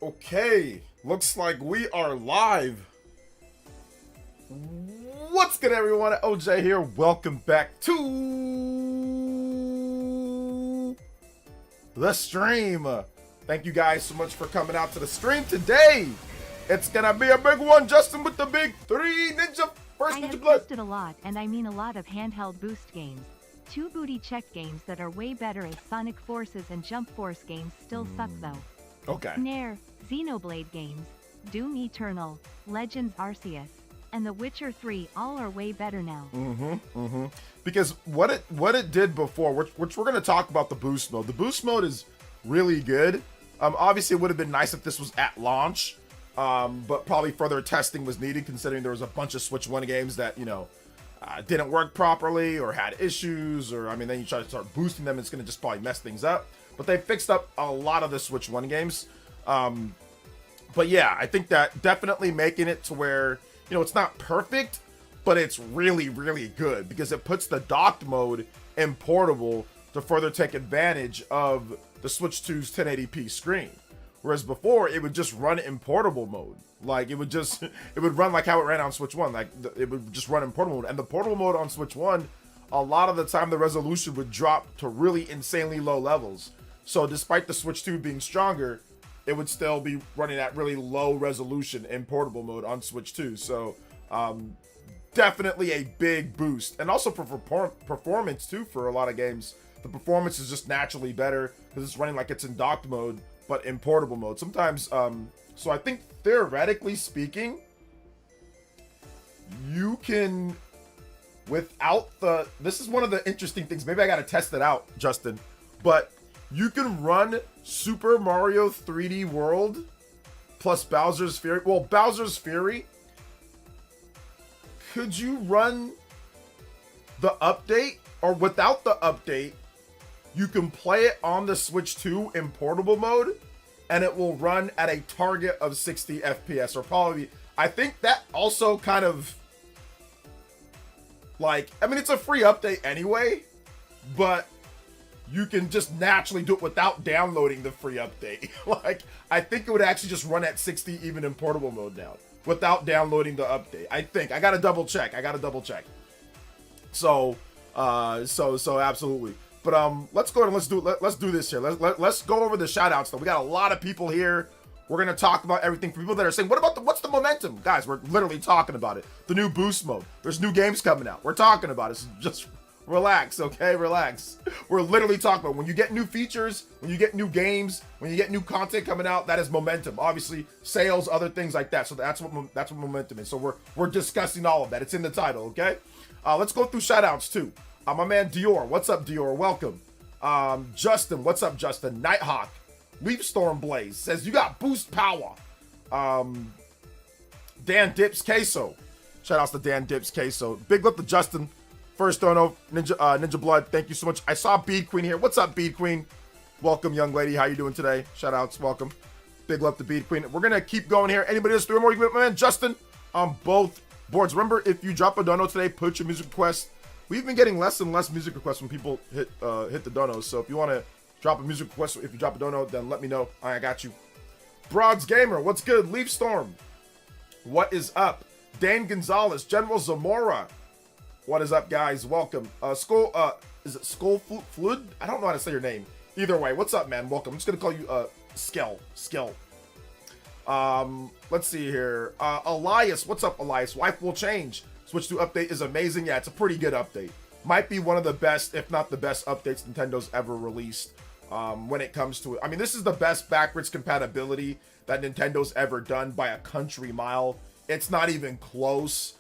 Okay, looks like we are live. What's good, everyone? OJ here. Welcome back to the stream. Thank you guys so much for coming out to the stream today. It's gonna be a big one. Justin with the big three. First I Ninja have Blood. tested a lot, and I mean a lot of handheld boost games. Two booty check games that are way better as Sonic Forces and Jump Force games still suck though. Okay. Nair, Xenoblade games, Doom Eternal, Legends Arceus, and The Witcher 3 all are way better now. Because what it did before, which we're gonna talk about the boost mode. The boost mode is really good. Obviously it would have been nice if this was at launch, but probably further testing was needed considering there was a bunch of Switch 1 games that, you know, didn't work properly or had issues, or I mean, then you try to start boosting them, it's gonna just probably mess things up. But they fixed up a lot of the Switch 1 games. But yeah, I think that definitely making it to where, you know, it's not perfect, but it's really, really good because it puts the docked mode in portable to further take advantage of the Switch 2's 1080p screen. Whereas before, it would just run in portable mode. Like, it would run like how it ran on Switch 1. Like, it would just run in portable mode. And the portable mode on Switch 1, a lot of the time, the resolution would drop to really insanely low levels. So despite the Switch 2 being stronger, it would still be running at really low resolution in portable mode on Switch 2. So definitely a big boost. And also for performance too, for a lot of games, the performance is just naturally better because it's running like it's in docked mode, but in portable mode. Sometimes, so I think theoretically speaking, you can, without the, this is one of the interesting things, maybe I got to test it out, Justin, but you can run Super Mario 3D World plus Bowser's Fury. Well, Bowser's Fury, could you run the update? Or without the update, you can play it on the Switch 2 in portable mode, and it will run at a target of 60 FPS, or probably, I think that also kind of, like, I mean, it's a free update anyway, but you can just naturally do it without downloading the free update. Like, I think it would actually just run at 60 even in portable mode now, without downloading the update. I think. I gotta double check. So, so absolutely. But let's go ahead and let's do this here. Let's go over the shout outs though. We got a lot of people here. We're gonna talk about everything. For people that are saying, what's the momentum? Guys, we're literally talking about it. The new boost mode. There's new games coming out. We're talking about it. So just relax, okay? Relax. We're literally talking about when you get new features, when you get new games, when you get new content coming out, that is momentum. Obviously, sales, other things like that. So that's what momentum is. So we're discussing all of that. It's in the title, okay? Let's go through shout outs too. My man Dior, what's up Dior? Welcome. Justin, what's up Justin? Nighthawk, Leafstorm Blaze says you got boost power. Dan Dips Queso, shout outs to Dan Dips Queso. Big love to Justin. First dono, Ninja Blood, thank you so much. I saw Bead Queen here. What's up, Bead Queen? Welcome, young lady. How you doing today? Shout outs, welcome. Big love to Bead Queen. We're gonna keep going here. Anybody else doing more? You my man Justin on both boards. Remember, if you drop a dono today, put your music request. We've been getting less and less music requests when people hit the donos. So if you want to drop a music request, if you drop a dono, then let me know. I got you. Broads Gamer, what's good? Leafstorm, what is up? Dan Gonzalez, General Zamora. What is up, guys? Welcome. Is it Skull Fluid? I don't know how to say your name. Either way, what's up, man? Welcome. I'm just gonna call you Skell. Let's see here. Elias, what's up, Elias? Life will change. Switch 2 update is amazing. Yeah, it's a pretty good update. Might be one of the best, if not the best, updates Nintendo's ever released. When it comes to it, I mean, this is the best backwards compatibility that Nintendo's ever done by a country mile. It's not even close.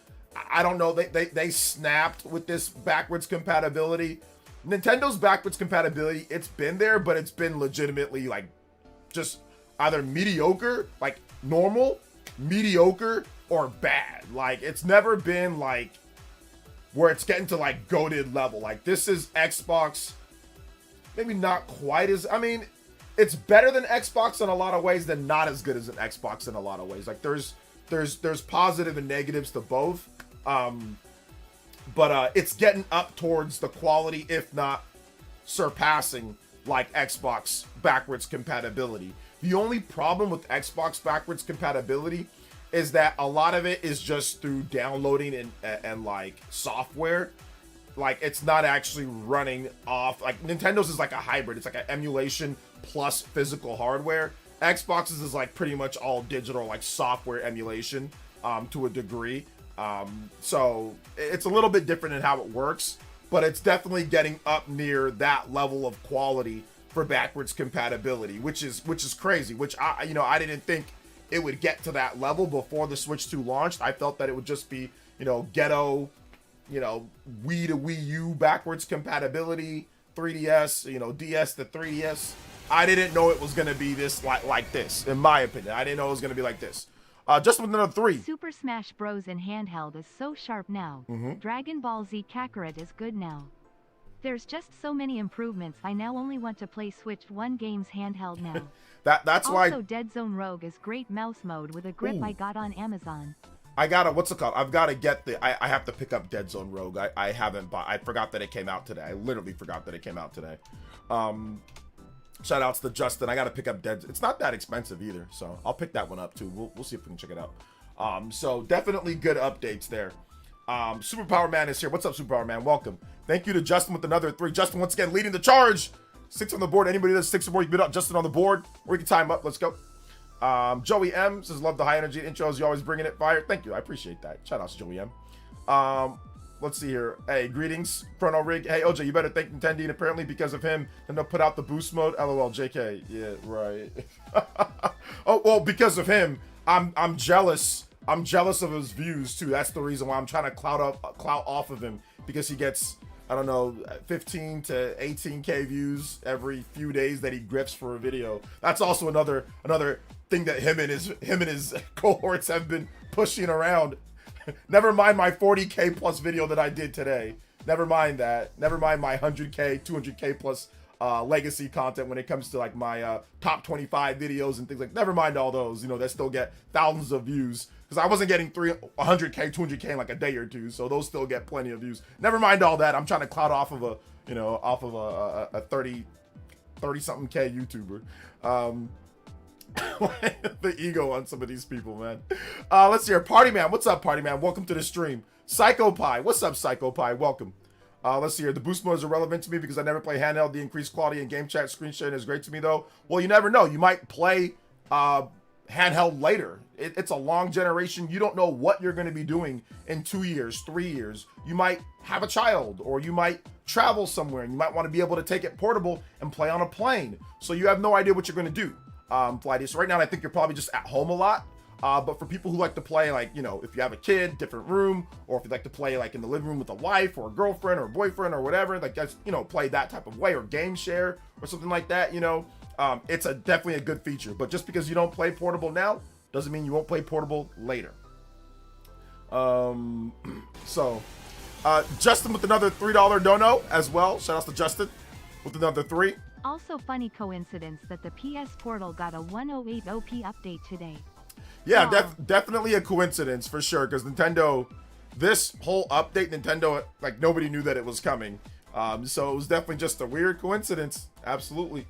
I don't know, they snapped with this backwards compatibility. Nintendo's backwards compatibility, it's been there, but it's been legitimately like just either mediocre, like normal, mediocre, or bad. Like, it's never been like where it's getting to like goated level. Like, this is Xbox, maybe not quite as, I mean, it's better than Xbox in a lot of ways, than not as good as an Xbox in a lot of ways. Like, there's positive and negatives to both. But it's getting up towards the quality, if not surpassing, like Xbox backwards compatibility. The only problem with Xbox backwards compatibility is that a lot of it is just through downloading and like software. Like it's not actually running off, like Nintendo's is like a hybrid. It's like an emulation plus physical hardware. Xbox's is like pretty much all digital, like software emulation to a degree. So it's a little bit different in how it works, but it's definitely getting up near that level of quality for backwards compatibility, which is crazy, which I didn't think it would get to that level before the Switch 2 launched. I felt that it would just be, ghetto, Wii to Wii U backwards compatibility, 3DS, DS to 3DS. I didn't know it was going to be this like this, in my opinion. I didn't know it was going to be like this. Just with another 3. Super Smash Bros. In handheld is so sharp now. Dragon Ball Z Kakarot is good now. There's just so many improvements. I now only want to play Switch 1 games handheld now. That's why. Also, Dead Zone Rogue is great mouse mode with a grip. I got on Amazon. I gotta, what's it called? I've got to get I have to pick up Dead Zone Rogue. I haven't bought, I forgot that it came out today. I literally forgot that it came out today. Shout outs to Justin. I got to pick up It's not that expensive either. So I'll pick that one up too. We'll see if we can check it out. So definitely good updates there. Superpower Man is here. What's up, Superpower Man? Welcome. Thank you to Justin with another 3. Justin once again leading the charge. 6 on the board. Anybody that's 6 or more, you can beat up Justin on the board. Or we can time up. Let's go. Joey M says, love the high energy intros. You always bringing it fire. Thank you. I appreciate that. Shout out to Joey M. Let's see here. Hey, greetings, Chrono Rig. Hey, OJ, you better thank Nintendo. And apparently because of him, and they'll put out the boost mode. LOL, JK. Yeah, right. Oh, well, because of him, I'm jealous. I'm jealous of his views too. That's the reason why I'm trying to clout off of him, because he gets, I don't know, 15 to 18k views every few days that he grifts for a video. That's also another thing that him and his cohorts have been pushing around. Never mind my 40k plus video that I did today. Never mind that. Never mind my 100k, 200k plus legacy content when it comes to like my top 25 videos and things like. Never mind all those, that still get thousands of views, because I wasn't getting 100k, 200k in like a day or two, so those still get plenty of views. Never mind all that. I'm trying to clout off of a 30 something k YouTuber. The ego on some of these people, man. Let's see here. Party Man, what's up, Party Man? Welcome to the stream. Psycho Pie, what's up, Psycho Pie? Welcome. Let's see here. The boost modes are relevant to me because I never play handheld. The increased quality in game chat screen sharing is great to me, though. Well, you never know. You might play handheld later. It's a long generation. You don't know what you're going to be doing in 2 years, 3 years. You might have a child, or you might travel somewhere, and you might want to be able to take it portable and play on a plane. So you have no idea what you're going to do. Flighty. So right now, I think you're probably just at home a lot. But for people who like to play, like, if you have a kid, different room, or if you like to play like in the living room with a wife or a girlfriend or a boyfriend or whatever, like that's, play that type of way, or game share or something like that, it's definitely a good feature. But just because you don't play portable now doesn't mean you won't play portable later. Justin with another $3 dono as well. Shout out to Justin with another 3. Also, funny coincidence that the PS Portal got a 108 OP update today. Yeah, definitely a coincidence for sure, because Nintendo, this whole update, Nintendo, like, nobody knew that it was coming. So it was definitely just a weird coincidence. Absolutely.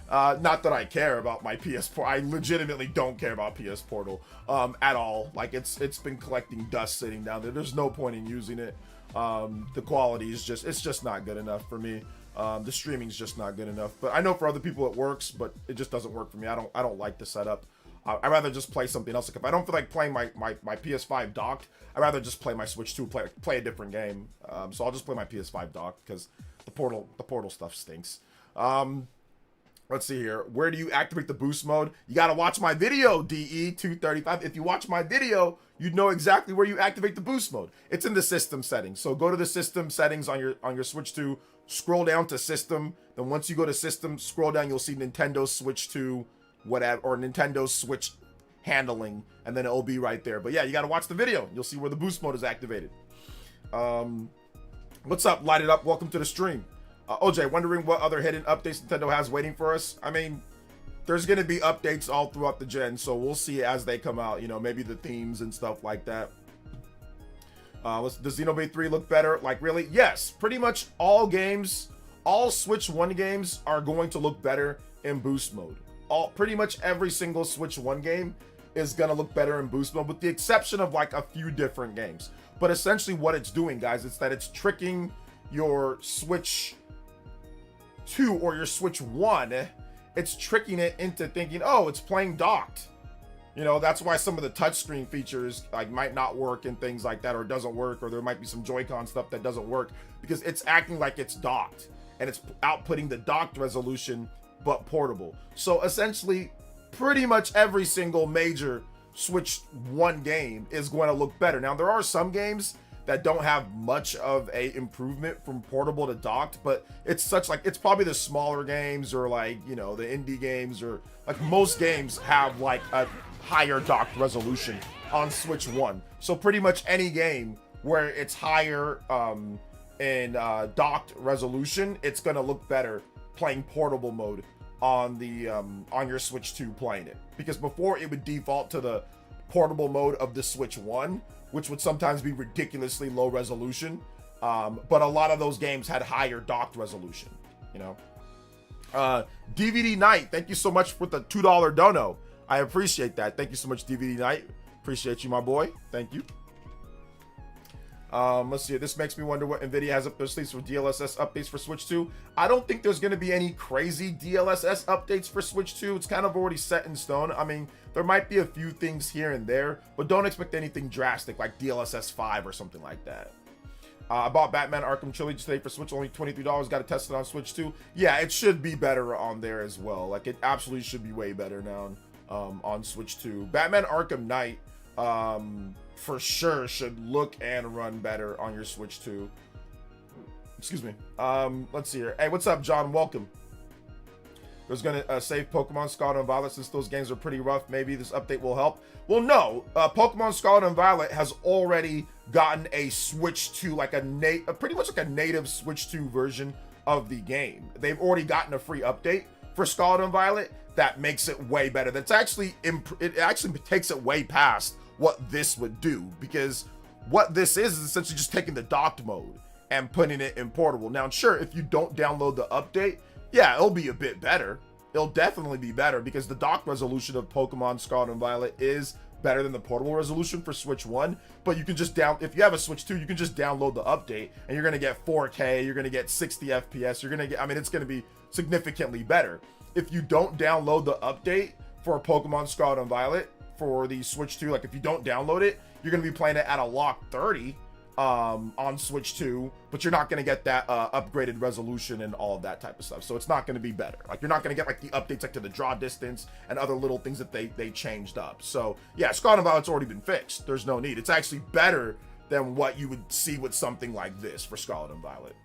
Not that I care about my PS Portal. I legitimately don't care about PS Portal at all. Like, it's been collecting dust sitting down there. There's no point in using it. The quality is it's just not good enough for me. The streaming's just not good enough. But I know for other people it works, but it just doesn't work for me. I don't like the setup. I'd rather just play something else. Like, if I don't feel like playing my PS5 docked, I'd rather just play my Switch 2, play a different game. So I'll just play my PS5 docked, because the portal stuff stinks. Let's see here. Where do you activate the boost mode? You gotta watch my video, DE235. If you watch my video, you'd know exactly where you activate the boost mode. It's in the system settings. So go to the system settings on your Switch 2, scroll down to system. Then once you go to system, scroll down, you'll see Nintendo Switch 2, whatever, or Nintendo Switch handling, and then it'll be right there. But yeah, you gotta watch the video. You'll see where the boost mode is activated. What's up? Light it up. Welcome to the stream. OJ, wondering what other hidden updates Nintendo has waiting for us? I mean, there's gonna be updates all throughout the gen, so we'll see as they come out. Maybe the themes and stuff like that. Does Xenoblade 3 look better? Like, really? Yes. Pretty much all games, all Switch 1 games are going to look better in boost mode. pretty much every single Switch 1 game is gonna look better in boost mode, with the exception of like a few different games. But essentially what it's doing, guys, it's that it's tricking your Switch 2 or your Switch 1. It's tricking it into thinking, oh, it's playing docked. You know, that's why some of the touchscreen features like might not work and things like that, or doesn't work, or there might be some Joy-Con stuff that doesn't work because it's acting like it's docked and it's outputting the docked resolution but portable. So essentially, pretty much every single major Switch 1 game is going to look better. Now, there are some games that don't have much of a improvement from portable to docked, but it's probably the smaller games, or like, you know, the indie games, or like most games have like a higher docked resolution on Switch 1. So pretty much any game where it's higher in docked resolution, it's gonna look better playing portable mode on the on your Switch 2 playing it, because before it would default to the portable mode of the Switch 1, which would sometimes be ridiculously low resolution, but a lot of those games had higher docked resolution, you know. DVD Night, thank you so much for the $2 dono. I appreciate that. Thank you so much, DVD Night. Appreciate you, my boy. Thank you. Let's see. This makes me wonder what NVIDIA has up their sleeves for DLSS updates for Switch 2. I don't think there's going to be any crazy DLSS updates for Switch 2. It's kind of already set in stone. I mean, there might be a few things here and there, but don't expect anything drastic like DLSS 5 or something like that. I bought Batman Arkham Trilogy today for Switch, only $23. Got to test it on Switch 2. Yeah, it should be better on there as well. Like, it absolutely should be way better now on Switch 2. Batman Arkham Knight, for sure should look and run better on your Switch 2. Excuse me. Let's see here. Hey, what's up, John? Welcome. There's gonna save Pokemon Scarlet and Violet, since those games are pretty rough. Maybe this update will help. Well, no. Pokemon Scarlet and Violet has already gotten a Switch 2, like pretty much like a native Switch 2 version of the game. They've already gotten a free update for Scarlet and Violet that makes it way better. That's actually it actually takes it way past what this would do, because what this is essentially just taking the docked mode and putting it in portable. Now, sure, if you don't download the update, yeah, it'll be a bit better. It'll definitely be better, because the docked resolution of Pokemon Scarlet and Violet is better than the portable resolution for Switch 1. But you can just if you have a Switch 2, you can just download the update and you're gonna get 4K, you're gonna get 60 FPS, you're gonna get, I mean, it's gonna be significantly better. If you don't download the update for Pokemon Scarlet and Violet for the Switch 2, like if you don't download it, you're gonna be playing it at a lock 30 on Switch 2, but you're not going to get that upgraded resolution and all of that type of stuff. So it's not going to be better. Like, you're not going to get like the updates like to the draw distance and other little things that they changed up. So yeah, Scarlet and Violet's already been fixed. There's no need. It's actually better than what you would see with something like this for Scarlet and Violet.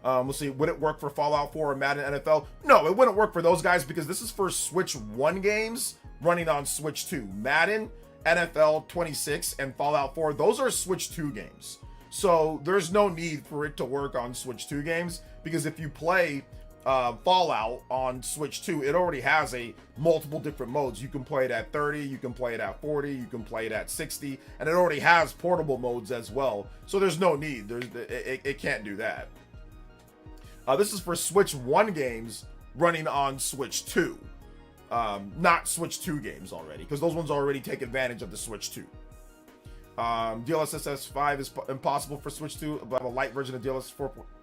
Let's see, would it work for Fallout 4 or Madden NFL? No, it wouldn't work for those guys, because this is for Switch 1 games running on Switch 2. Madden, NFL 26, and Fallout 4, those are Switch 2 games. So there's no need for it to work on Switch 2 games, because if you play Fallout on Switch 2, it already has multiple different modes. You can play it at 30, you can play it at 40, you can play it at 60, and it already has portable modes as well. So there's no need. It can't do that. This is for Switch 1 games running on Switch 2. Not Switch 2 games already, because those ones already take advantage of the Switch 2. DLSS 5 is impossible for Switch 2, but a light version of DLSS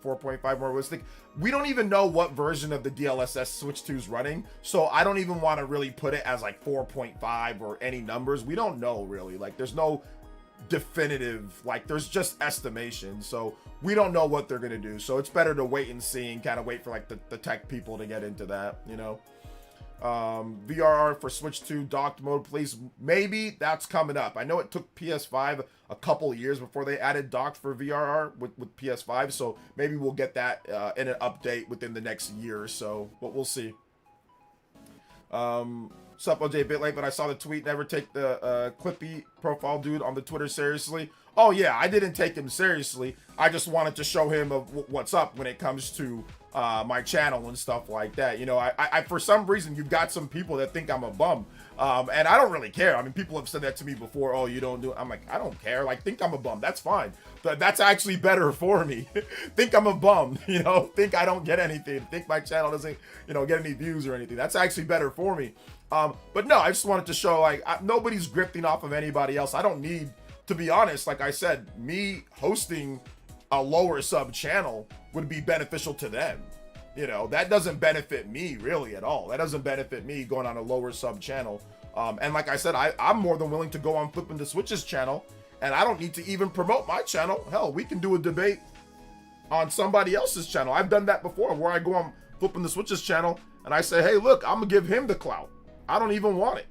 4.5 more realistic. We don't even know what version of the DLSS Switch 2 is running, so I don't even want to really put it as like 4.5 or any numbers. We don't know really. Like, there's no definitive, like, there's just estimation, so we don't know what they're gonna do. So it's better to wait and see, and kind of wait for like the tech people to get into that, you know. VRR for Switch 2 docked mode, please. Maybe that's coming up. I know it took PS5 a couple years before they added docked for VRR with PS5, so maybe we'll get that in an update within the next year or so, but we'll see. Sup, OJ, a bit late, but I saw the tweet. Never take the Clippy profile dude on the Twitter seriously. Oh, yeah, I didn't take him seriously. I just wanted to show him of what's up when it comes to my channel and stuff like that. You know, I for some reason, you've got some people that think I'm a bum. And I don't really care. I mean, people have said that to me before. Oh, you don't do it. I'm like, I don't care. Like, think I'm a bum. That's fine. But that's actually better for me. Think I'm a bum, you know, think I don't get anything. Think my channel doesn't, you know, get any views or anything. That's actually better for me. But no, I just wanted to show, like, nobody's grifting off of anybody else. I don't need, to be honest, like I said, me hosting a lower sub channel would be beneficial to them. You know, that doesn't benefit me really at all. That doesn't benefit me going on a lower sub channel. And like I said, I'm more than willing to go on Flipping the Switches channel, and I don't need to even promote my channel. Hell, we can do a debate on somebody else's channel. I've done that before, where I go on Flipping the Switches channel and I say, hey, look, I'm gonna give him the clout. I don't even want it.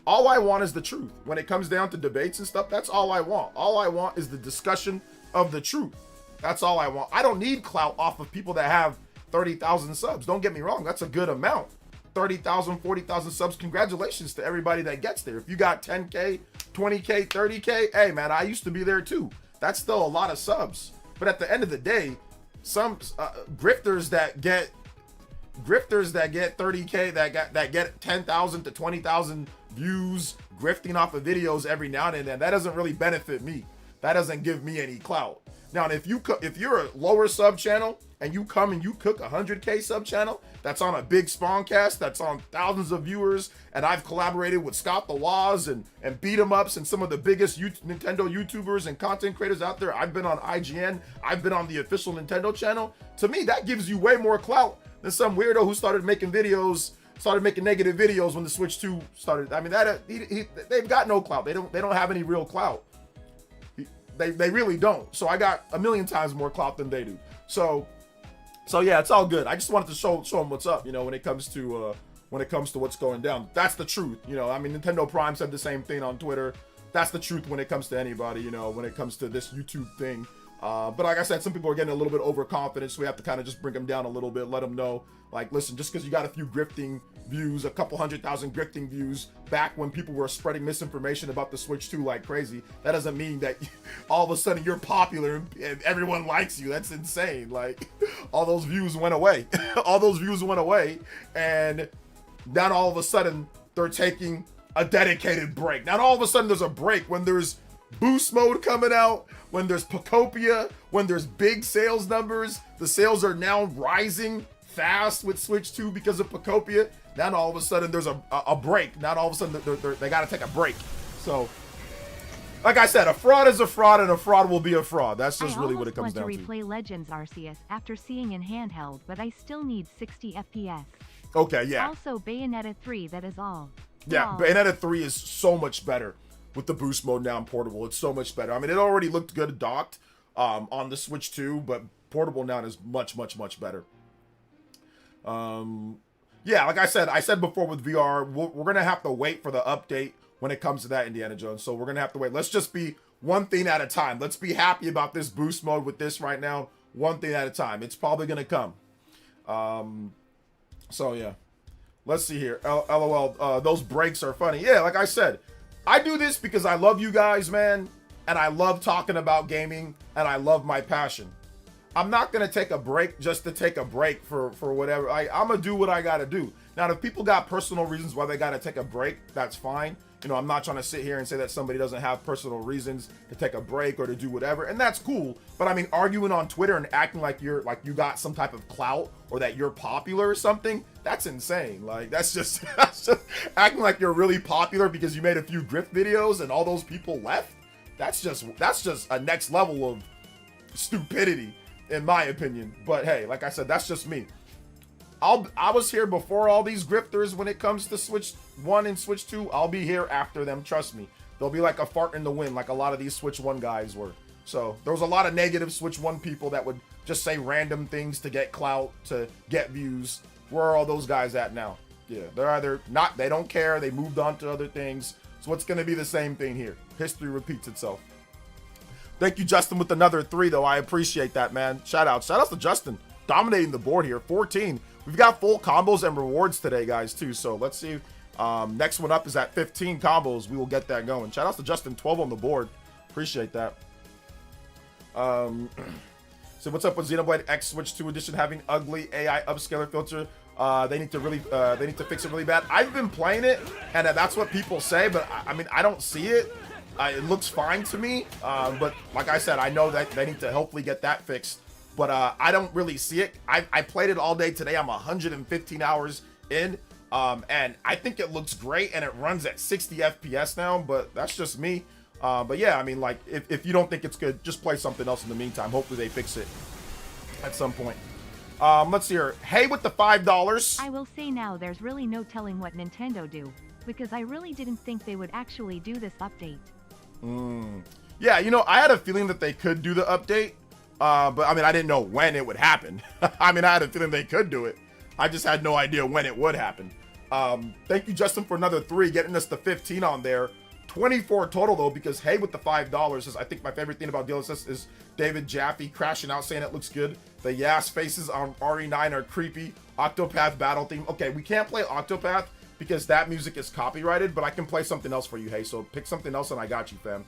All I want is the truth. When it comes down to debates and stuff, that's all I want. All I want is the discussion of the truth. That's all I want. I don't need clout off of people that have 30,000 subs. Don't get me wrong, that's a good amount. 30,000, 40,000 subs. Congratulations to everybody that gets there. If you got 10K, 20K, 30K, hey man, I used to be there too. That's still a lot of subs. But at the end of the day, some grifters that get 30K, that get 10,000 to 20,000 views, grifting off of videos every now and then, that doesn't really benefit me. That doesn't give me any clout. Now, if you're a lower sub channel and you come and you cook a 100K sub channel that's on a big spawncast, that's on thousands of viewers, and I've collaborated with Scott the Waz and beat 'em ups and some of the biggest Nintendo YouTubers and content creators out there. I've been on IGN, I've been on the official Nintendo channel. To me, that gives you way more clout than some weirdo who started making negative videos when the Switch 2 started. I mean, they've got no clout. They don't have any real clout. They really don't. So I got a million times more clout than they do. So yeah, it's all good. I just wanted to show them what's up, you know, when it comes to what's going down. That's the truth, you know. I mean, Nintendo Prime said the same thing on Twitter. That's the truth when it comes to anybody, you know, when it comes to this YouTube thing. But like I said, some people are getting a little bit overconfident, so we have to kind of just bring them down a little bit, let them know, like, listen, just because you got a few grifting views, a couple 100,000 grifting views back when people were spreading misinformation about the Switch 2 like crazy, that doesn't mean that all of a sudden you're popular and everyone likes you. That's insane. Like, all those views went away. All those views went away, and now all of a sudden they're taking a dedicated break. Now all of a sudden there's a break when there's boost mode coming out, when there's Pocopia, when there's big sales numbers. The sales are now rising fast with Switch 2 because of Pocopia. Now all of a sudden there's a break. Now all of a sudden they got to take a break. So, like I said, a fraud is a fraud, and a fraud will be a fraud. That's just really what it comes down to. I almost want to replay Legends Arceus after seeing in handheld, but I still need 60 FPS. Okay, yeah. Also, Bayonetta 3, that is all. Yeah, Bayonetta 3 is so much better with the boost mode now in portable. It's so much better. I mean, it already looked good docked on the Switch 2, but portable now is much, much, much better. Yeah, like I said before with VR, we're going to have to wait for the update when it comes to that, Indiana Jones. So we're going to have to wait. Let's just be one thing at a time. Let's be happy about this boost mode with this right now. One thing at a time. It's probably going to come. So yeah, let's see here. LOL, those breaks are funny. Yeah, like I said, I do this because I love you guys, man. And I love talking about gaming, and I love my passion. I'm not going to take a break just to take a break for whatever. I'm going to do what I got to do. Now, if people got personal reasons why they got to take a break, that's fine. You know, I'm not trying to sit here and say that somebody doesn't have personal reasons to take a break or to do whatever, and that's cool. But I mean, arguing on Twitter and acting like you got some type of clout or that you're popular or something, that's insane. Like, that's just acting like you're really popular because you made a few grift videos and all those people left. That's just a next level of stupidity, in my opinion. But hey, like I said, that's just me. I was here before all these grifters when it comes to Switch 1 and Switch 2. I'll be here after them, trust me. They'll be like a fart in the wind, like a lot of these Switch 1 guys were. So there was a lot of negative Switch 1 people that would just say random things to get clout, to get views. Where are all those guys at now? Yeah, they're either not, they don't care, they moved on to other things. So it's going to be the same thing here. History repeats itself. Thank you, Justin, with another 3, though. I appreciate that, man. Shout outs to Justin. Dominating the board here. 14. We've got full combos and rewards today, guys, too. So let's see Next one up is at 15 combos. We will get that going. Shout out to Justin, 12 on the board. Appreciate that. So what's up with Xenoblade X Switch 2 Edition having ugly AI upscaler filter? They need to fix it really bad. I've been playing it, and that's what people say, but I mean, I don't see it. It looks fine to me, but like I said, I know that they need to hopefully get that fixed, but I don't really see it. I played it all day today. I'm 115 hours in, and I think it looks great, and it runs at 60 FPS now, but that's just me. But yeah, I mean, like, if you don't think it's good, just play something else in the meantime. Hopefully they fix it at some point. Let's see here. Hey, with the $5. I will say now there's really no telling what Nintendo do, because I really didn't think they would actually do this update. Yeah, you know, I had a feeling that they could do the update, but I mean, I didn't know when it would happen. I mean, I had a feeling they could do it. I just had no idea when it would happen. Thank you, Justin, for another 3, getting us to 15 on there. 24 total though, because hey, with the $5 is, I think my favorite thing about DLSS is David Jaffe crashing out saying it looks good. The Yas faces on RE9 are creepy. Octopath battle theme. Okay, we can't play Octopath because that music is copyrighted, but I can play something else for you. Hey, so pick something else and I got you, fam.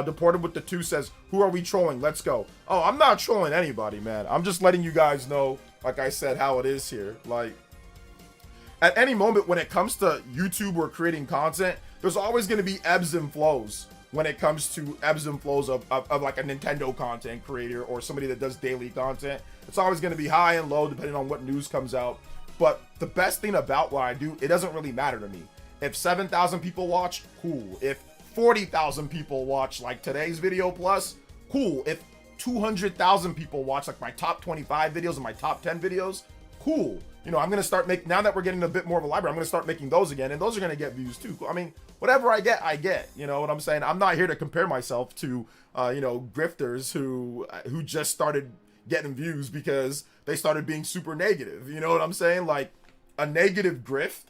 Deported with the 2 says, who are we trolling? Let's go. Oh, I'm not trolling anybody, man. I'm just letting you guys know, like I said, how it is here. Like, at any moment when it comes to YouTube or creating content, there's always going to be ebbs and flows when it comes to ebbs and flows of like a Nintendo content creator or somebody that does daily content. It's always going to be high and low depending on what news comes out. But the best thing about what I do, it doesn't really matter to me. If 7,000 people watch, cool. If 40,000 people watch like today's video plus, cool. If 200,000 people watch like my top 25 videos and my top 10 videos, cool. You know, I'm going to start making, now that we're getting a bit more of a library, I'm going to start making those again, and those are going to get views too. I mean, whatever I get, you know what I'm saying? I'm not here to compare myself to, you know, grifters who just started getting views because they started being super negative. You know what I'm saying? Like, a negative grift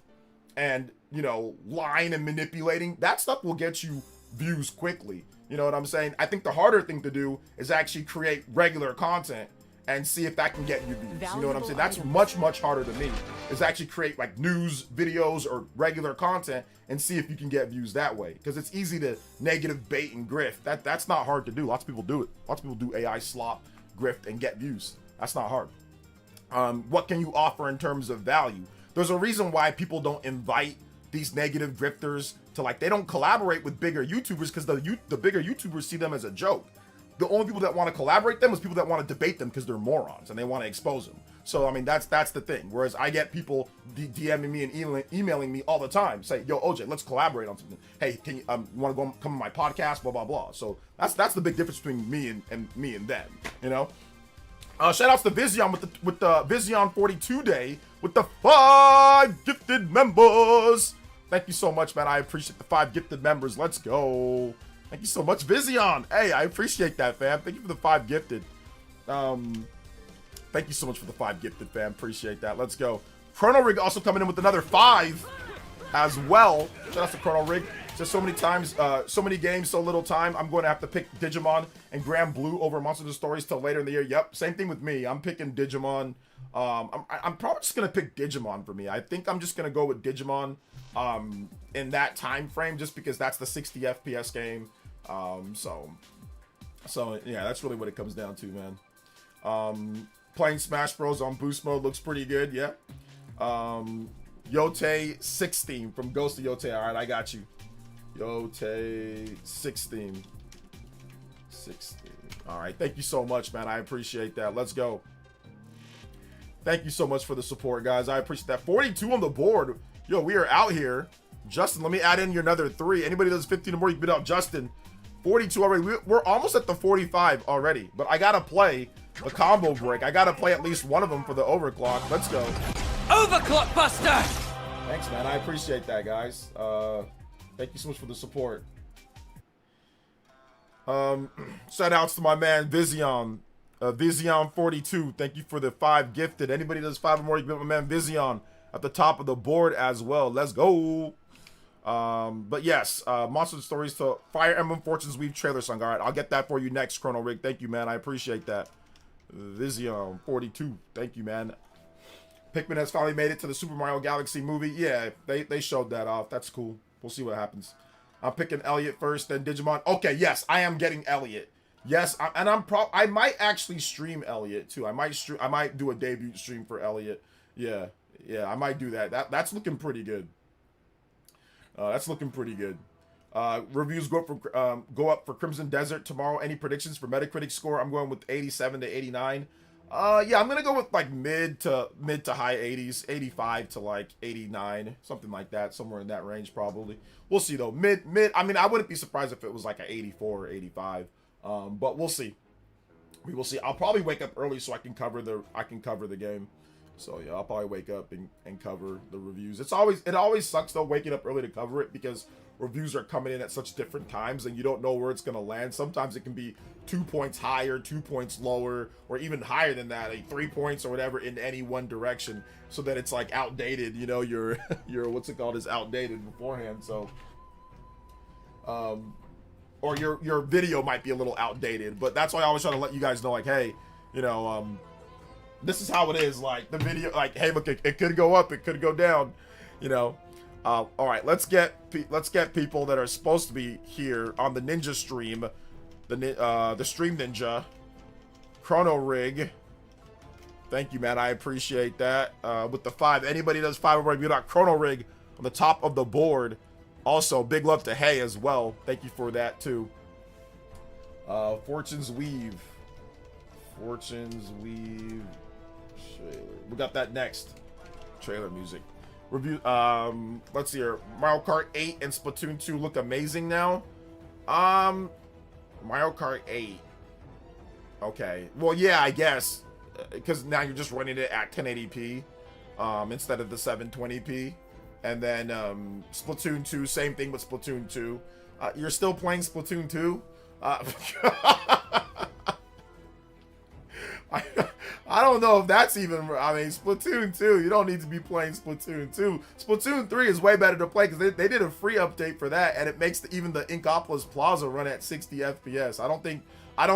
and, you know, lying and manipulating, that stuff will get you views quickly. You know what I'm saying? I think the harder thing to do is actually create regular content and see if that can get you views. You know what I'm saying? That's much, much harder to me, is actually create like news videos or regular content and see if you can get views that way. Because it's easy to negative bait and grift. That's not hard to do. Lots of people do it. Lots of people do AI slop, grift, and get views. That's not hard. What can you offer in terms of value? There's a reason why people don't invite these negative grifters to, like, they don't collaborate with bigger YouTubers because the bigger YouTubers see them as a joke. The only people that want to collaborate them is people that want to debate them because they're morons and they want to expose them. So, I mean, that's the thing. Whereas I get people DMing me and emailing me all the time, say, yo, OJ, let's collaborate on something. Hey, can you want to come on my podcast, blah, blah, blah. So that's the big difference between me and them, you know? Shout outs to Vizion with the Vizion 42 day with the 5 gifted members. Thank you so much, man. I appreciate the 5 gifted members. Let's go. Thank you so much, Vizion. Hey, I appreciate that, fam. Thank you for the 5 gifted. Thank you so much for the 5 gifted, fam. Appreciate that. Let's go. Chrono Rig also coming in with another 5 as well. Shout out to Chrono Rig. Just so many times, so many games, so little time. I'm going to have to pick Digimon and Grand Blue over Monster Hunter Stories till later in the year. Yep, same thing with me. I'm picking Digimon. I'm probably just gonna pick Digimon for me. I think I'm just gonna go with Digimon in that time frame, just because that's the 60 FPS game. So yeah, that's really what it comes down to, man. Playing Smash Bros on boost mode looks pretty good. Yeah. Yote 16 from Ghost of Yote. All right, I got you. Yote 16. All right, thank you so much, man. I appreciate that. Let's go. Thank you so much for the support, guys. I appreciate that. 42 on the board. Yo, we are out here. Justin, let me add in your another 3. Anybody that does 15 or more, you can beat out Justin. 42 already. We're almost at the 45 already, but I gotta play the combo break. I gotta play at least one of them for the overclock. Let's go. Overclock Buster! Thanks, man. I appreciate that, guys. Thank you so much for the support. Shout outs to my man Vizion. Vizion 42. Thank you for the 5 gifted. Anybody that does 5 or more, you can beat my man Vizion at the top of the board as well. Let's go. But yes, Monster Stories to Fire Emblem Fortunes Weave trailer song. All right, I'll get that for you next, Chrono Rig. Thank you, man. I appreciate that. Vizion 42. Thank you, man. Pikmin has finally made it to the Super Mario Galaxy movie. Yeah, they showed that off. That's cool. We'll see what happens. I'm picking Elliot first, then Digimon. Okay, yes, I am getting Elliot. Yes, I might actually stream Elliot too. I might do a debut stream for Elliot. Yeah, I might do that. That's looking pretty good. That's looking pretty good. Reviews go up for Crimson Desert tomorrow. Any predictions for Metacritic score? I'm going with 87 to 89. Yeah, I'm gonna go with like mid to high 80s, 85 to like 89, something like that, somewhere in that range probably. We'll see though. Mid. I mean, I wouldn't be surprised if it was like an 84 or 85. But we'll see. We will see. I'll probably wake up early so I can cover the game. So yeah, I'll probably wake up and cover the reviews. It always sucks though waking up early to cover it because reviews are coming in at such different times and you don't know where it's gonna land. Sometimes it can be 2 points higher, 2 points lower, or even higher than that, like 3 points or whatever in any one direction, so that it's like outdated. You know, your what's it called is outdated beforehand. So, or your video might be a little outdated. But that's why I always try to let you guys know, like, hey, you know, this is how it is. Like the video, like, hey, look, it could go up, it could go down, you know. All right, let's get people that are supposed to be here on the Ninja stream, the Stream Ninja, Chrono Rig. Thank you, man. I appreciate that. With the 5, anybody does 5 over, you got Chrono Rig on the top of the board. Also, big love to Hey as well. Thank you for that too. Fortune's Weave. Trailer. We got that next. Trailer music. Review. Let's see here. Mario Kart 8 and Splatoon 2 look amazing now. Mario Kart 8. Okay. Well, yeah, I guess. Because now you're just running it at 1080p instead of the 720p. And then Splatoon 2, same thing with Splatoon 2. You're still playing Splatoon 2? I don't know if that's even... I mean, Splatoon 2, you don't need to be playing Splatoon 2. Splatoon 3 is way better to play because they did a free update for that, and it makes even the Inkopolis Plaza run at 60 FPS. I don't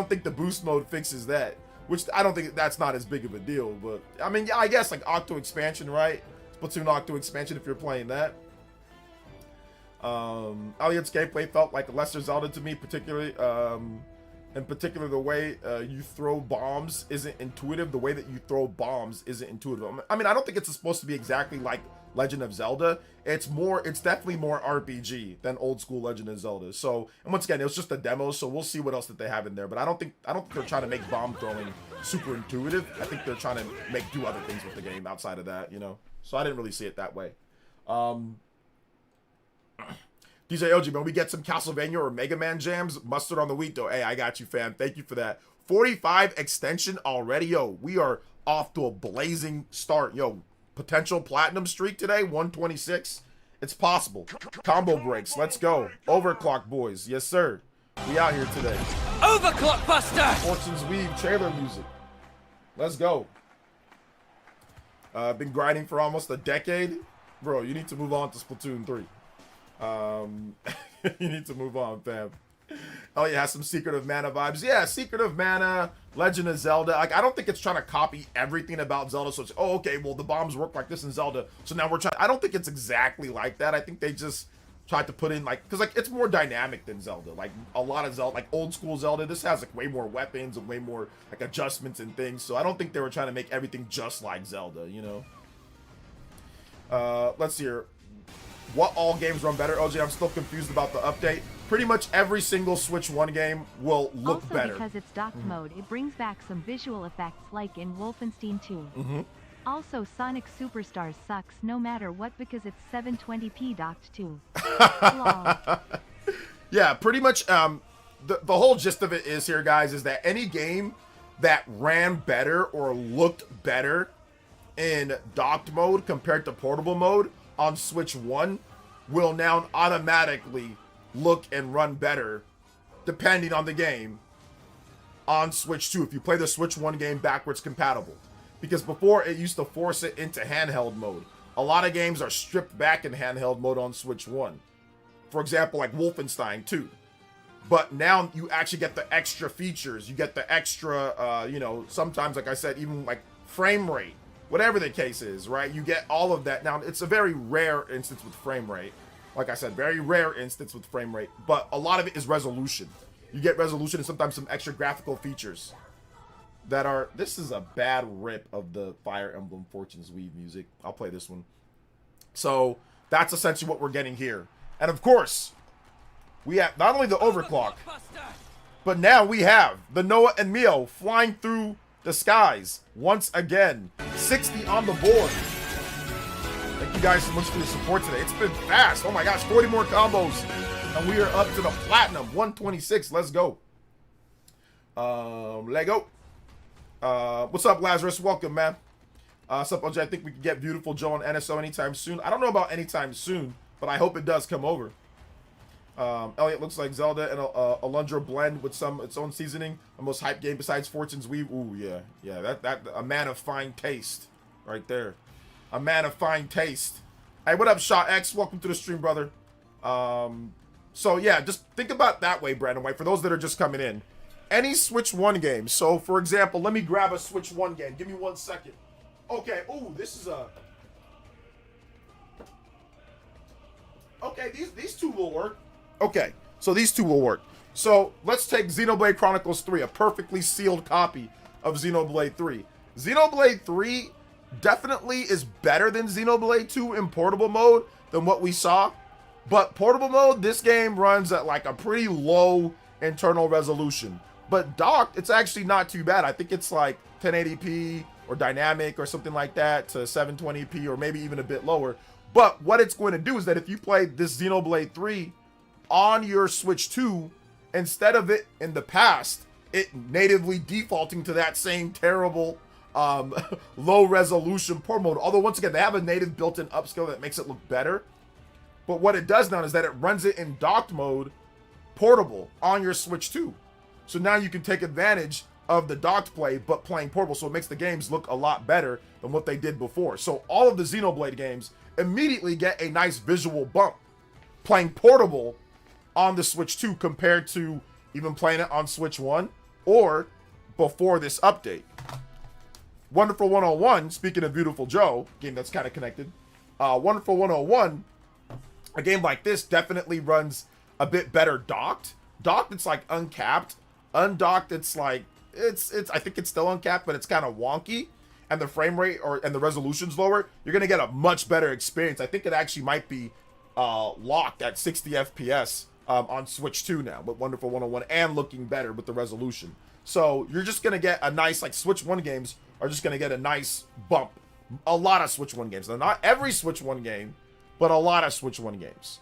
think the boost mode fixes that, which I don't think that's not as big of a deal. But I mean, yeah, I guess like Octo Expansion, right? Splatoon Octo Expansion if you're playing that. Elliot's gameplay felt like a lesser Zelda to me, particularly in particular the way you throw bombs isn't intuitive. The way that you throw bombs isn't intuitive. I mean, I don't think it's supposed to be exactly like Legend of Zelda. It's definitely more RPG than old school Legend of Zelda. So, and once again, it was just a demo, so we'll see what else that they have in there. But I don't think they're trying to make bomb throwing super intuitive. I think they're trying to do other things with the game outside of that, you know. So I didn't really see it that way. DJ LG, man, we get some Castlevania or Mega Man jams. Mustard on the wheat, though. Hey, I got you, fam. Thank you for that. 45 extension already. Yo, we are off to a blazing start. Yo, potential platinum streak today, 126. It's possible. Combo breaks. Let's go. Overclock, boys. Yes, sir. We out here today. Overclock Buster! Fortune's Weave trailer music. Let's go. Been grinding for almost a decade. Bro, you need to move on to Splatoon 3. You need to move on, fam. Oh, yeah, has some Secret of Mana vibes. Yeah, Secret of Mana, Legend of Zelda. Like, I don't think it's trying to copy everything about Zelda. So it's, oh, okay, well, the bombs work like this in Zelda. So now we're trying. I don't think it's exactly like that. I think they just tried to put in, like, because, like, it's more dynamic than Zelda. Like, a lot of Zelda, like, old school Zelda, this has, like, way more weapons and way more, like, adjustments and things. So I don't think they were trying to make everything just like Zelda, you know? Let's see here. What all games run better? OJ, I'm still confused about the update. Pretty much every single Switch 1 game will look also better. Because it's docked mode, it brings back some visual effects like in Wolfenstein 2. Also, Sonic Superstars sucks no matter what because it's 720p docked too. Yeah, pretty much the whole gist of it is here, guys, is that any game that ran better or looked better in docked mode compared to portable mode on Switch 1 will now automatically look and run better depending on the game on Switch 2 if you play the Switch 1 game backwards compatible. Because before it used to force it into handheld mode. A lot of games are stripped back in handheld mode on Switch 1. For example, like Wolfenstein 2. But now you actually get the extra features. You get the extra, you know, sometimes, like I said, even like frame rate whatever the case is, right? You get all of that. Now, it's a very rare instance with frame rate. Like I said, very rare instance with frame rate, but a lot of it is resolution. You get resolution and sometimes some extra graphical features that are... This is a bad rip of the Fire Emblem Fortune's Weave music. I'll play this one. So that's essentially what we're getting here. And of course, we have not only the overclock, but now we have the Noah and Mio flying through the skies once again. 60 on the board. Thank you guys so much for the support today. It's been fast. Oh my gosh, 40 more combos. And we are up to the platinum. 126. Let's go. Lego. What's up, Lazarus? Welcome, man. What's up, OJ? I think we can get Beautiful Joe on NSO anytime soon. I don't know about anytime soon, but I hope it does come over. Elliot looks like Zelda and Alundra blend with its own seasoning. The most hype game besides Fortune's Weave. Ooh, yeah. Yeah, that a man of fine taste right there. A man of fine taste. Hey, what up, Shot X? Welcome to the stream, brother. So, yeah, just think about it that way, Brandon White, for those that are just coming in. Any Switch 1 game. So, for example, let me grab a Switch 1 game. Give me 1 second. Okay, ooh, this is a... Okay, these two will work. Okay, so these two will work. So, let's take Xenoblade Chronicles 3, a perfectly sealed copy of Xenoblade 3. Xenoblade 3 definitely is better than Xenoblade 2 in portable mode than what we saw. But portable mode, this game runs at like a pretty low internal resolution. But docked, it's actually not too bad. I think it's like 1080p or dynamic or something like that to 720p or maybe even a bit lower. But what it's going to do is that if you play this Xenoblade 3 on your Switch 2, instead of it in the past, it natively defaulting to that same terrible low resolution portable mode. Although once again, they have a native built-in upscale that makes it look better. But what it does now is that it runs it in docked mode, portable, on your Switch 2. So now you can take advantage of the docked play, but playing portable. So it makes the games look a lot better than what they did before. So all of the Xenoblade games immediately get a nice visual bump playing portable on the Switch 2 compared to even playing it on Switch 1 or before this update. Wonderful 101, speaking of Beautiful Joe, game that's kind of connected. Wonderful 101, a game like this definitely runs a bit better docked. Docked, it's like uncapped. Undocked, it's like, I think it's still uncapped, but it's kind of wonky. And the frame rate and the resolution's lower. You're going to get a much better experience. I think it actually might be locked at 60 FPS on Switch 2 now with Wonderful 101 and looking better with the resolution. So you're just going to get a nice, like Switch 1 games are just going to get a nice bump. A lot of Switch 1 games. Now, not every Switch 1 game, but a lot of Switch 1 games.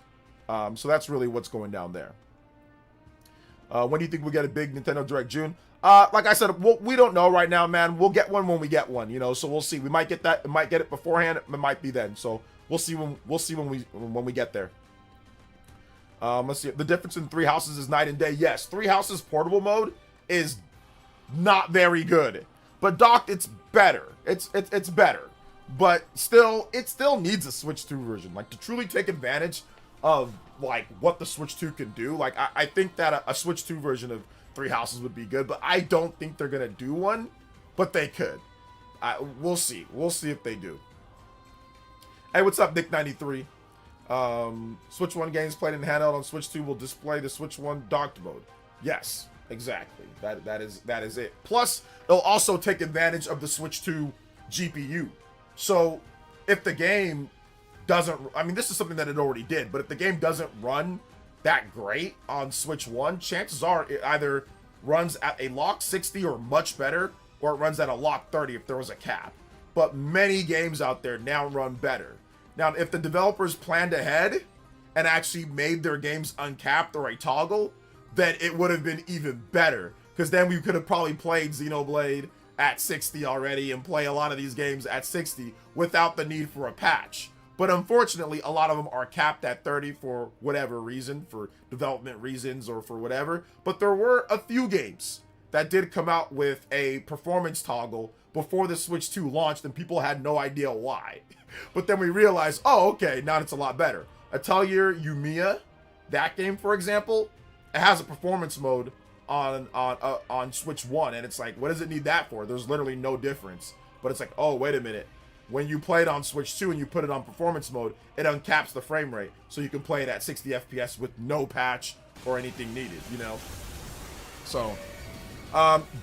So that's really what's going down there. When do you think we'll get a big Nintendo Direct? June? Like I said, we don't know right now, man. We'll get one when we get one, you know. So we'll see. We might get that. We might get it beforehand. It might be then. So we'll see when we get there. Let's see. The difference in Three Houses is night and day. Yes, Three Houses portable mode is not very good, but docked it's better. It's better, but still, it still needs a Switch 2 version, like to truly take advantage of like what the Switch 2 can do. Like I think that a Switch 2 version of Three Houses would be good, but I don't think they're gonna do one, but they could. We'll see. We'll see if they do. Hey, what's up, Nick93? Switch 1 games played in handheld on Switch 2 will display the Switch 1 docked mode. Yes, exactly. That is it. Plus, it'll also take advantage of the Switch 2 GPU. So, if the game doesn't, I mean, this is something that it already did, but if the game doesn't run that great on Switch 1, chances are it either runs at a lock 60 or much better, or it runs at a lock 30 if there was a cap. But many games out there now run better. Now, if the developers planned ahead and actually made their games uncapped or a toggle, then it would have been even better. Because then we could have probably played Xenoblade at 60 already and play a lot of these games at 60 without the need for a patch. But unfortunately, a lot of them are capped at 30 for whatever reason, for development reasons or for whatever. But there were a few games that did come out with a performance toggle before the Switch 2 launched, and people had no idea why. But then we realized, oh, okay, now it's a lot better. Atelier Yumiya, that game, for example, it has a performance mode on Switch 1, and it's like, what does it need that for? There's literally no difference. But it's like, oh, wait a minute. when you play it on Switch 2 and you put it on performance mode, it uncaps the frame rate. So you can play it at 60 FPS with no patch or anything needed, you know? So,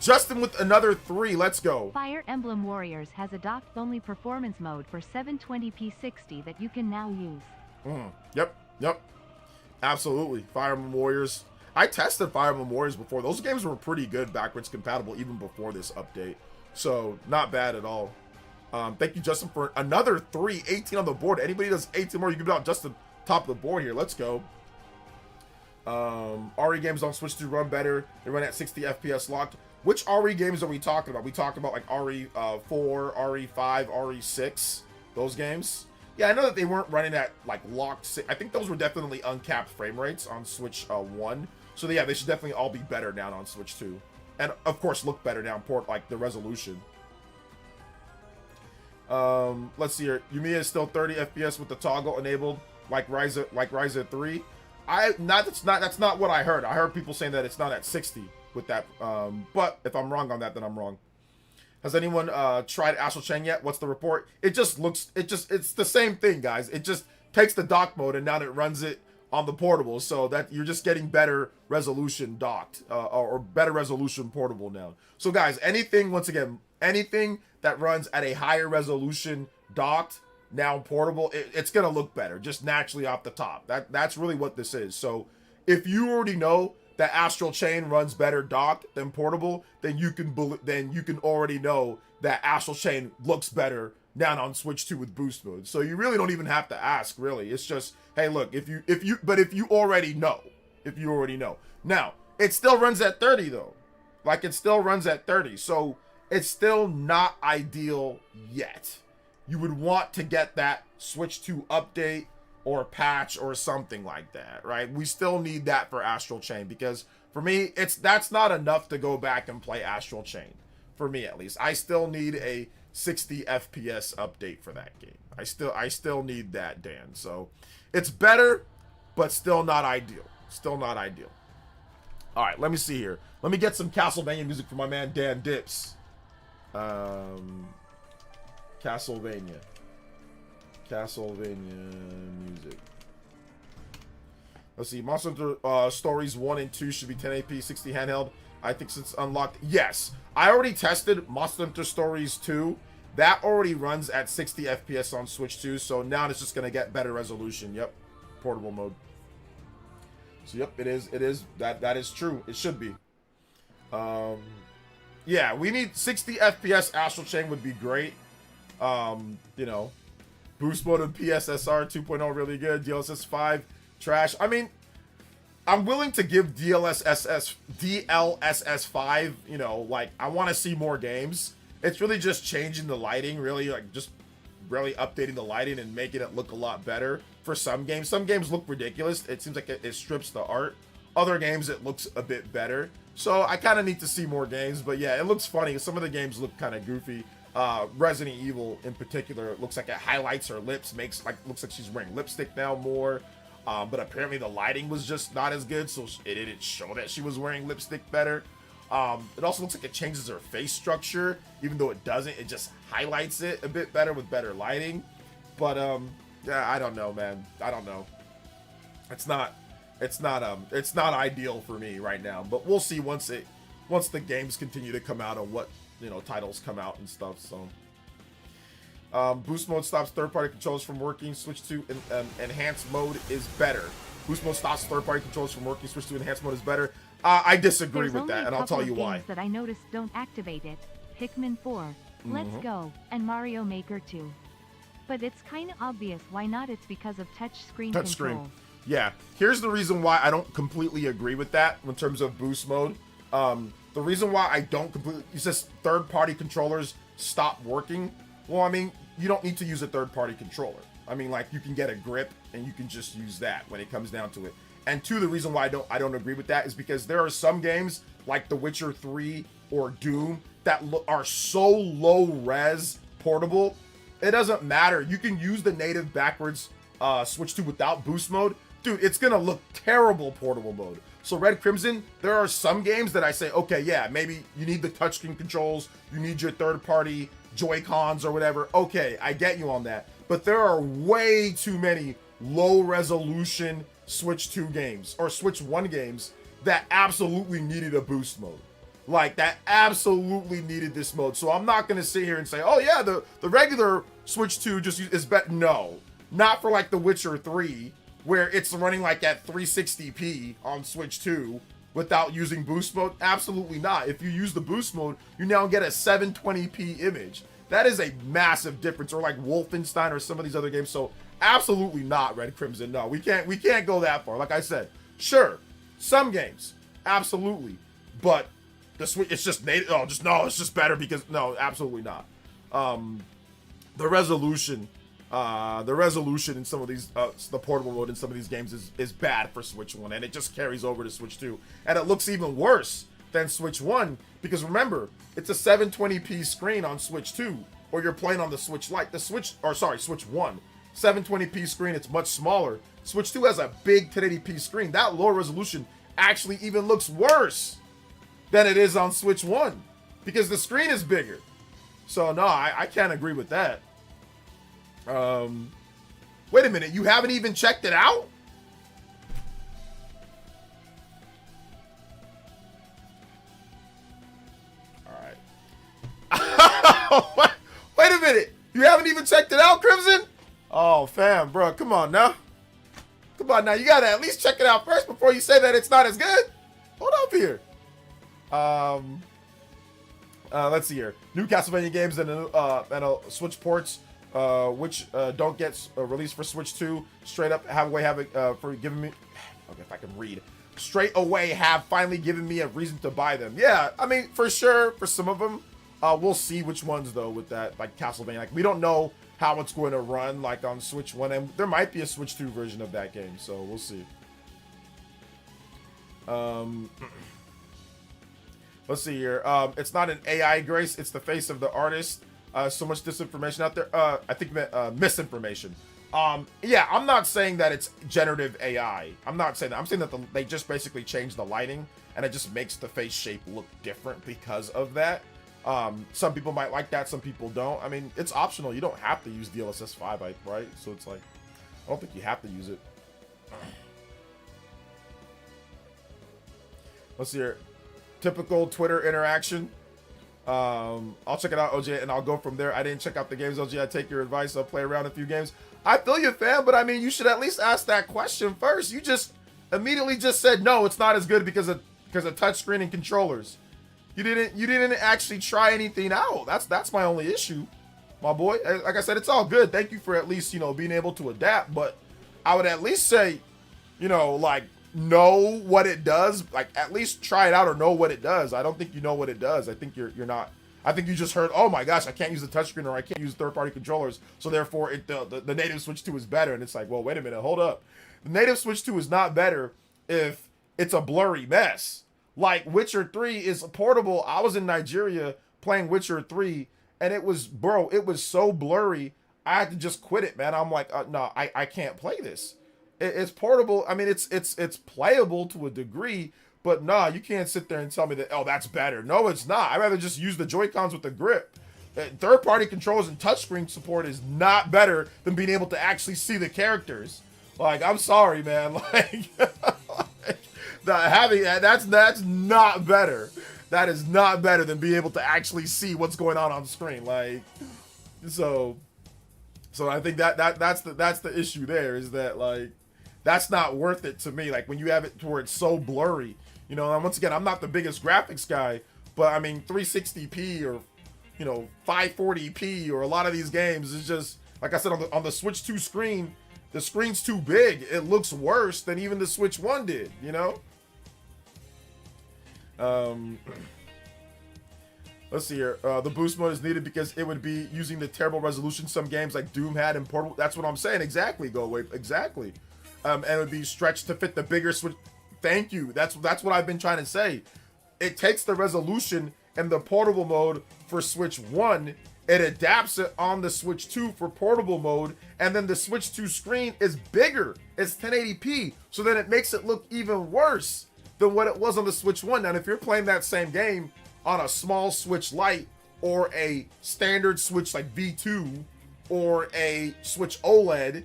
Justin with another 3. Let's go. Fire Emblem Warriors has a docked-only performance mode for 720p 60 that you can now use. Yep. Absolutely. Fire Emblem Warriors. I tested Fire Emblem Warriors before. Those games were pretty good, backwards compatible, even before this update. So, not bad at all. Thank you, Justin, for another 3. 18 on the board. Anybody does 18 more, you can be on Justin top of the board here. Let's go. RE games on Switch 2 run better. They run at 60 FPS locked. Which RE games are we talking about? We talking about like RE4, RE5, RE6, those games? Yeah, I know that they weren't running at like locked. I think those were definitely uncapped frame rates on Switch 1. So yeah, they should definitely all be better now on Switch 2. And of course look better now, port like the resolution. Let's see here. Yumiya is still 30 FPS with the toggle enabled, like Ryza 3. That's not what I heard. I heard people saying that it's not at 60 with that. But if I'm wrong on that, then I'm wrong. Has anyone tried Astral Chain yet? What's the report? It's the same thing, guys. It just takes the dock mode and now it runs it on the portable, so that you're just getting better resolution docked or better resolution portable now. So guys, anything that runs at a higher resolution docked, now portable, it's gonna look better just naturally off the top. That's really what this is. So if you already know that Astral Chain runs better docked than portable, then you can already know that Astral Chain looks better now on Switch 2 with boost mode. So you really don't even have to ask, really. It's just, hey, look, if you already know. Now, it still runs at 30 though. Like, it still runs at 30. So it's still not ideal yet. You would want to get that Switch 2 update or patch or something like that, right? We still need that for Astral Chain, because for me, that's not enough to go back and play Astral Chain. For me, at least. I still need a 60 FPS update for that game. I still need that, Dan. So it's better, but still not ideal. All right, let me see here. Let me get some Castlevania music for my man Dan Dips. Castlevania music. Let's see. Monster Hunter Stories 1 and 2 should be 1080p 60 handheld. I think since unlocked, yes. I already tested Monster Hunter Stories 2. That already runs at 60 FPS on Switch 2, so now it's just gonna get better resolution. Yep, portable mode. So yep, it is. That is true. It should be. Yeah, we need 60 FPS. Astral Chain would be great. You know, boost mode of PSSR 2.0 really good. DLSS 5 trash. I mean, I'm willing to give DLSS 5, you know, like, I want to see more games. It's really just changing the lighting, really, like, just really updating the lighting and making it look a lot better for some games. Some games look ridiculous. It seems like it strips the art. Other games, it looks a bit better. So I kind of need to see more games, but yeah, it looks funny. Some of the games look kind of goofy. Resident Evil in particular, it looks like it highlights her lips, looks like she's wearing lipstick now more. But apparently the lighting was just not as good, so it didn't show that she was wearing lipstick better. It also looks like it changes her face structure, even though it doesn't. It just highlights it a bit better with better lighting. But yeah, I don't know, man. I don't know. It's not ideal for me right now. But we'll see once the games continue to come out and what, you know, titles come out and stuff. So boost mode stops third-party controllers from working. Switch to enhanced mode is better. Boost mode stops third-party controllers from working. Switch to enhanced mode is better. I disagree with that, and I'll tell you why. That I noticed don't activate it. Pikmin 4, Let's Go, and Mario Maker 2. But it's kind of obvious why not. It's because of touchscreen control. Yeah, here's the reason why I don't completely agree with that in terms of boost mode. The reason why I don't completely, it says third-party controllers stop working. Well, I mean, you don't need to use a third-party controller. I mean, like, you can get a grip and you can just use that when it comes down to it. And two, the reason why I don't agree with that is because there are some games like The Witcher 3 or Doom that are so low res portable. It doesn't matter. You can use the native backwards Switch 2 without boost mode. Dude, it's gonna look terrible portable mode. So Red Crimson, there are some games that I say, okay, yeah, maybe you need the touchscreen controls, you need your third-party Joy-Cons or whatever. Okay, I get you on that. But there are way too many low-resolution Switch 2 games or Switch 1 games that absolutely needed a boost mode. Like, that absolutely needed this mode. So I'm not going to sit here and say, oh yeah, the regular Switch 2 just is better. No, not for like The Witcher 3, where it's running like at 360p on Switch 2 without using boost mode. Absolutely not. If you use the boost mode, you now get a 720p image. That is a massive difference. Or like Wolfenstein or some of these other games. So absolutely not, Red Crimson. No, we can't go that far. Like I said, sure, some games, absolutely, but the Switch, it's just native. Oh, just no, it's just better because no, absolutely not. The resolution in some of these, the portable mode in some of these games is bad for Switch 1, and it just carries over to Switch 2, and it looks even worse than Switch 1 because remember, it's a 720p screen on Switch 2, or you're playing on the Switch Lite. Switch 1, 720p screen, it's much smaller. Switch 2 has a big 1080p screen. That low resolution actually even looks worse than it is on Switch 1 because the screen is bigger. So no, I can't agree with that. Wait a minute, you haven't even checked it out? All right. Wait a minute, you haven't even checked it out, Crimson? Oh, fam, bro, come on now. Come on now, you gotta at least check it out first before you say that it's not as good. Hold up here. Let's see here. New Castlevania games and Switch ports, which don't get released for Switch 2. Straight up for giving me. Okay, if I can read. Straight away have finally given me a reason to buy them. Yeah, I mean for sure for some of them. We'll see which ones though with that like Castlevania. Like we don't know how it's going to run like on Switch 1, and there might be a Switch 2 version of that game, so we'll see. Let's see here. It's not an AI, Grace. It's the face of the artist. So much disinformation out there. I think misinformation. Yeah, I'm not saying that it's generative AI. I'm not saying that. I'm saying that they just basically changed the lighting, and it just makes the face shape look different because of that. Some people might like that. Some people don't. I mean, it's optional. You don't have to use DLSS 5, right? So it's like, I don't think you have to use it. Let's see here. Typical Twitter interaction. I'll check it out, OJ, and I'll go from there. I didn't check out the games, OJ. I take your advice. I'll play around a few games. I feel you, fam, but I mean, you should at least ask that question first. You just immediately just said no, it's not as good because of touchscreen and controllers. You didn't actually try anything out. That's my only issue, my boy. Like I said, it's all good. Thank you for at least being able to adapt. But I would at least say, like, know what it does. Like at least try it out or know what it does. I don't think you know what it does. I think you're not. I think you just heard, oh my gosh, I can't use the touchscreen or I can't use third-party controllers, so therefore the native Switch 2 is better. And it's like, well, wait a minute, hold up. The native Switch 2 is not better if it's a blurry mess. Like Witcher 3 is portable. I was in Nigeria playing Witcher 3, and it was so blurry, I had to just quit it, man. I'm like, no, I can't play this. It's portable. I mean, it's playable to a degree, but nah, you can't sit there and tell me that, oh, that's better. No, it's not. I'd rather just use the Joy-Cons with the grip. Third-party controls and touchscreen support is not better than being able to actually see the characters. Like, I'm sorry, man. Like, that's not better. That is not better than being able to actually see what's going on screen. Like, so I think that's the issue there, is that like that's not worth it to me. Like when you have it to where it's so blurry, and once again, I'm not the biggest graphics guy, but I mean 360p or 540p or a lot of these games is just, like I said, on the Switch 2 screen, the screen's too big. It looks worse than even the Switch 1 did, Let's see here. The boost mode is needed because it would be using the terrible resolution some games like Doom had and portable. That's what I'm saying. Exactly, Go Away. Exactly. And it would be stretched to fit the bigger Switch. Thank you. That's what I've been trying to say. It takes the resolution and the portable mode for Switch 1. It adapts it on the Switch 2 for portable mode. And then the Switch 2 screen is bigger. It's 1080p. So then it makes it look even worse than what it was on the Switch 1. Now, if you're playing that same game on a small Switch Lite or a standard Switch like V2 or a Switch OLED,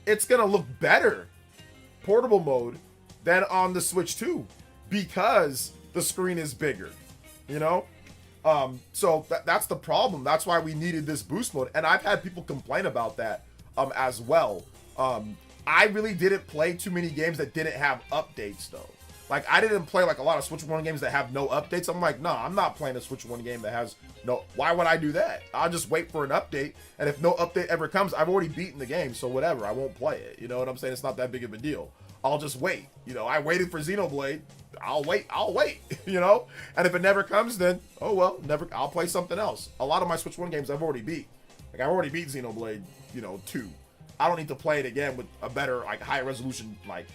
it's going to look better, portable mode, than on the Switch 2 because the screen is bigger, you know? So that's the problem. That's why we needed this boost mode. And I've had people complain about that as well. I really didn't play too many games that didn't have updates though. Like I didn't play like a lot of Switch 1 games that have no updates. I'm like, no, I'm not playing a Switch 1 game that has no, why would I do that? I'll just wait for an update. And if no update ever comes, I've already beaten the game. So whatever, I won't play it. You know what I'm saying? It's not that big of a deal. I'll just wait. You know, I waited for Xenoblade. I'll wait, you know? And if it never comes, then, oh well, I'll play something else. A lot of my Switch 1 games I've already beat. Like I've already beat Xenoblade, you know, 2. I don't need to play it again with a better, like high resolution, like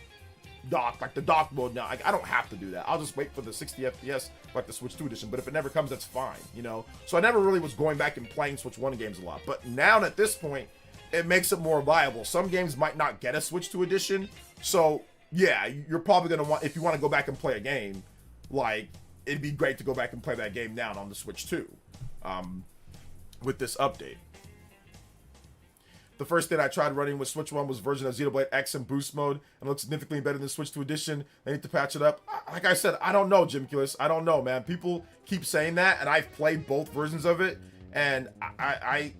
the dock mode now. Like I don't have to do that. I'll just wait for the 60 FPS like the Switch 2 edition. But if it never comes, that's fine, you know? So I never really was going back and playing Switch 1 games a lot. But now at this point, it makes it more viable. Some games might not get a Switch 2 edition. So yeah, you're probably going to want, if you want to go back and play a game, like it'd be great to go back and play that game now on the Switch 2 with this update. The first thing I tried running with Switch 1 was version of Xenoblade X in boost mode, and it looks significantly better than Switch 2 edition. They need to patch it up. Like I said, I don't know, Jimculus. I don't know, man. People keep saying that, and I've played both versions of it, and I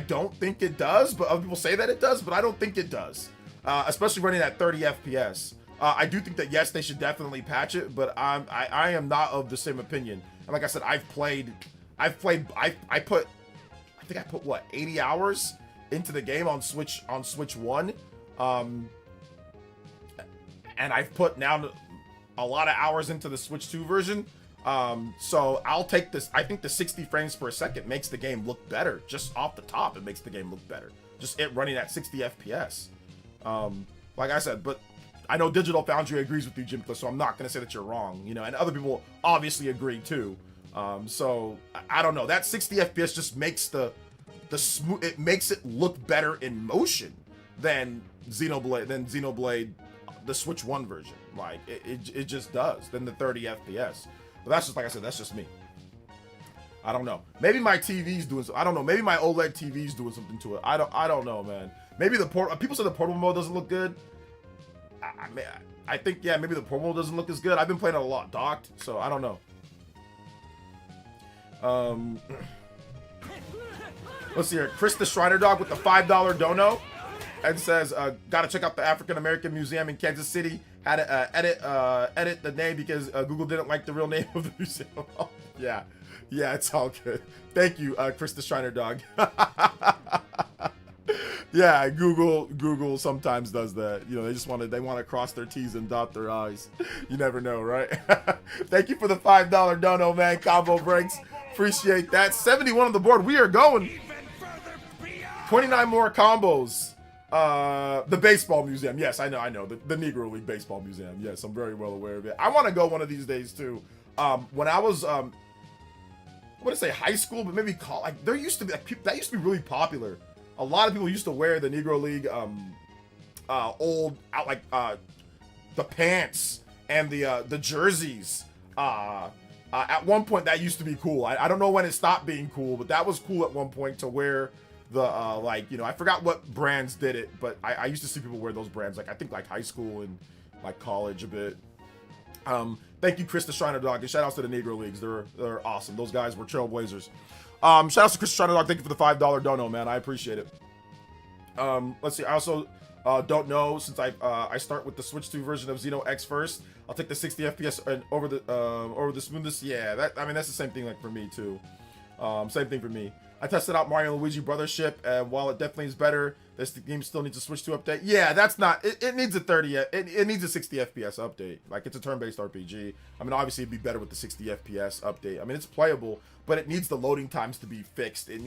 don't think it does, but other people say that it does, but I don't think it does. Especially running at 30 FPS. I do think that yes, they should definitely patch it, but I am not of the same opinion. And like I said, I think I put what, 80 hours into the game on Switch 1. And I've put now a lot of hours into the Switch 2 version. So I'll take this. I think the 60 frames per second makes the game look better. Just off the top, it makes the game look better. Just it running at 60 FPS. Like I said, but I know Digital Foundry agrees with you, Jim, so I'm not going to say that you're wrong, you know, and other people obviously agree too. So I don't know, that 60 FPS just makes it makes it look better in motion than Xenoblade, the Switch 1 version. Like it just does than the 30 FPS. But that's just, like I said, that's just me. I don't know. Maybe my TV's doing something. I don't know. Maybe my OLED TV's doing something to it. I don't know, man. Maybe people say the portable mode doesn't look good. I think, yeah, maybe the portable mode doesn't look as good. I've been playing it a lot docked, so I don't know. Let's see here. Chris the Shriner Dog with the $5 dono and says, gotta check out the African American Museum in Kansas City. Had to edit the name because Google didn't like the real name of the museum. Yeah, it's all good. Thank you, Chris the Shriner Dog. Yeah, Google sometimes does that. You know, they want to cross their T's and dot their I's. You never know, right? Thank you for the $5 dono, man. Combo breaks. Appreciate that. 71 on the board. We are going. 29 more combos. The baseball museum. Yes, I know. The Negro League Baseball Museum. Yes, I'm very well aware of it. I want to go one of these days too. When I was I want to say high school, but maybe college, like there used to be that used to be really popular. A lot of people used to wear the Negro League the pants and the jerseys. At one point that used to be cool. I don't know when it stopped being cool, but that was cool at one point to wear the I forgot what brands did it, but I used to see people wear those brands, like I think like high school and like college a bit. Thank you, Chris the Shriner Dog, and shout outs to the Negro Leagues. They're awesome. Those guys were trailblazers. Shout outs to Chris the Shriner Dog. Thank you for the $5 dono, man. I appreciate it. Let's see. I also don't know, since I start with the Switch 2 version of Xeno X first. I'll take the 60 FPS and over the smoothness. Yeah, that's the same thing like for me too. Same thing for me. I tested out Mario and Luigi Brothership, and while it definitely is better, this game still needs a Switch 2 update. Yeah, that's not. It needs a 30. It needs a 60 FPS update. Like it's a turn-based RPG. I mean, obviously it'd be better with the 60 FPS update. I mean, it's playable, but it needs the loading times to be fixed. It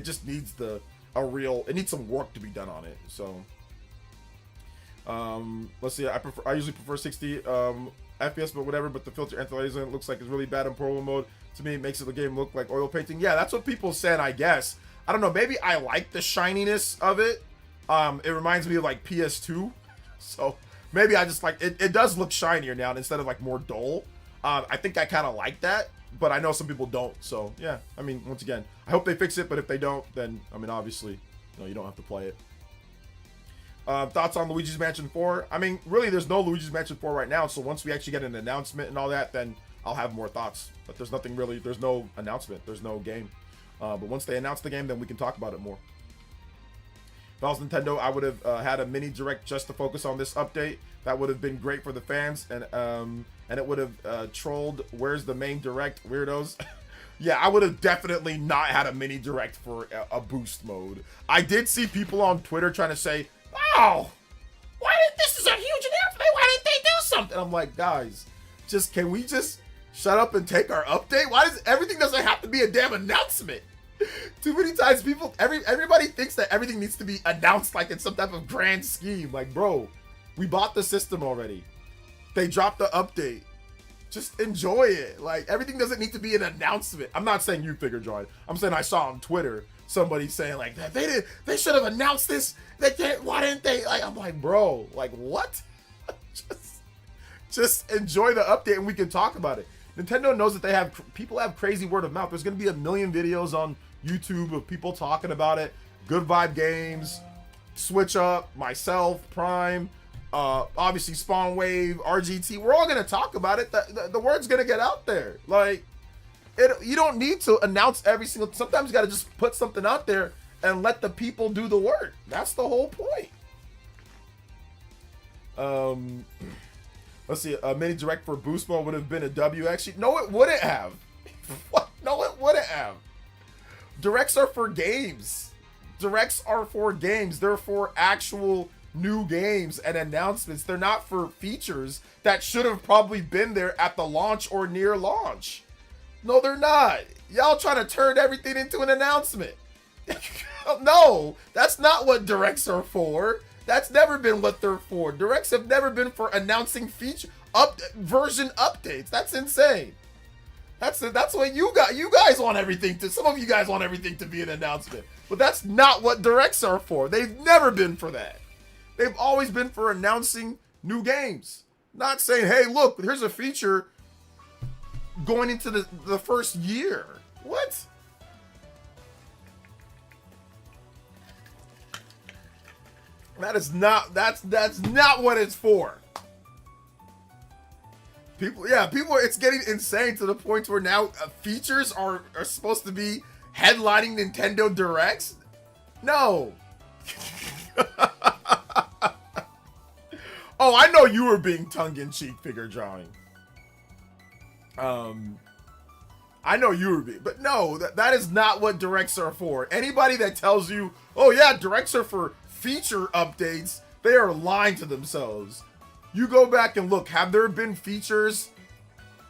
just needs it needs some work to be done on it. So, let's see. I usually prefer 60 FPS, but whatever. But the filter anti-aliasing looks like it's really bad in portable mode. To me, it makes the game look like oil painting. Yeah, that's what people said, I guess. I don't know. Maybe I like the shininess of it. It reminds me of like PS2. So Maybe I just like it does look shinier now instead of like more dull. I think I kind of like that, but I know some people don't. So yeah, I mean, once again, I hope they fix it, but if they don't, then I mean, obviously, you don't have to play it. Thoughts on Luigi's Mansion 4? I mean, really, there's no Luigi's Mansion 4 right now, so once we actually get an announcement and all that, then I'll have more thoughts. But there's nothing really, there's no announcement, there's no game. But once they announce the game, then we can talk about it more. If I was Nintendo, I would have had a mini direct just to focus on this update. That would have been great for the fans, and it would have trolled where's the main direct weirdos. Yeah, I would have definitely not had a mini direct for a boost mode. I did see people on Twitter trying to say, "Wow, this is a huge announcement. Why didn't they do something?" I'm like, guys, can we just shut up and take our update? Why does everything doesn't have to be a damn announcement? Too many times everybody thinks that everything needs to be announced like in some type of grand scheme. Like, bro, we bought the system already. They dropped the update. Just enjoy it. Like, everything doesn't need to be an announcement. I'm not saying you figure, John. I'm saying I saw on Twitter somebody saying like that they should have announced this. Why didn't they? Like, I'm like, bro, like what? just enjoy the update and we can talk about it. Nintendo knows that people have crazy word of mouth. There's gonna be a million videos on YouTube of people talking about it. Good Vibe Games, Switch Up, myself, Prime, obviously Spawn Wave, RGT. We're all gonna talk about it. The word's gonna get out there. Like, you don't need to announce every single. Sometimes you gotta just put something out there and let the people do the work. That's the whole point. Let's see. A mini direct for boost mode would have been a W. Actually, no, it wouldn't have. What? No, it wouldn't have. Directs are for games. Directs are for games. They're for actual new games and announcements. They're not for features that should have probably been there at the launch or near launch. No, they're not. Y'all trying to turn everything into an announcement. No, that's not what directs are for. That's never been what they're for. Directs have never been for announcing version updates. That's insane. That's what you guys want everything to. Some of you guys want everything to be an announcement, but that's not what directs are for. They've never been for that. They've always been for announcing new games. Not saying, hey, look, here's a feature going into the first year. What? That's not what it's for. People, it's getting insane to the point where now features are supposed to be headlining Nintendo Directs. No. Oh, I know you were being tongue-in-cheek, figure drawing. I know you were being, but no, that is not what directs are for. Anybody that tells you, oh yeah, directs are for feature updates, they are lying to themselves. You go back and look, have there been features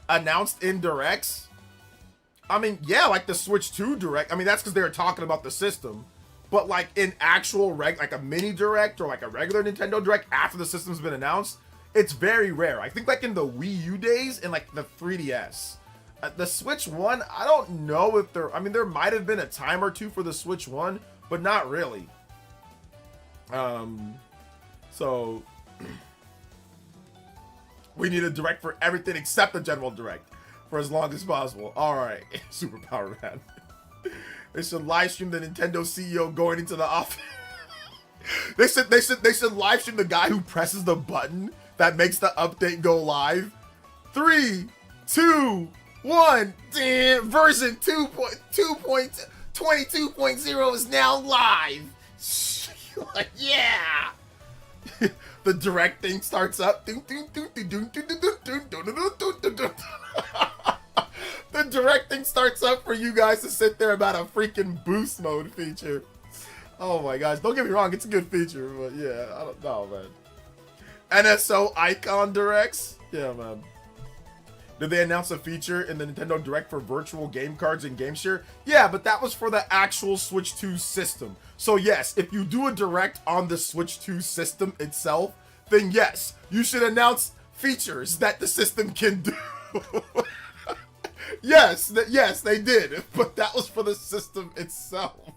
announced in directs? I mean, yeah, like the Switch 2 direct. I mean, that's because they were talking about the system. But like in actual like a mini direct or like a regular Nintendo direct after the system's been announced, it's very rare. I think like in the Wii U days and like the 3DS. The Switch 1, I don't know if there might have been a time or two for the Switch 1, but not really. So we need a direct for everything except the general direct for as long as possible. All right, Superpower Man. They should live stream the Nintendo CEO going into the office. they should live stream the guy who presses the button that makes the update go live. 3, 2, 1. Damn, version 2.22.0 is now live. Like, yeah. The direct thing starts up. The direct thing starts up for you guys to sit there about a freaking boost mode feature. Oh my gosh, don't get me wrong, it's a good feature, but yeah, I don't know, man. NSO icon directs? Yeah, man. Did they announce a feature in the Nintendo Direct for virtual game cards and game share? Yeah, but that was for the actual Switch 2 system. So yes, if you do a direct on the Switch 2 system itself, then yes, you should announce features that the system can do. Yes, they did, but that was for the system itself.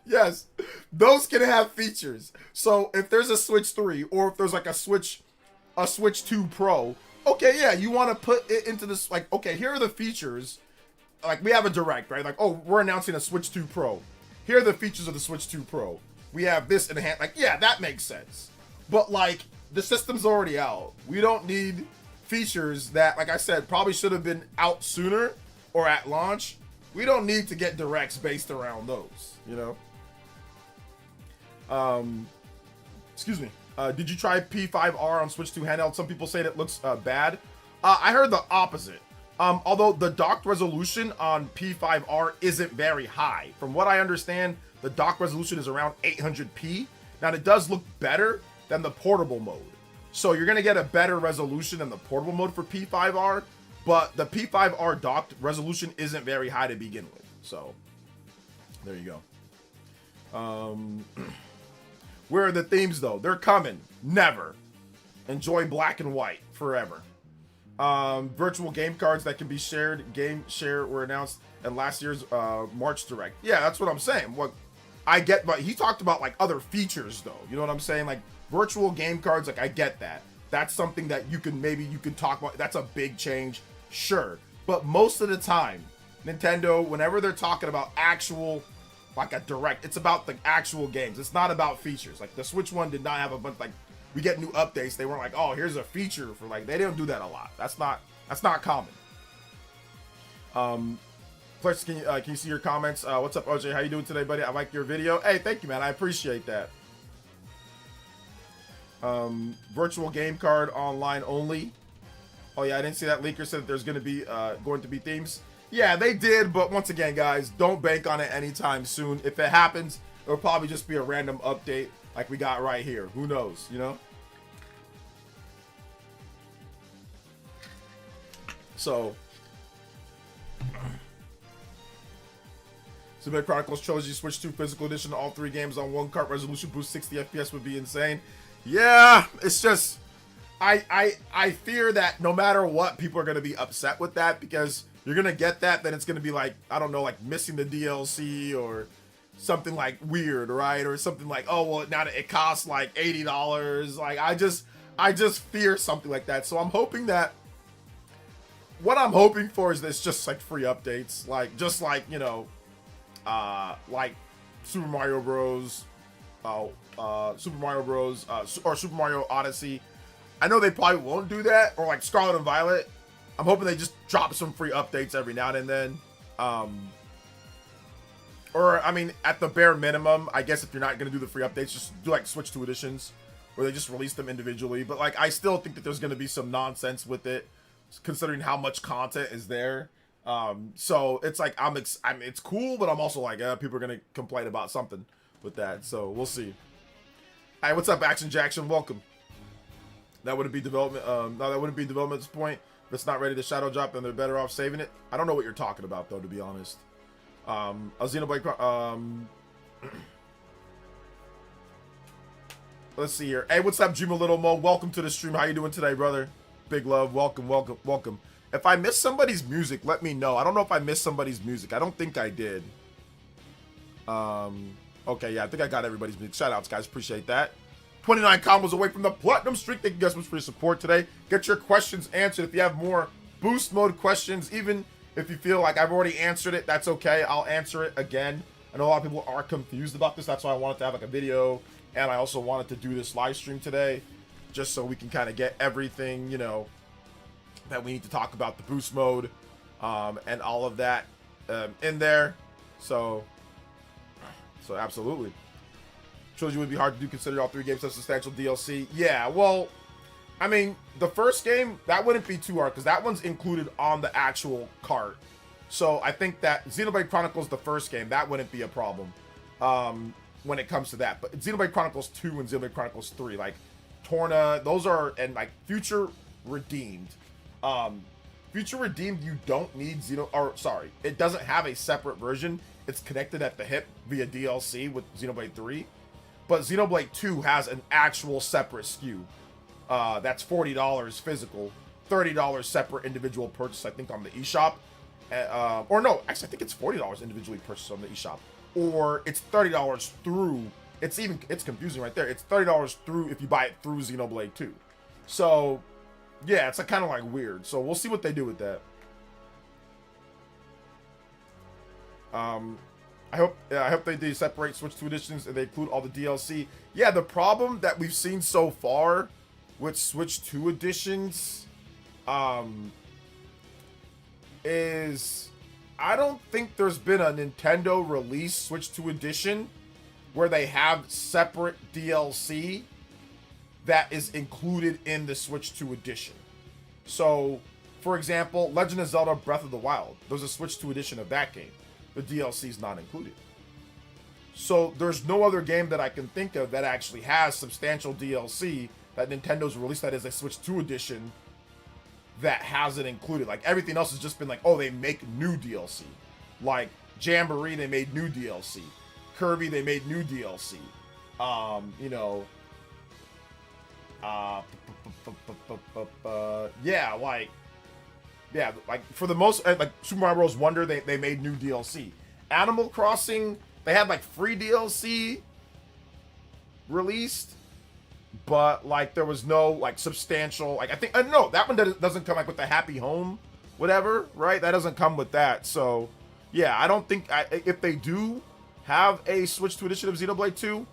Yes, those can have features. So if there's a Switch 3 or if there's like a Switch 2 Pro, okay, yeah, you want to put it into this, like, okay, here are the features. Like, we have a direct, right? Like, oh, we're announcing a Switch 2 Pro. Here are the features of the Switch 2 Pro. We have this in hand. Like, yeah, that makes sense. But, like, the system's already out. We don't need features that, like I said, probably should have been out sooner or at launch. We don't need to get directs based around those, you know? Excuse me. Did you try P5R on Switch 2 handheld? Some people say that it looks bad. I heard the opposite. Although the docked resolution on P5R isn't very high. From what I understand, the dock resolution is around 800p. Now, it does look better than the portable mode. So you're going to get a better resolution than the portable mode for P5R, but the P5R docked resolution isn't very high to begin with. So there you go. Where are the themes, though? They're coming. Never. Enjoy black and white forever. Virtual game cards that can be shared, game share, were announced in last year's March Direct. Yeah, that's what I'm saying. What I get, but he talked about like other features, though. You know what I'm saying? Like virtual game cards, like I get that. That's something that you can talk about. That's a big change, sure. But most of the time, Nintendo, whenever they're talking about actual, like a direct, it's about the actual games. It's not about features. Like the Switch one did not have a bunch, like we get new updates. They weren't like, oh, here's a feature for, like, they didn't do that a lot. That's not common. Flex, can you see your comments? What's up, OJ? How you doing today, buddy? I like your video. Hey, thank you, man. I appreciate that. Virtual game card online only. Oh yeah, I didn't see that. Leaker said that there's going to be themes. Yeah, they did, but once again, guys, don't bank on it anytime soon. If it happens, it'll probably just be a random update like we got right here. Who knows, you know? So, Xenoblade Chronicles Trilogy Switch 2 Physical Edition, all 3 games on 1 cart, resolution boost 60 FPS would be insane. Yeah, it's just, I fear that no matter what, people are going to be upset with that, because you're going to get that, then it's going to be like, I don't know, like missing the DLC or something like weird, right? Or something like, oh, well, now it costs like $80. Like, I just fear something like that. So I'm hoping that, what I'm hoping for is this just like free updates, like, just like, you know, like Super Mario Bros. Or Super Mario Odyssey. I know they probably won't do that, or like Scarlet and Violet. I'm hoping they just drop some free updates every now and then. Or, I mean, at the bare minimum, I guess if you're not going to do the free updates, just do like Switch 2 editions, where they just release them individually. But like, I still think that there's going to be some nonsense with it, considering how much content is there. So it's like, I mean, it's cool, but I'm also like, people are going to complain about something with that. So we'll see. Hey, what's up, Action Jackson? Welcome. That wouldn't be development. No, that wouldn't be development at this point. If it's not ready to shadow drop, then they're better off saving it. I don't know what you're talking about, though, to be honest. A Xenoblade. Let's see here. Hey, what's up, Juma Little Mo? Welcome to the stream. How you doing today, brother? Big love. Welcome, welcome, welcome. If I missed somebody's music, let me know. I don't know if I missed somebody's music. I don't think I did. Okay, yeah, I think I got everybody's music. Shout outs, guys. Appreciate that. 29 combos away from the platinum streak. Thank you guys so much for your support today. Get your questions answered. If you have more boost mode questions, even if you feel like I've already answered it, that's okay. I'll answer it again. I know a lot of people are confused about this. That's why I wanted to have like a video, and I also wanted to do this live stream today, just so we can kind of get everything, you know, that we need to talk about, the boost mode, and all of that in there. So absolutely. Trilogy would be hard to do considering all 3 games have substantial DLC. Yeah, well, I mean, the first game, that wouldn't be too hard, because that one's included on the actual cart. So I think that Xenoblade Chronicles, the first game, that wouldn't be a problem when it comes to that. But Xenoblade Chronicles 2 and Xenoblade Chronicles 3, like Torna, those are, and like Future Redeemed. Future Redeemed, you don't need it doesn't have a separate version. It's connected at the hip via DLC with Xenoblade 3. But Xenoblade 2 has an actual separate SKU. That's $40 physical, $30 separate individual purchase, I think, on the eShop. Or no, actually, I think it's $40 individually purchased on the eShop. or it's $30 through. It's confusing right there. It's $30 through if you buy it through Xenoblade 2. So yeah, it's like kind of like weird. So we'll see what they do with that. I hope they do separate Switch 2 editions and they include all the DLC. Yeah, the problem that we've seen so far with Switch 2 editions is I don't think there's been a Nintendo release Switch 2 edition where they have separate DLC that is included in the Switch 2 edition. So, for example, Legend of Zelda Breath of the Wild, there's a Switch 2 edition of that game. The DLC is not included. So there's no other game that I can think of that actually has substantial DLC that Nintendo's released that is a Switch 2 edition that has it included. Like everything else has just been like, oh, they make new DLC. Like Jamboree, they made new DLC. Kirby, they made new DLC. Like for the most, like Super Mario Bros. Wonder, they made new DLC. Animal Crossing, they had like free DLC released, but like there was no like substantial, like I think, no, that one doesn't come like with the Happy Home, whatever, right? That doesn't come with that. So yeah, I don't think, if they do have a Switch 2 edition of Xenoblade 2,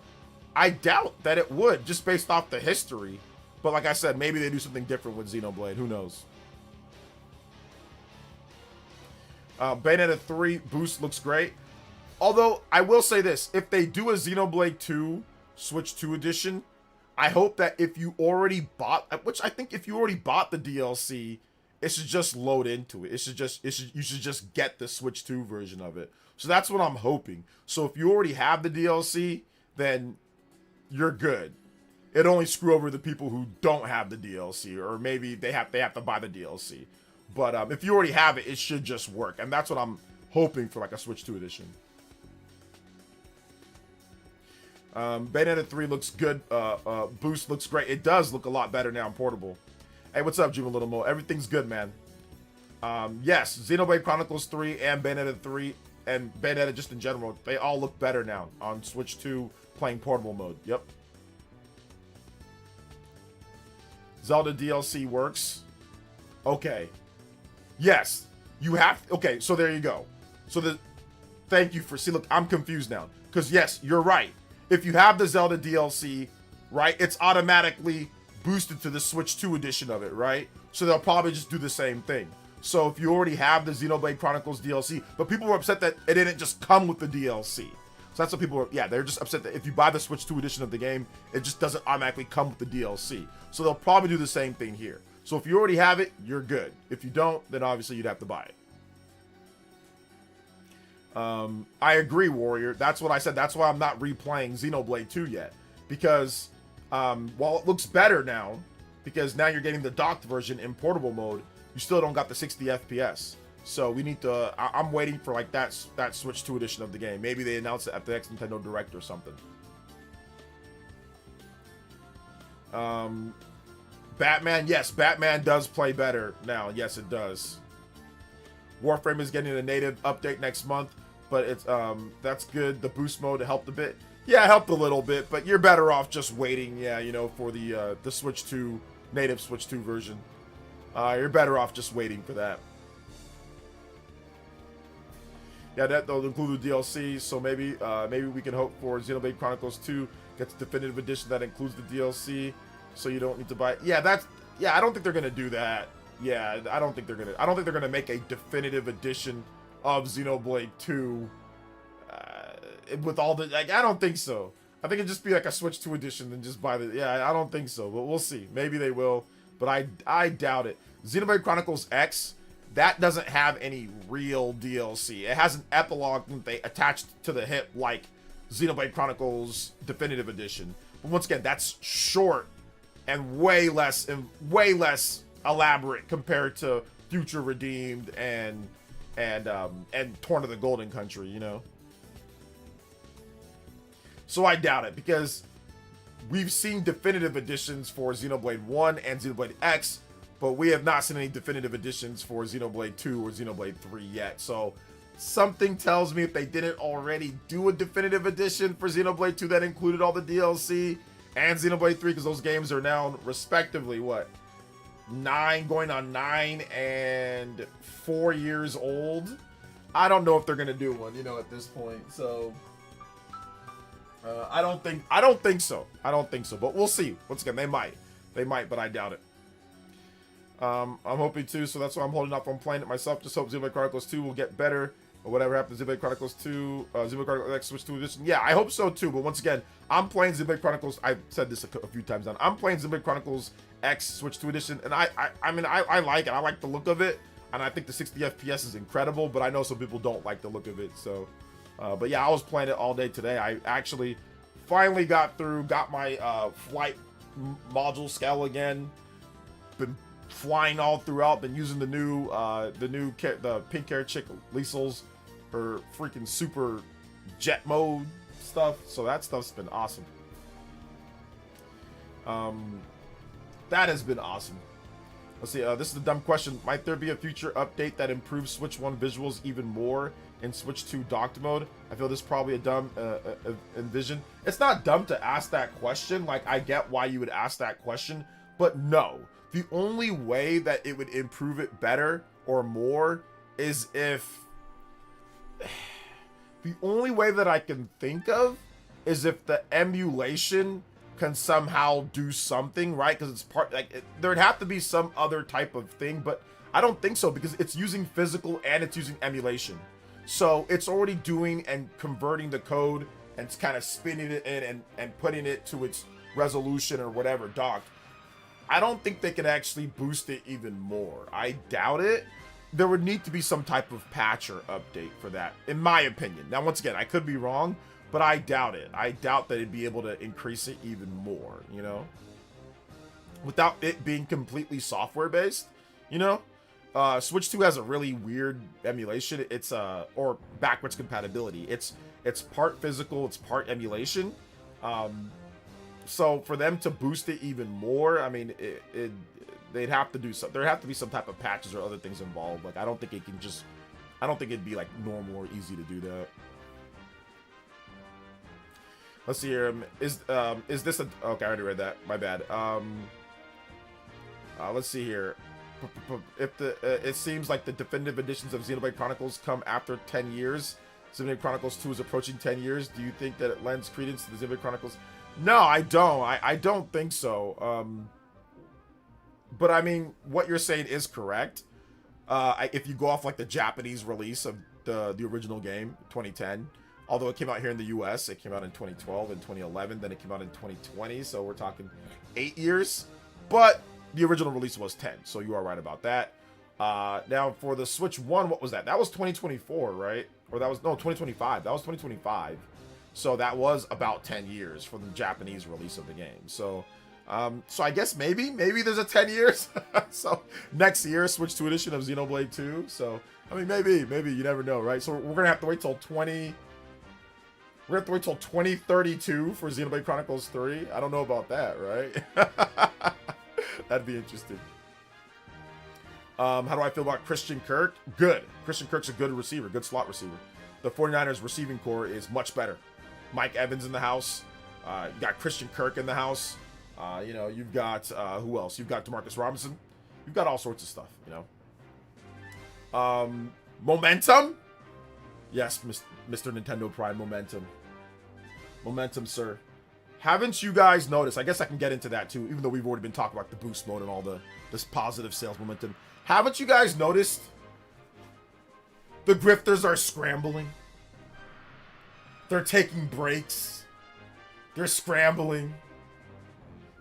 I doubt that it would, just based off the history. But like I said, maybe they do something different with Xenoblade, who knows? Bayonetta 3 boost looks great. Although, I will say this. If they do a Xenoblade 2 Switch 2 edition, I hope that if you already bought, which I think if you already bought the DLC, it should just load into it. You should just get the Switch 2 version of it. So that's what I'm hoping. So if you already have the DLC, then you're good. It only screw over the people who don't have the DLC, or maybe they have to buy the DLC. But if you already have it, it should just work. And that's what I'm hoping for, like a Switch 2 edition. Bayonetta 3 looks good. Boost looks great. It does look a lot better now in portable. Hey, what's up, Juma Little Mo? Everything's good, man. Yes, Xenoblade Chronicles 3 and Bayonetta 3 and Bayonetta just in general, they all look better now on Switch 2 playing portable mode. Yep. Zelda DLC works. Okay. Yes, you have. Okay, so there you go. So thank you for. See, look, I'm confused now because yes, you're right. If you have the Zelda DLC, right, it's automatically boosted to the Switch 2 edition of it, right? So they'll probably just do the same thing. So if you already have the Xenoblade Chronicles DLC, but people were upset that it didn't just come with the DLC. So that's what people were. Yeah, they're just upset that if you buy the Switch 2 edition of the game, it just doesn't automatically come with the DLC. So they'll probably do the same thing here. So if you already have it, you're good. If you don't, then obviously you'd have to buy it. I agree, Warrior. That's what I said. That's why I'm not replaying Xenoblade 2 yet. Because while it looks better now, because now you're getting the docked version in portable mode, you still don't got the 60 FPS. So we need to, I'm waiting for like that Switch 2 edition of the game. Maybe they announce it at the next Nintendo Direct or something. Batman, yes, Batman does play better now. Yes, it does. Warframe is getting a native update next month, but it's that's good. The boost mode helped a bit. Yeah, it helped a little bit, but you're better off just waiting. Yeah, you know, for the Switch 2 native Switch 2 version. You're better off just waiting for that. Yeah, that they'll include the DLC, so maybe we can hope for Xenoblade Chronicles 2 gets a definitive edition that includes the DLC. So you don't need to buy it. Yeah, I don't think they're gonna do that. Yeah, I don't think they're gonna make a definitive edition of Xenoblade 2 with all the, like, I don't think so. I think it'd just be like a Switch 2 edition and just buy the, yeah, I don't think so, but we'll see. Maybe they will, but I doubt it. Xenoblade Chronicles X, that doesn't have any real DLC. It has an epilogue that they attached to the hip like Xenoblade Chronicles Definitive Edition. But once again, that's short and way less elaborate compared to Future Redeemed and Torn to the Golden Country, you know. So I doubt it, because we've seen definitive editions for Xenoblade 1 and Xenoblade X, but we have not seen any definitive editions for Xenoblade 2 or Xenoblade 3 yet. So something tells me if they didn't already do a definitive edition for Xenoblade 2 that included all the DLC and Xenoblade 3, because those games are now respectively, what, 9, going on 9 and 4 years old. I don't know if they're gonna do one, you know, at this point. So I don't think so. I don't think so. But we'll see. Once again, they might, but I doubt it. I'm hoping to, so that's why I'm holding off on playing it myself. Just hope Xenoblade Chronicles 2 will get better, or whatever happened to Xenoblade Chronicles 2, Xenoblade Chronicles X Switch 2 edition. Yeah, I hope so too. But once again, I'm playing Xenoblade Chronicles. I've said this a few times now. I'm playing Xenoblade Chronicles X Switch 2 edition, and I mean, I like it. I like the look of it. And I think the 60 FPS is incredible, but I know some people don't like the look of it. So, but yeah, I was playing it all day today. I actually finally got my flight module scale again. Been flying all throughout. Been using the pink hair chick Liesl's her freaking super jet mode stuff. So that stuff's been awesome. That has been awesome. Let's see, this is a dumb question. Might there be a future update that improves Switch 1 visuals even more in Switch 2 docked mode? I feel this is probably a dumb envision. It's not dumb to ask that question. Like, I get why you would ask that question, but no. The only way that it would improve it better or more is if... The only way that I can think of is if the emulation can somehow do something, right? Because it's part, like, there'd have to be some other type of thing, but I don't think so, because it's using physical and it's using emulation. So it's already doing and converting the code and it's kind of spinning it in and putting it to its resolution or whatever docked. I don't think they can actually boost it even more. I doubt it. There would need to be some type of patch or update for that, in my opinion. Now, once again, I could be wrong, but I doubt it. I doubt that it'd be able to increase it even more, you know? Without it being completely software-based, you know? Switch 2 has a really weird emulation. It's, or backwards compatibility. It's part physical, it's part emulation. So for them to boost it even more, I mean, they'd have to do some, there'd have to be some type of patches or other things involved. Like, I don't think it'd be like normal or easy to do that. Let's see here. Is this a... Okay, I already read that. My bad. Let's see here. If it seems like the definitive editions of Xenoblade Chronicles come after 10 years. Xenoblade Chronicles 2 is approaching 10 years. Do you think that it lends credence to the Xenoblade Chronicles? No, I don't. I don't think so. But I mean, what you're saying is correct. If you go off like the Japanese release of the original game, 2010. Although it came out here in the US, it came out in 2012 and 2011, then it came out in 2020, so we're talking 8 years. But the original release was 10, so you are right about that. Now, for the Switch 1, what was that? That was 2024, right? Or that was, no, 2025. That was 2025. So that was about 10 years for the Japanese release of the game. So, so I guess maybe there's a 10 years. So next year, Switch 2 edition of Xenoblade 2. So, I mean, maybe, you never know, right? So we're going to have to wait till 2032 for Xenoblade Chronicles 3. I don't know about that, right? That'd be interesting. How do I feel about Christian Kirk? Good. Christian Kirk's a good receiver, good slot receiver. The 49ers receiving core is much better. Mike Evans in the house. You got Christian Kirk in the house. You know, you've got, who else? You've got Demarcus Robinson. You've got all sorts of stuff, you know. Momentum? Yes, Mr. Nintendo Pride, momentum. Momentum, sir. Haven't you guys noticed? I guess I can get into that too, even though we've already been talking about the boost mode and all this positive sales momentum. Haven't you guys noticed the grifters are scrambling? They're taking breaks. They're scrambling.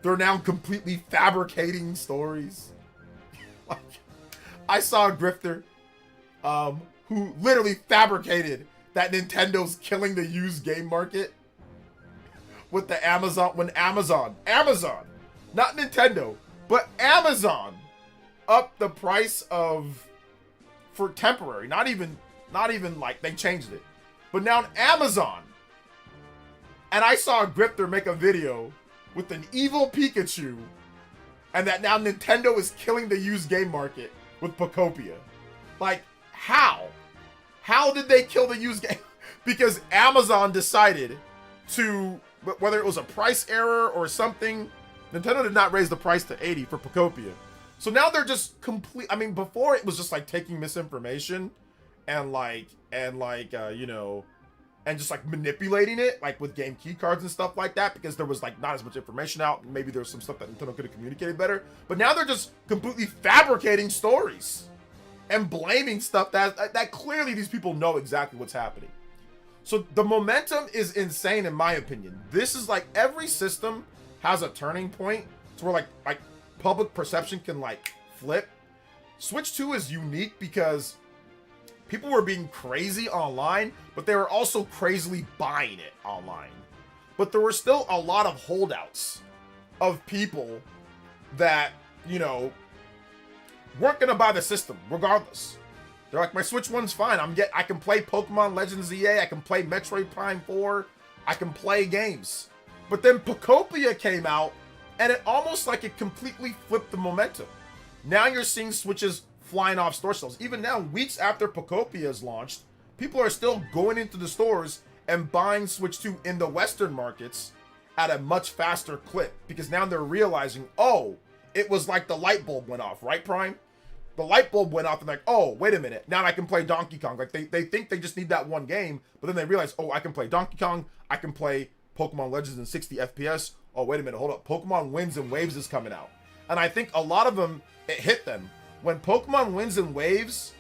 They're now completely fabricating stories. Like, I saw a grifter who literally fabricated that Nintendo's killing the used game market with the Amazon, Amazon, not Nintendo, but Amazon upped the price of, for temporary, not even like they changed it, but now Amazon. And I saw a grifter make a video with an evil Pikachu, and that now Nintendo is killing the used game market with Pokopia. Like, how? How did they kill the used game? Because Amazon decided to, whether it was a price error or something, Nintendo did not raise the price to 80 for Pocopia. So now they're just complete. I mean, before it was just like taking misinformation and you know, and just like manipulating it, like with game key cards and stuff like that, because there was like not as much information out. Maybe there's some stuff that Nintendo could have communicated better. But now they're just completely fabricating stories and blaming stuff that clearly these people know exactly what's happening. So the momentum is insane in my opinion. This is like every system has a turning point to where like public perception can like flip. Switch 2 is unique because people were being crazy online, but they were also crazily buying it online. But there were still a lot of holdouts of people that, you know, weren't gonna buy the system regardless. They're like, my Switch 1's fine. I can play Pokemon Legends ZA, I can play Metroid Prime 4, I can play games. But then Pocopia came out, and it almost like it completely flipped the momentum. Now you're seeing Switches flying off store shelves. Even now, weeks after Pocopia is launched, people are still going into the stores and buying Switch 2 in the Western markets at a much faster clip. Because now they're realizing, oh, it was like the light bulb went off, right, Prime? The light bulb went off and like, oh, wait a minute. Now I can play Donkey Kong. Like they think they just need that one game, but then they realize, oh, I can play Donkey Kong. I can play Pokemon Legends in 60 FPS. Oh, wait a minute, hold up. Pokemon Winds and Waves is coming out. And I think a lot of them, it hit them. When Pokemon Winds and Waves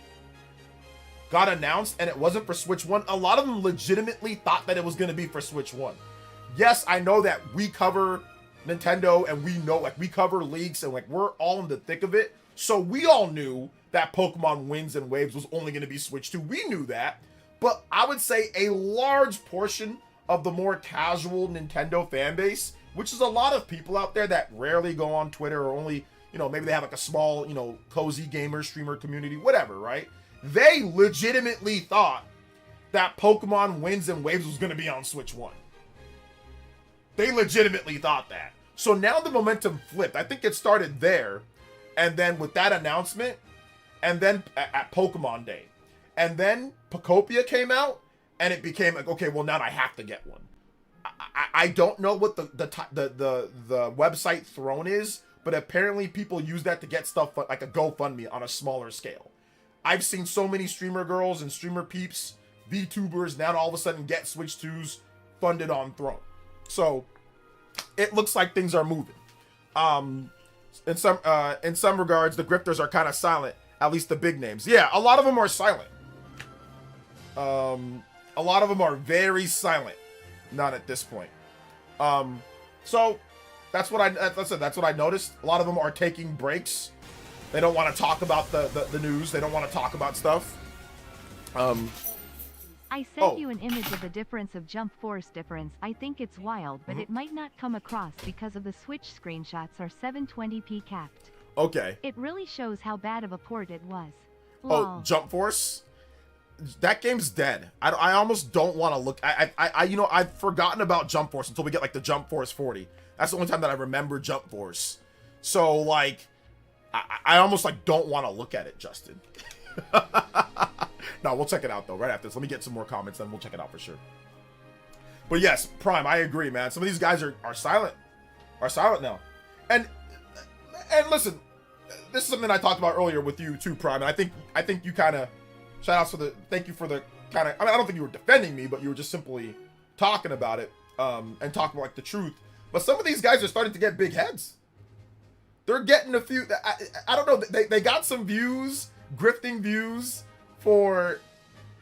got announced and it wasn't for Switch 1, a lot of them legitimately thought that it was going to be for Switch 1. Yes, I know that we cover Nintendo and we know, like, we cover leaks and, like, we're all in the thick of it. So we all knew that Pokemon Winds and Waves was only going to be Switch 2. We knew that. But I would say a large portion of the more casual Nintendo fan base, which is a lot of people out there that rarely go on Twitter or only, you know, maybe they have like a small, you know, cozy gamer streamer community, whatever, right? They legitimately thought that Pokemon Winds and Waves was going to be on Switch 1. They legitimately thought that. So now the momentum flipped. I think it started there. And then with that announcement, and then at Pokemon Day, and then Pocopia came out, and it became like, okay, well now I have to get one. I don't know what the website Throne is, but apparently people use that to get stuff like a GoFundMe on a smaller scale. I've seen so many streamer girls and streamer peeps, VTubers now all of a sudden get Switch 2s funded on Throne. So it looks like things are moving. In some regards, the grifters are kind of silent, at least the big names. Yeah, a lot of them are silent. A lot of them are very silent. Not at this point. So that's what I noticed. A lot of them are taking breaks. They don't want to talk about the news. They don't want to talk about stuff. I sent you an image of the difference of jump force difference. I think it's wild, but it might not come across because of the Switch screenshots are 720p capped. Okay. It really shows how bad of a port it was. Lol. Oh, Jump Force? That game's dead. I almost don't want to look. You know, I've forgotten about Jump Force until we get like the Jump Force 40. That's the only time that I remember Jump Force. So like, I almost like don't want to look at it, Justin. No, we'll check it out though right after this. Let me get some more comments, then we'll check it out for sure. But yes, Prime, I agree, man. Some of these guys are silent. Are silent now. And listen, this is something I talked about earlier with you too, Prime. And I think you kind of thank you for the kind of, I mean, I don't think you were defending me, but you were just simply talking about it, and talking about like the truth. But some of these guys are starting to get big heads. They're getting a few, I don't know, they got some views, grifting views for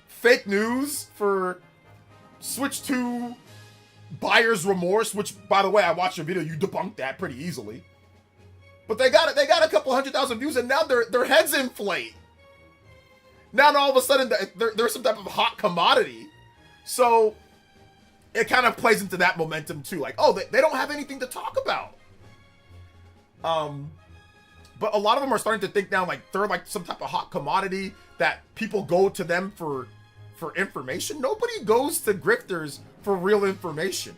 fake news, for Switch 2 buyer's remorse, which by the way, I watched your video, you debunked that pretty easily. But they got a couple 100,000 views and now their heads inflate. Now all of a sudden there's some type of hot commodity. So it kind of plays into that momentum too. Like, oh, they don't have anything to talk about. But a lot of them are starting to think now like they're like some type of hot commodity that people go to them for information. Nobody goes to grifters for real information.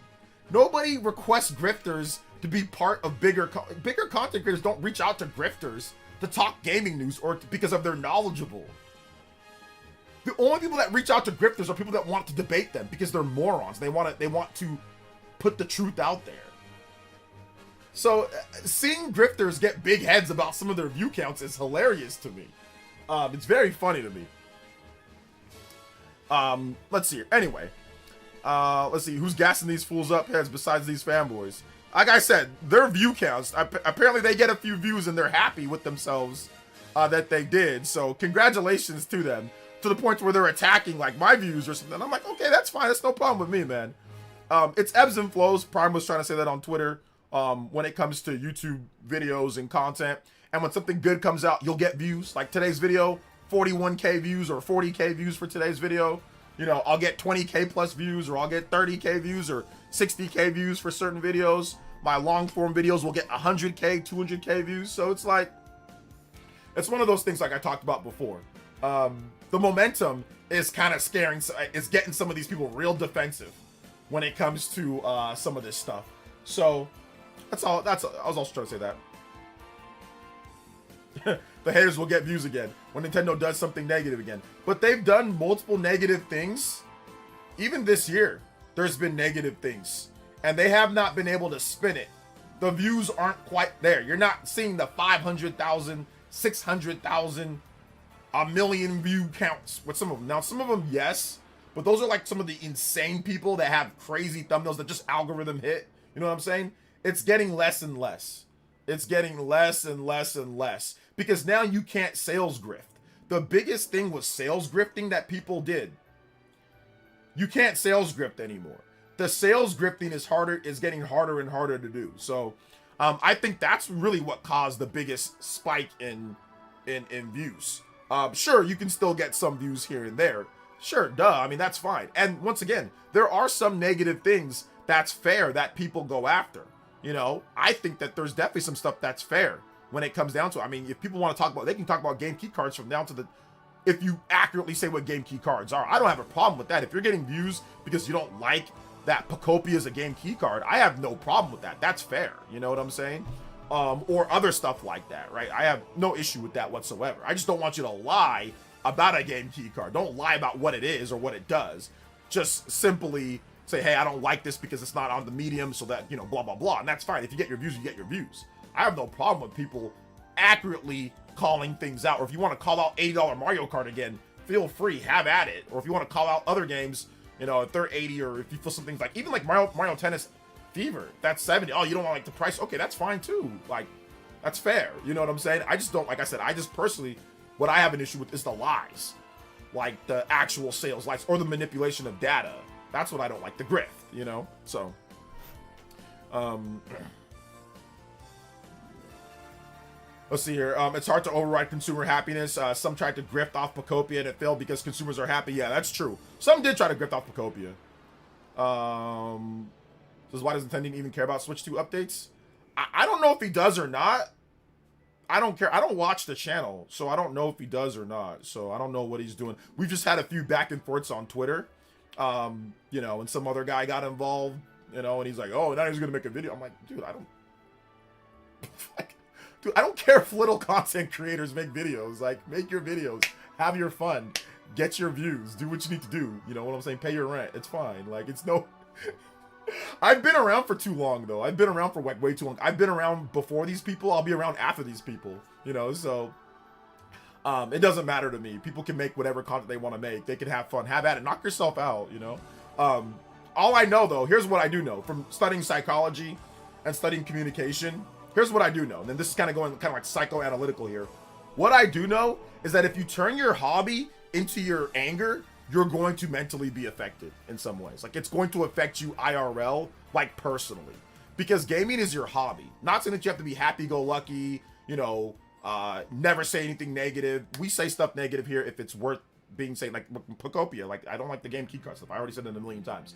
Nobody requests grifters to be part of bigger content creators. Don't reach out to grifters to talk gaming news or because of they're knowledgeable. The only people that reach out to grifters are people that want to debate them because they're morons. They want to put the truth out there. So seeing grifters get big heads about some of their view counts is hilarious to me. It's very funny to me. Let's see here. Anyway, let's see who's gassing these fools up heads besides these fanboys. Like I said, their view counts. Apparently, they get a few views and they're happy with themselves that they did. So congratulations to them. To the point where they're attacking like my views or something. I'm like, okay, that's fine. That's no problem with me, man. It's ebbs and flows. Prime was trying to say that on Twitter. When it comes to YouTube videos and content, and when something good comes out, you'll get views. Like today's video, 41k views or 40k views for today's video. You know, I'll get 20k plus views, or I'll get 30k views or 60k views for certain videos. My long form videos will get 100k, 200k views. So it's like, it's one of those things like I talked about before. The momentum is kind of scaring. It's getting some of these people real defensive when it comes to some of this stuff. So that's all. I was also trying to say that. The haters will get views again when Nintendo does something negative again. But they've done multiple negative things. Even this year, there's been negative things. And they have not been able to spin it. The views aren't quite there. You're not seeing the 500,000, 600,000, a million view counts with some of them. Now, some of them, yes. But those are like some of the insane people that have crazy thumbnails that just algorithm hit. You know what I'm saying? It's getting less and less. It's getting less and less and less. Because now you can't sales grift. The biggest thing was sales grifting that people did. You can't sales grift anymore. The sales grifting is getting harder and harder to do. So I think that's really what caused the biggest spike in views. Sure, you can still get some views here and there. Sure, duh. I mean, that's fine. And once again, there are some negative things that's fair that people go after. You know, I think that there's definitely some stuff that's fair when it comes down to it. I mean, if people want to talk about, they can talk about game key cards from down to the, if you accurately say what game key cards are. I don't have a problem with that. If you're getting views because you don't like that Pacopia is a game key card, I have no problem with that. That's fair. You know what I'm saying? Or other stuff like that, right? I have no issue with that whatsoever. I just don't want you to lie about a game key card. Don't lie about what it is or what it does. Just simply say, hey, I don't like this because it's not on the medium, so that, you know, blah, blah, blah. And that's fine. If you get your views, you get your views. I have no problem with people accurately calling things out. Or if you want to call out $80 Mario Kart again, feel free, have at it. Or if you want to call out other games, you know, if they're 80, or if you feel something like, even like Mario Tennis Fever, that's 70. Oh, you don't want like the price? Okay, that's fine too. Like, that's fair. You know what I'm saying? I just don't, like I said, I just personally, what I have an issue with is the lies. Like the actual sales lies or the manipulation of data. That's what I don't like, the grift, you know? So, let's see here. It's hard to override consumer happiness. Some tried to grift off Pacopia and it failed because consumers are happy. Yeah, that's true. Some did try to grift off Pacopia. Says, why does Nintendo even care about Switch 2 updates? I don't know if he does or not. I don't care. I don't watch the channel, so I don't know if he does or not. So I don't know what he's doing. We've just had a few back and forths on Twitter. You know, and some other guy got involved, you know, and he's like, oh, now he's gonna make a video. I'm like, dude, I don't care if little content creators make videos. Like, make your videos, have your fun, get your views, do what you need to do. You know what I'm saying? Pay your rent. It's fine. Like, it's no. I've been around for too long, though. I've been around for like way too long. I've been around before these people. I'll be around after these people. You know, so it doesn't matter to me. People can make whatever content they want to make. They can have fun, have at it, knock yourself out. You know. All I know, though, here's what I do know from studying psychology and studying communication. Here's what I do know. And then this is kind of going kind of like psychoanalytical here. What I do know is that if you turn your hobby into your anger, you're going to mentally be affected in some ways. Like, it's going to affect you IRL, like personally, because gaming is your hobby. Not saying that you have to be happy-go-lucky, you know, never say anything negative. We say stuff negative here if it's worth being said, like Pacopia. Like, I don't like the game keycard stuff. I already said it a million times.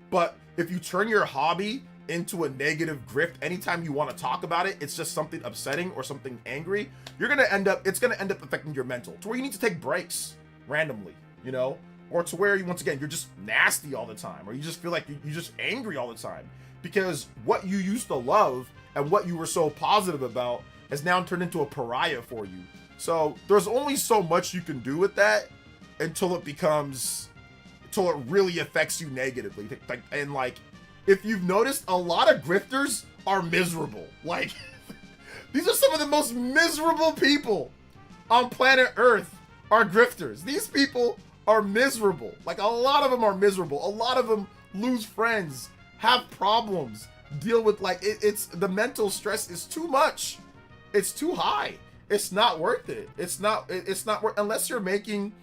But if you turn your hobby into a negative grift, anytime you want to talk about it, it's just something upsetting or something angry, it's going to end up affecting your mental to where you need to take breaks randomly, you know, or to where you, once again, you're just nasty all the time, or you just feel like you're just angry all the time because what you used to love and what you were so positive about has now turned into a pariah for you. So there's only so much you can do with that. until it really affects you negatively. Like, and like, if you've noticed, a lot of grifters are miserable. Like, these are some of the most miserable people on planet Earth are grifters. These people are miserable. Like, a lot of them are miserable. A lot of them lose friends, have problems, deal with, like, it's the mental stress is too much. It's too high. It's not worth it. It's not worth, unless you're making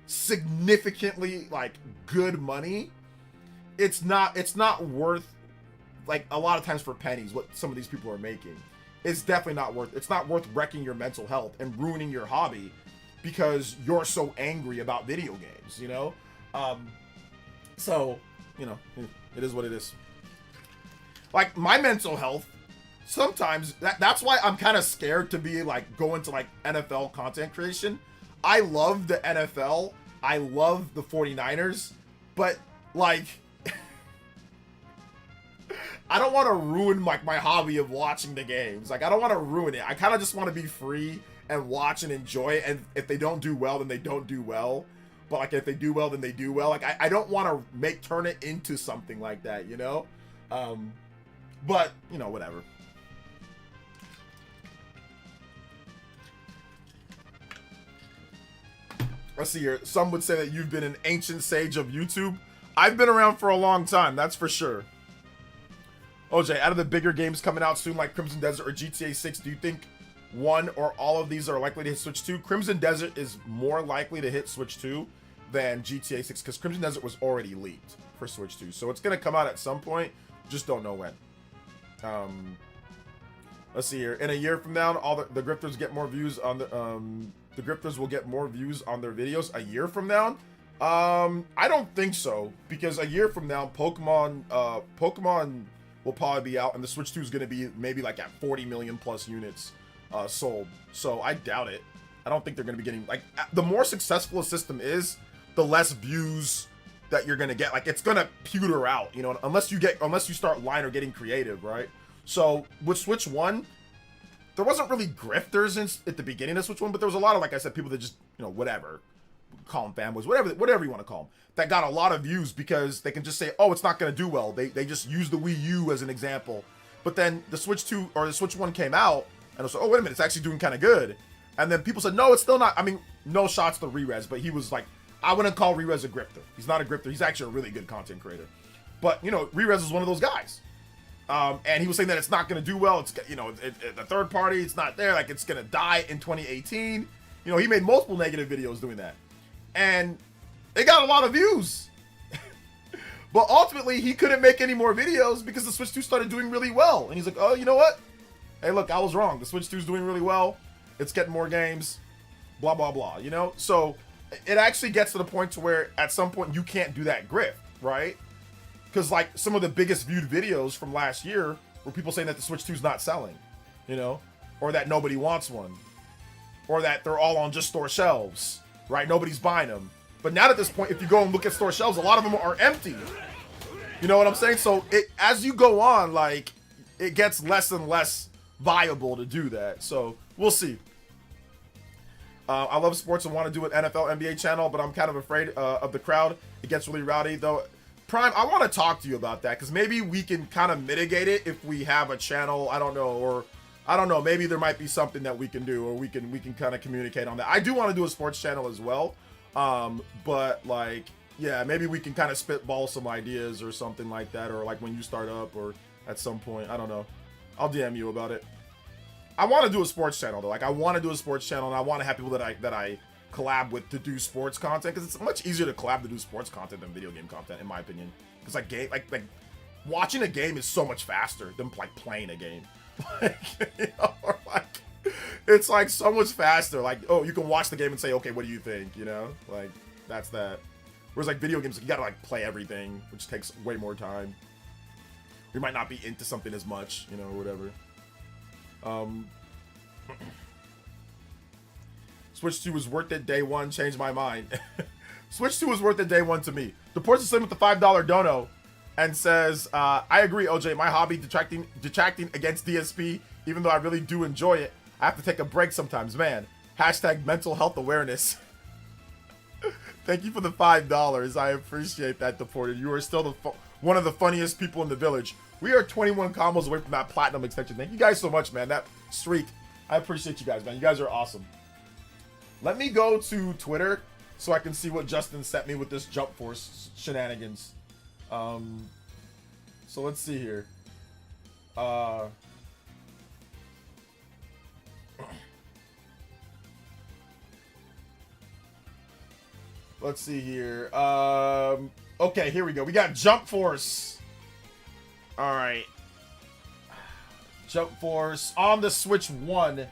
significantly, like, good money. It's not worth, like, a lot of times for pennies what some of these people are making. It's definitely not worth, it's not worth wrecking your mental health and ruining your hobby because you're so angry about video games, you know? So, you know, it is what it is. Like, my mental health, sometimes, that's why I'm kind of scared to be, like, go into, like, NFL content creation. I love the NFL. I love the 49ers. But, like, I don't want to ruin, like, my hobby of watching the games. Like, I don't want to ruin it. I kind of just want to be free and watch and enjoy it. And if they don't do well, then they don't do well. But, like, if they do well, then they do well. Like, I don't want to turn it into something like that, you know? But, you know, whatever. Let's see here. Some would say that you've been an ancient sage of YouTube. I've been around for a long time, that's for sure. OJ, out of the bigger games coming out soon, like Crimson Desert or GTA 6, do you think one or all of these are likely to hit Switch 2? Crimson Desert is more likely to hit Switch 2 than GTA 6, because Crimson Desert was already leaked for Switch 2. So it's going to come out at some point, just don't know when. Let's see here. In a year from now, all the grifters get more views on the grifters will get more views on their videos a year from now. I don't think so, because a year from now, Pokemon will probably be out, and the Switch 2 is going to be maybe like at 40 million plus units sold. So I doubt it. I don't think they're going to be getting, like, the more successful a system is, the less views that you're going to get. Like, it's going to pewter out, you know, unless you start lying or getting creative, right? So with Switch 1, there wasn't really grifters at the beginning of Switch 1, but there was a lot of, like I said, people that just, you know, whatever, call them fanboys, whatever you want to call them, that got a lot of views because they can just say, oh, it's not going to do well. They just use the Wii U as an example. But then the Switch 2 or the Switch 1 came out, and it was like, oh, wait a minute, it's actually doing kind of good. And then people said, no, it's still not. I mean, no shots to Rerez, but he was like, I wouldn't call Rerez a grifter. He's not a grifter. He's actually a really good content creator. But, you know, Rerez is one of those guys. And he was saying that it's not going to do well. It's, you know, the third party, it's not there. Like, it's going to die in 2018. You know, he made multiple negative videos doing that. And they got a lot of views. But ultimately, he couldn't make any more videos because the Switch 2 started doing really well. And he's like, oh, you know what? Hey, look, I was wrong. The Switch 2 is doing really well. It's getting more games. Blah, blah, blah. You know? So it actually gets to the point to where at some point you can't do that grift, right? Because, like, some of the biggest viewed videos from last year were people saying that the Switch 2 is not selling, you know, or that nobody wants one, or that they're all on just store shelves, right? Nobody's buying them. But now at this point, if you go and look at store shelves, a lot of them are empty. You know what I'm saying? So as you go on, like, it gets less and less viable to do that. So we'll see. I love sports and want to do an NFL, NBA channel, but I'm kind of afraid of the crowd. It gets really rowdy, though. Prime, I want to talk to you about that, because maybe we can kind of mitigate it if we have a channel. I don't know, or I don't know. Maybe there might be something that we can do, or we can kind of communicate on that. I do want to do a sports channel as well, but like, yeah, maybe we can kind of spitball some ideas or something like that, or like when you start up, or at some point. I don't know. I'll DM you about it. I want to do a sports channel though. Like, I want to do a sports channel, and I want to have people that I collab with to do sports content, because it's much easier to collab to do sports content than video game content, in my opinion. Because like watching a game is so much faster than like playing a game. Like, you know, or like, it's like so much faster. Like, oh, you can watch the game and say, okay, what do you think? You know, like, that's that. Whereas like video games, you gotta like play everything, which takes way more time. You might not be into something as much, you know, or whatever. Switch 2 was worth it day one, changed my mind. Switch 2 was worth it day one to me. The person sent with the $5 dono and says, I agree, OJ, my hobby detracting against DSP, even though I really do enjoy it. I have to take a break sometimes, man. Hashtag mental health awareness. Thank you for the $5. I appreciate that, Deported. You are still one of the funniest people in the village. We are 21 combos away from that platinum extension. Thank you guys so much, man. That streak. I appreciate you guys, man. You guys are awesome. Let me go to Twitter so I can see what Justin sent me with this Jump Force shenanigans. So let's see here. Let's see here. Okay, here we go. We got Jump Force. All right. Jump Force on the Switch 1.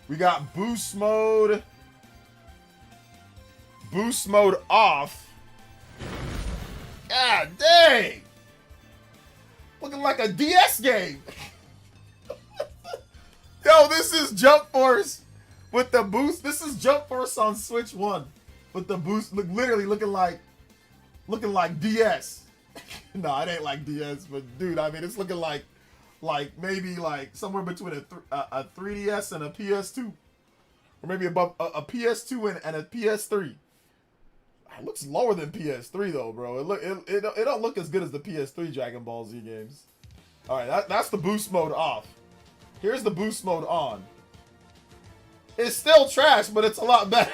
We got Boost Mode. Boost Mode off. God dang. Looking like a DS game. Yo, this is Jump Force with the boost. This is Jump Force on Switch 1 with the boost. Literally looking like DS. No, it ain't like DS, but dude, I mean, it's looking like maybe like somewhere between a 3DS and a PS2, or maybe above a PS2 and a PS3. It looks lower than PS3 though, bro. It don't look as good as the PS3 Dragon Ball Z games. All right, that's the boost mode off. Here's the boost mode on. It's still trash, but it's a lot better.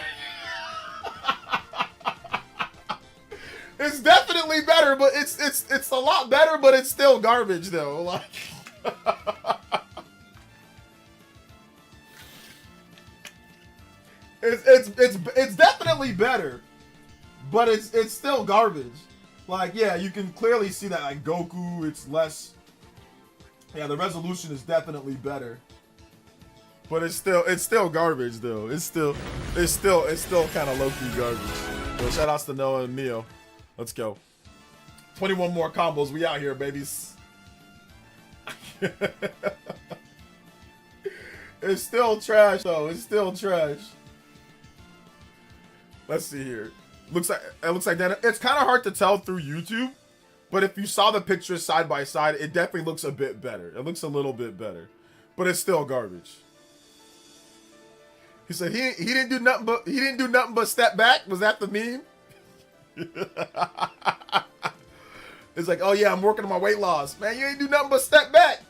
It's definitely better, but it's a lot better, but it's still garbage though. Like it's definitely better, but it's still garbage. Like, yeah, you can clearly see that like Goku, it's less. Yeah, the resolution is definitely better. But it's still garbage though. It's still kind of low-key garbage. So shout outs to Noah and Mio. Let's go. 21 more combos. We out here, babies. It's still trash though. It's still trash. Let's see here. It looks like that. It's kind of hard to tell through YouTube, but if you saw the pictures side by side, it definitely looks a bit better. It looks a little bit better, but it's still garbage. He said he didn't do nothing but step back. Was that the meme? It's like, oh yeah, I'm working on my weight loss. Man, you ain't do nothing but step back.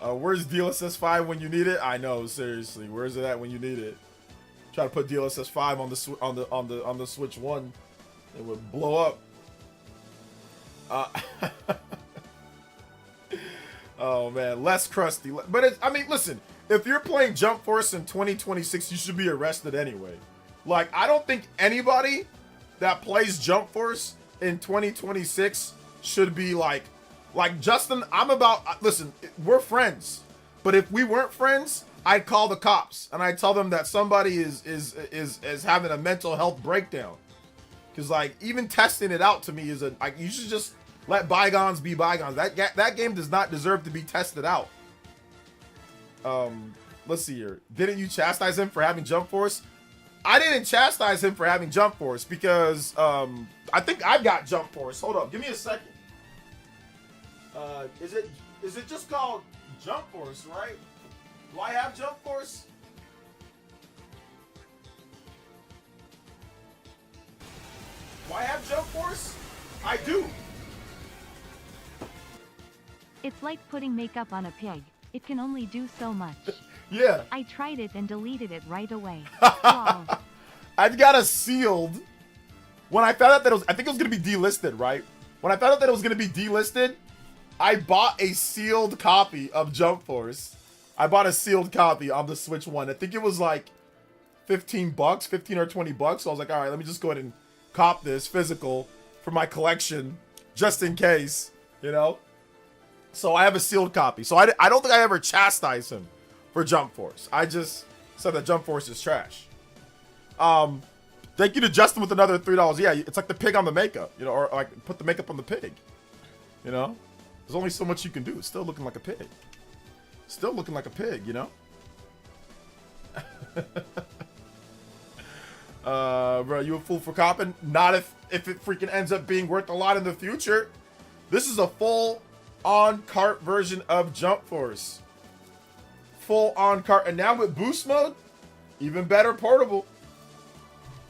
Where's DLSS 5 when you need it? I know, seriously. Where's it at when you need it? Try to put DLSS 5 on the Switch 1, it would blow up. Oh man, less crusty. But I mean, listen, if you're playing Jump Force in 2026, you should be arrested anyway. Like, I don't think anybody that plays Jump Force in 2026 should be like Justin. Listen, we're friends, but if we weren't friends, I'd call the cops and I'd tell them that somebody is having a mental health breakdown. Cause like, even testing it out to me is you should just let bygones be bygones. That game does not deserve to be tested out. Let's see here. Didn't you chastise him for having Jump Force? I didn't chastise him for having Jump Force because I think I've got Jump Force. Hold up, give me a second. Is it just called Jump Force, right? Do I have Jump Force? Do I have Jump Force? I do. It's like putting makeup on a pig. It can only do so much. Yeah. I tried it and deleted it right away. Wow. I've got a sealed. When I found out that I think it was going to be delisted, right? When I found out that it was going to be delisted, I bought a sealed copy of Jump Force. I bought a sealed copy on the Switch 1. I think it was like $15, 15 or 20 bucks. So I was like, all right, let me just go ahead and cop this physical for my collection, just in case, you know? So I have a sealed copy. So I don't think I ever chastised him for Jump Force. I just said that Jump Force is trash. Thank you to Justin with another $3. Yeah, it's like the pig on the makeup, you know, or like put the makeup on the pig. You know? There's only so much you can do. It's still looking like a pig. Still looking like a pig, you know? Bro, you a fool for copping? Not if it freaking ends up being worth a lot in the future. This is a full on cart version of Jump Force. Full on cart. And now with boost mode, Even better, portable.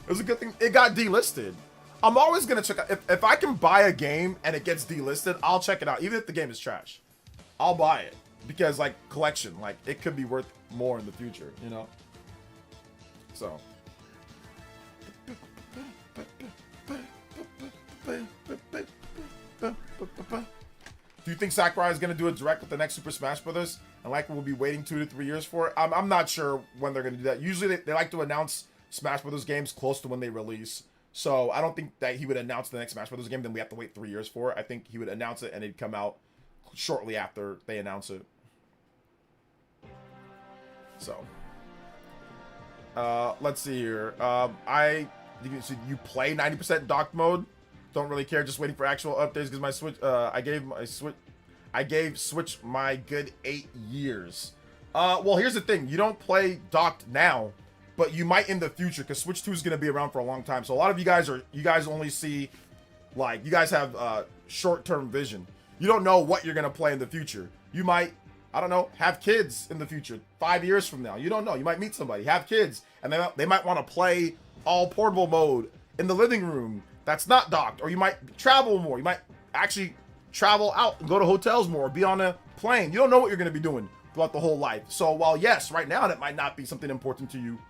It was a good thing. It got delisted. I'm always going to check out. If I can buy a game and it gets delisted, I'll check it out. Even if the game is trash. I'll buy it. Because, like, collection. Like, it could be worth more in the future, you know? So. Do you think Sakurai is going to do a direct with the next Super Smash Brothers? And like we'll be waiting 2 to 3 years for it? I'm not sure when they're going to do that. Usually they like to announce Smash Brothers games close to when they release. So I don't think that he would announce the next Smash Brothers game, then we have to wait 3 years for it. I think he would announce it and it'd come out shortly after they announce it. So. Let's see here. You play 90% docked mode? Don't really care, just waiting for actual updates because my Switch, I gave Switch my good 8 years. Well, here's the thing. You don't play docked now, but you might in the future because Switch 2 is going to be around for a long time. So a lot of you guys only see, like, you guys have short-term vision. You don't know what you're going to play in the future. You might, I don't know, have kids in the future 5 years from now. You don't know. You might meet somebody, have kids, and they might want to play all portable mode in the living room that's not docked. Or you might travel more. You might actually travel out and go to hotels more, be on a plane. You don't know what you're going to be doing throughout the whole life. So while yes, right now that might not be something important to you,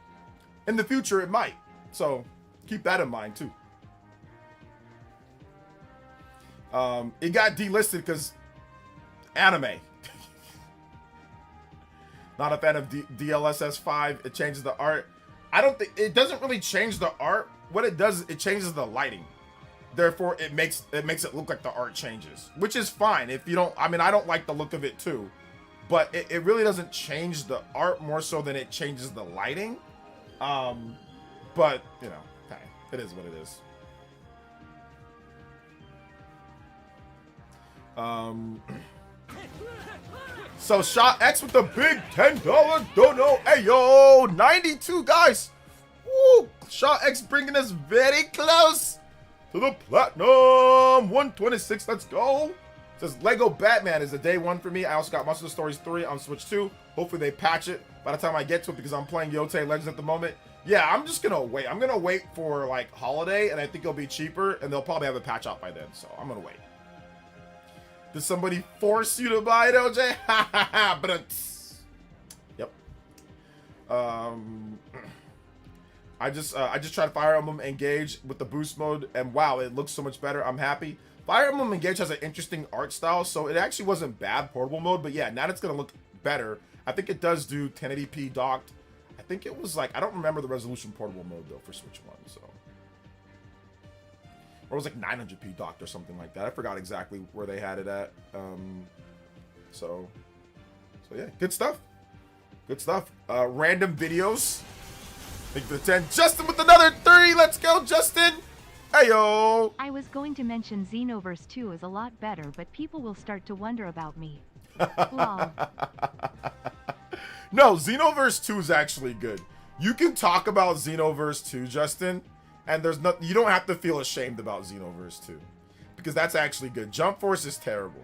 in the future it might. So keep that in mind too. It got delisted because anime. Not a fan of DLSS 5. It changes the art. I don't think it doesn't really change the art. What it does is it changes the lighting. Therefore, it makes it look like the art changes, which is fine. If you don't, I mean, I don't like the look of it too, but it really doesn't change the art more so than it changes the lighting. But you know, hey, it is what it is. So Shot X with the big $10 dono. Hey yo, 92 guys. Woo! Shot X bringing us very close to the platinum 126. Let's go. It says Lego Batman is a day one for me. I also got Monster Stories 3 on Switch 2. Hopefully they patch it by the time I get to it because I'm playing Yotei Legends at the moment. Yeah, I'm just gonna wait. I'm gonna wait for like holiday, and I think it'll be cheaper, and they'll probably have a patch out by then. So I'm gonna wait. Did somebody force you to buy it, OJ? Ha ha ha! But yep. I just tried Fire Emblem Engage with the boost mode, and wow, it looks so much better. I'm happy. Fire Emblem Engage has an interesting art style, so it actually wasn't bad portable mode, but yeah, now it's gonna look better. I think it does do 1080p docked. I think it was like, I don't remember the resolution portable mode though for Switch 1, so. Or it was like 900p docked or something like that. I forgot exactly where they had it at. So yeah, good stuff. Good stuff. Random videos. Thank you for the 10. Justin with another 3. Let's go, Justin. Heyo. I was going to mention Xenoverse 2 is a lot better, but people will start to wonder about me. Lol. No, Xenoverse 2 is actually good. You can talk about Xenoverse 2, Justin, and you don't have to feel ashamed about Xenoverse 2, because that's actually good. Jump Force is terrible,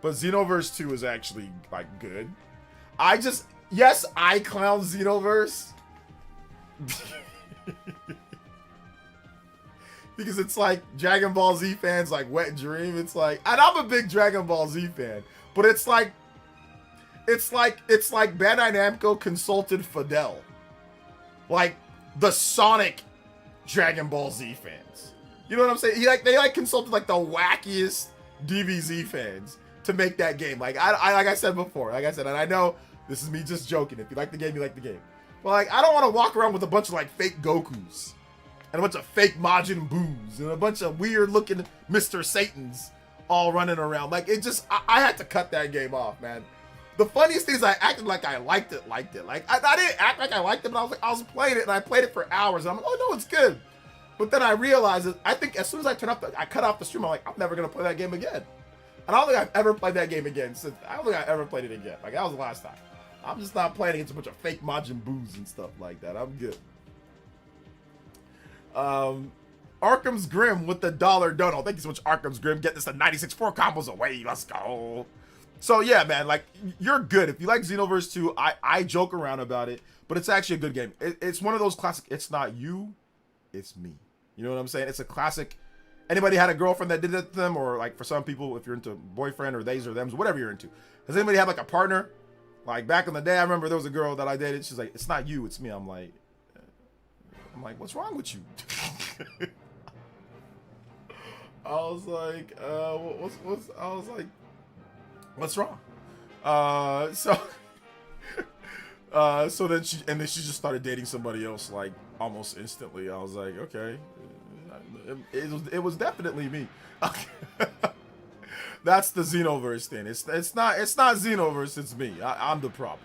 but Xenoverse 2 is actually like good. Yes, I clown Xenoverse because it's like Dragon Ball Z fans like Wet Dream. It's like, and I'm a big Dragon Ball Z fan, but it's like Bandai Namco consulted Fidel, like the Sonic Dragon Ball Z fans. You know what I'm saying? They consulted like the wackiest DBZ fans to make that game. Like I said before, and I know this is me just joking. If you like the game, you like the game. But like, I don't want to walk around with a bunch of like fake Gokus and a bunch of fake Majin Boos and a bunch of weird looking Mr. Satans all running around. Like, it just, I had to cut that game off, man. The funniest thing is I acted like I liked it. Like, I didn't act like I liked it, but I was playing it, and I played it for hours, and I'm like, oh no, it's good. But then I realized that I think as soon as I cut off the stream, I'm like, I'm never gonna play that game again. And I don't think I've ever played that game again since. I don't think I ever played it again. Like, that was the last time. I'm just not playing against a bunch of fake Majin Boos and stuff like that. I'm good. Arkham's Grim with the $1 dono. Thank you so much, Arkham's Grim. Get this to 96. 4 combos away. Let's go. So yeah, man, like you're good. If you like Xenoverse 2, I joke around about it, but it's actually a good game. It's one of those classic, it's not you, it's me. You know what I'm saying? It's a classic. Anybody had a girlfriend that did it to them, or like for some people, if you're into boyfriend or theys or thems, whatever you're into. Has anybody had like a partner? Like back in the day, I remember there was a girl that I dated. She's like, it's not you, it's me. I'm like, what's wrong with you? I was like, what's wrong? So then she just started dating somebody else like almost instantly. I was like, okay, it was definitely me. That's the Xenoverse thing. It's not Xenoverse. It's me. I'm the problem.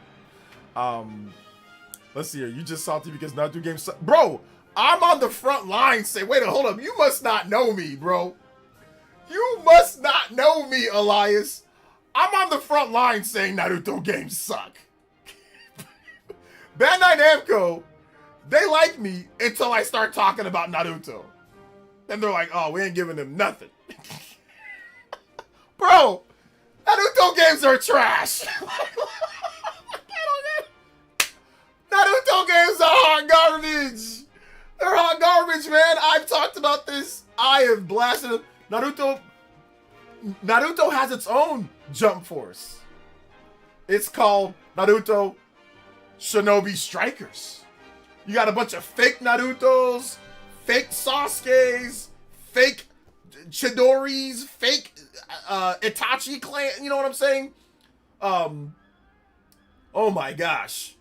Let's see here. You just salty because not do games, bro. I'm on the front line. Say, wait, hold up. You must not know me, bro. You must not know me, Elias. I'm on the front line saying Naruto games suck. Bandai Namco, they like me until I start talking about Naruto. Then they're like, oh, we ain't giving them nothing. Bro, Naruto games are trash. Naruto games are hot garbage. They're hot garbage, man. I've talked about this. I have blasted them. Naruto has its own jump force. It's called Naruto Shinobi Strikers. You got a bunch of fake Narutos, fake Sasukes, fake Chidoris, fake Itachi clan. You know what I'm saying? Oh my gosh.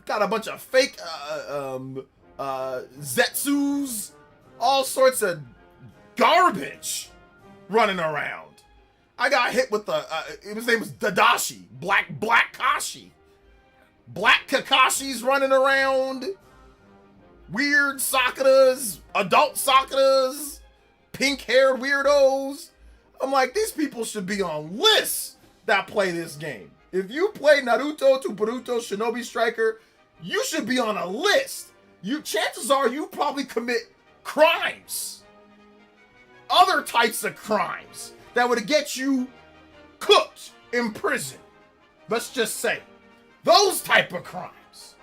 Got a bunch of fake Zetsus, all sorts of garbage running around. I got hit with his name was Dadashi, Black Kashi. Black Kakashis running around. Weird Sakuras, adult Sakuras, pink-haired weirdos. I'm like, these people should be on lists that play this game. If you play Naruto to Boruto Shinobi Striker, you should be on a list. Chances are you probably commit crimes. Other types of crimes that would get you cooked in prison. Let's just say. Those type of crimes.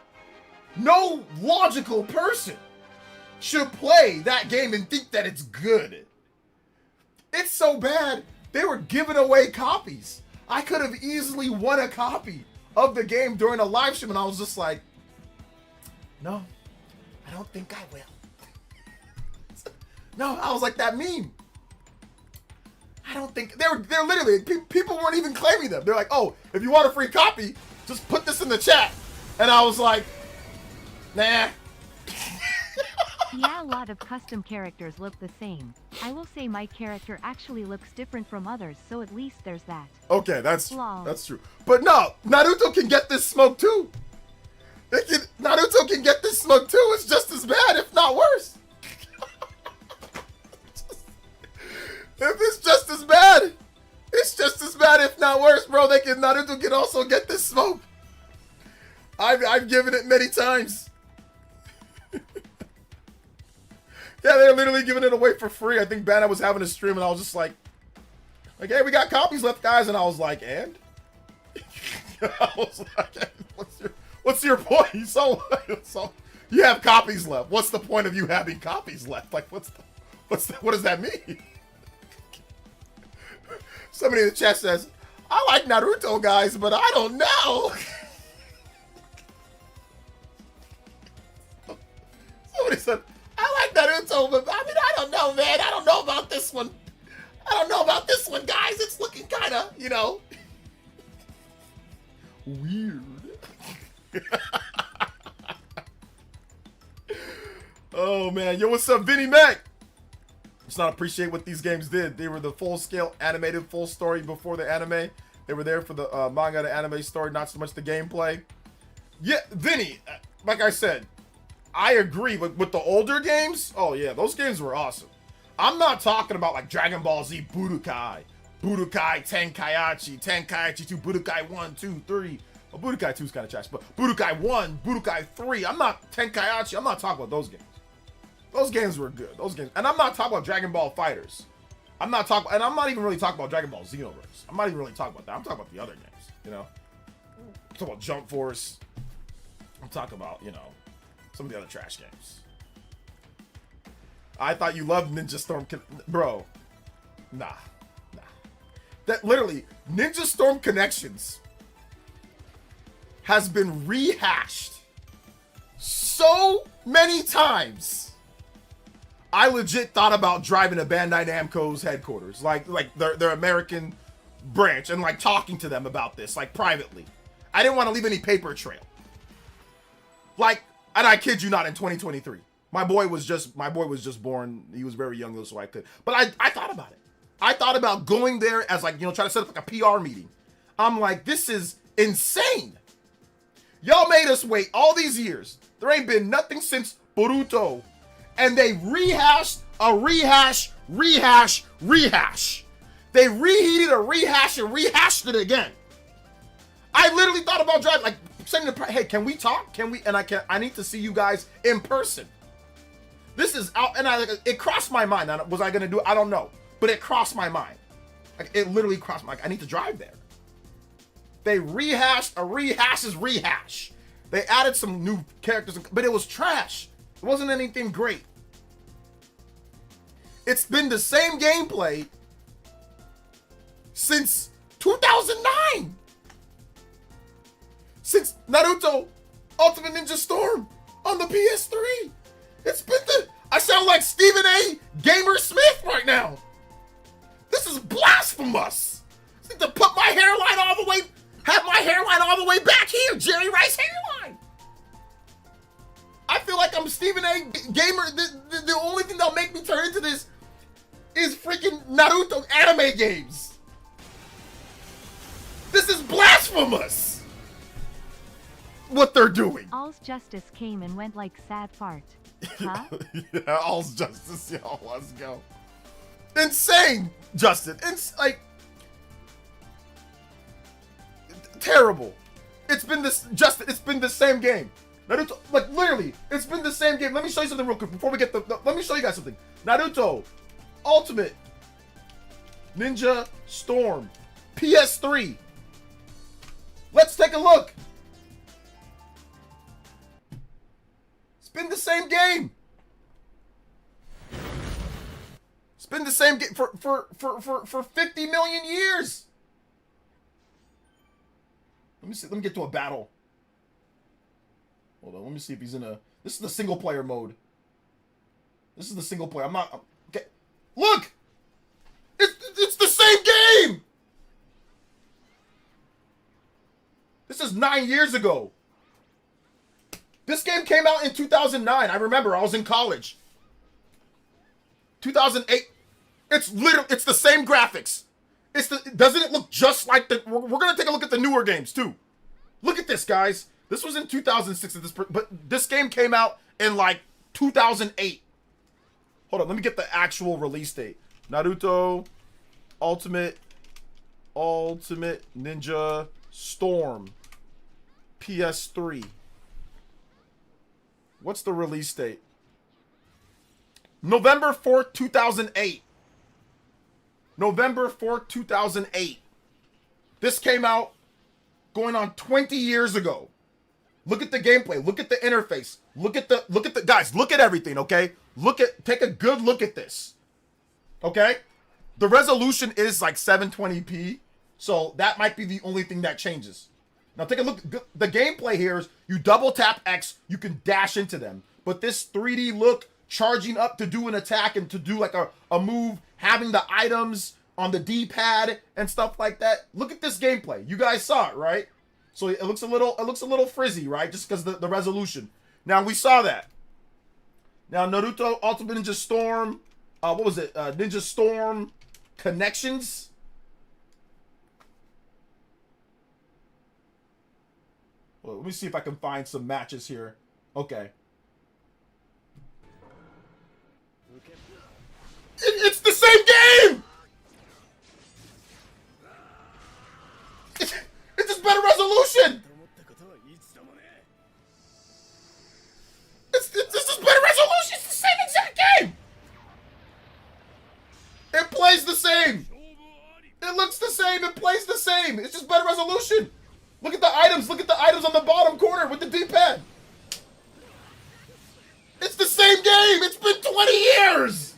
No logical person should play that game and think that it's good. It's so bad, they were giving away copies. I could have easily won a copy of the game during a live stream, and I was just like, no, I don't think I will. No, I was like that meme. I don't think, they're literally, people weren't even claiming them. They're like, oh, if you want a free copy, just put this in the chat. And I was like, nah. Yeah, a lot of custom characters look the same. I will say my character actually looks different from others, so at least there's that. Okay, that's true. But no, Naruto can get this smoke too. Naruto can get this smoke too. It's just as bad, if not worse. If it's just as bad, it's just as bad, if not worse, bro. Naruto can also get this smoke. I've given it many times. Yeah, they're literally giving it away for free. I think Bandai was having a stream, and I was just like, hey, we got copies left, guys. And I was like, and? I was like, what's your point? So you have copies left. What's the point of you having copies left? Like, what does that mean? Somebody in the chat says, I like Naruto, guys, but I don't know. Somebody said, I like Naruto, but I mean, I don't know, man. I don't know about this one. I don't know about this one, guys. It's looking kind of, weird. Oh, man. Yo, what's up, Vinny Mac? Just not appreciate what these games did. They were the full-scale animated full story before the anime. They were there for the manga to anime story, not so much the gameplay. Yeah, Vinny, like I said, I agree with the older games. Oh yeah, those games were awesome. I'm not talking about like Dragon Ball Z Budokai, Tenkaichi 2, Budokai 1, 2, 3. Well, Budokai 2 is kind of trash, but Budokai 1, Budokai 3. I'm not Tenkaichi. I'm not talking about those games. Those games were good. Those games, and I'm not talking about Dragon Ball Fighters. I'm not talking, and I'm not even really talking about Dragon Ball Xenoverse. I'm not even really talking about that. I'm talking about the other games, you know? I'm talking about Jump Force. I'm talking about, you know, some of the other trash games. I thought you loved Ninja Storm. Bro. Nah. That literally, Ninja Storm Connections has been rehashed so many times. I legit thought about driving to Bandai Namco's headquarters, like their American branch, and like talking to them about this, like privately. I didn't want to leave any paper trail. Like, and I kid you not, in 2023, my boy was just born. He was very young, so I could. But I thought about it. I thought about going there as like, you know, trying to set up like a PR meeting. I'm like, this is insane. Y'all made us wait all these years. There ain't been nothing since Boruto. And they rehashed a rehash. They reheated a rehash and rehashed it again. I literally thought about driving, like saying to, hey, can we talk? Can we? And I need to see you guys in person. This is out, and it crossed my mind. Was I gonna do it? I don't know. But it crossed my mind. Like, it literally crossed my mind. I need to drive there. They rehashed a rehash's rehash. They added some new characters, but it was trash. It wasn't anything great. It's been the same gameplay since 2009. Since Naruto Ultimate Ninja Storm on the PS3. It's been I sound like Stephen A. Gamer Smith right now. This is blasphemous. I need to put my hairline all the way, have my hairline all the way back here, Jerry Rice hairline. I feel like I'm Stephen A. Gamer. The only thing that'll make me turn into this is freaking Naruto anime games. This is blasphemous. What they're doing. All's justice came and went like sad fart. Huh? Yeah, all's justice, y'all. Let's go. Insane, Justin. Like, terrible. It's been this, Justin. It's been the same game. Naruto, like literally, it's been the same game. Let me show you something real quick before we get let me show you guys something. Naruto Ultimate Ninja Storm PS3. Let's take a look. It's been the same game. It's been the same game for 50 million years. Let me see. Let me get to a battle. Hold on. Let me see if he's in a. This is the single player mode. This is the single player. I'm not. Okay. Look. It's the same game. This is 9 years ago. This game came out in 2009. I remember. I was in college. 2008. It's literally. It's the same graphics. Doesn't it look just like the? We're gonna take a look at the newer games too. Look at this, guys. This was in 2006 at this, but this game came out in like 2008. Hold on, let me get the actual release date. Naruto Ultimate Ninja Storm PS3. What's the release date? November 4th, 2008. November 4th, 2008. This came out going on 20 years ago. Look at the gameplay. Look at the interface. Look at the guys, look at everything, okay? Take a good look at this. Okay? The resolution is like 720p, so that might be the only thing that changes. Now take a look. The gameplay here is you double tap X, you can dash into them. But this 3D look, charging up to do an attack and to do like a move, having the items on the D-pad and stuff like that. Look at this gameplay. You guys saw it, right? So it looks a little frizzy, right? Just because the resolution. Now we saw that. Now Naruto Ultimate Ninja Storm, what was it? Ninja Storm Connections. Well, let me see if I can find some matches here. Okay. It's the same game! It's just better resolution! It's just better resolution! It's the same exact game! It plays the resolution. Look at the items. Look at the items on the bottom corner with the D-pad. It's the same game. It's been 20 years.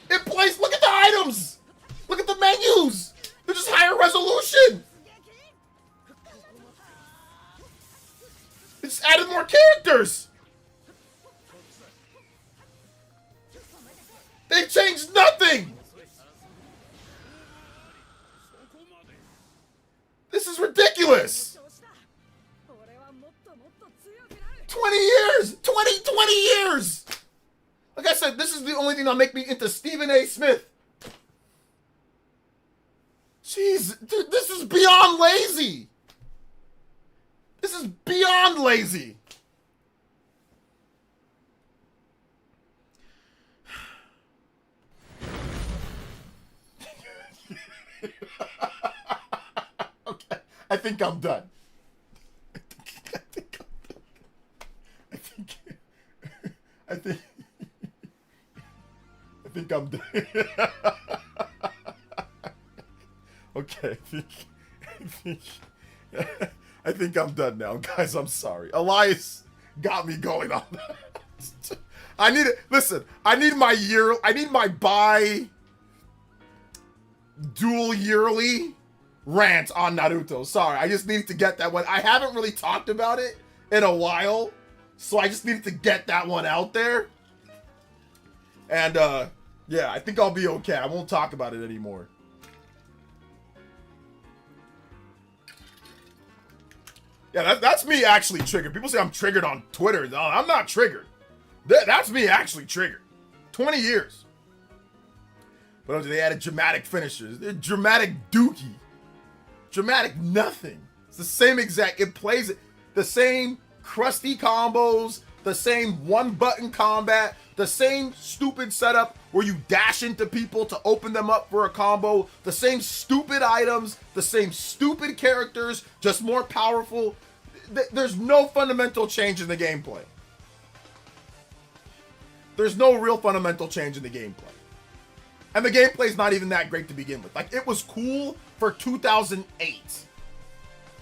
It plays. Look at the items. Look at the menus. They're just higher resolution. They just added more characters. They've changed nothing. This is ridiculous. 20 years. 20 years. Like I said, this is the only thing that'll make me into Stephen A. Smith. Jeez, dude, this is beyond lazy. This is beyond lazy. Okay, I think I'm done. I think I'm done. Okay, I think I'm done now, guys. I'm sorry. Elias got me going on that. I need it. Listen, I need my dual yearly rant on Naruto. Sorry, I just needed to get that one. I haven't really talked about it in a while, so I just needed to get that one out there. And yeah, I think I'll be okay. I won't talk about it anymore. Yeah, that's me actually triggered. People say I'm triggered on Twitter. No, I'm not triggered. That's me actually triggered. 20 years. But they added dramatic finishers. They're dramatic dookie. Dramatic nothing. It's the same exact. It plays the same crusty combos, the same one-button combat, the same stupid setup where you dash into people to open them up for a combo, the same stupid items, the same stupid characters, just more powerful. There's no fundamental change in the gameplay. There's no real fundamental change in the gameplay. And the gameplay's not even that great to begin with. Like, it was cool for 2008.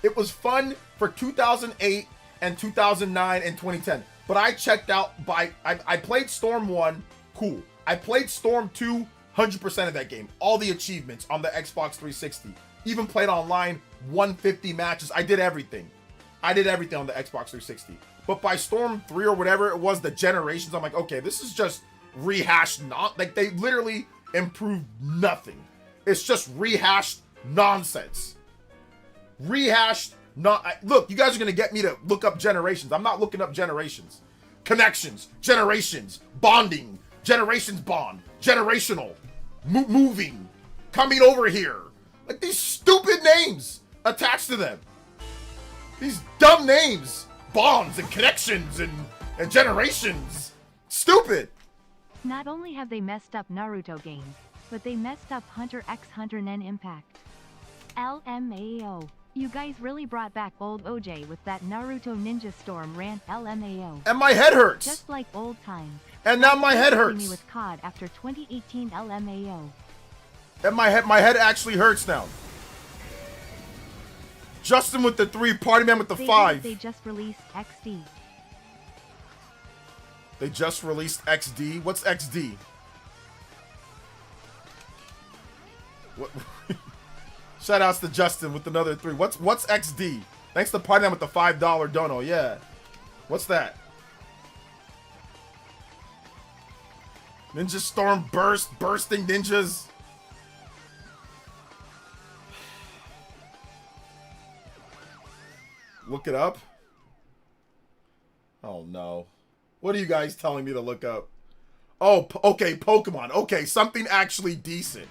It was fun for 2008 and 2009 and 2010. But I checked out I played Storm 1, cool. I played Storm 2, 100% of that game. All the achievements on the Xbox 360. Even played online 150 matches. I did everything. I did everything on the Xbox 360. But by Storm 3 or whatever it was, the generations, I'm like, okay, this is just rehashed, like they literally improved nothing. It's just rehashed nonsense. Rehashed, look, you guys are gonna get me to look up generations. I'm not looking up generations. Connections, generations, bonding, generations bond, generational, moving, coming over here. Like these stupid names attached to them. These dumb names, bonds and connections and generations. Stupid. Not only have they messed up Naruto games, but they messed up Hunter x Hunter Nen Impact. LMAO. You guys really brought back old OJ with that Naruto Ninja Storm rant. LMAO. And my head hurts. Just like old times. And now my head hurts. Me with COD after 2018. LMAO. And my head actually hurts now. Justin with the 3, Party Man with the 5. They just released XD. They just released XD? What's XD? What? Shoutouts to Justin with another 3. What's XD? Thanks to Party Man with the $5 dono. Yeah. What's that? Ninja Storm burst, bursting ninjas. Look it up. Oh no. What are you guys telling me to look up? Oh, okay, Pokemon. Okay, something actually decent.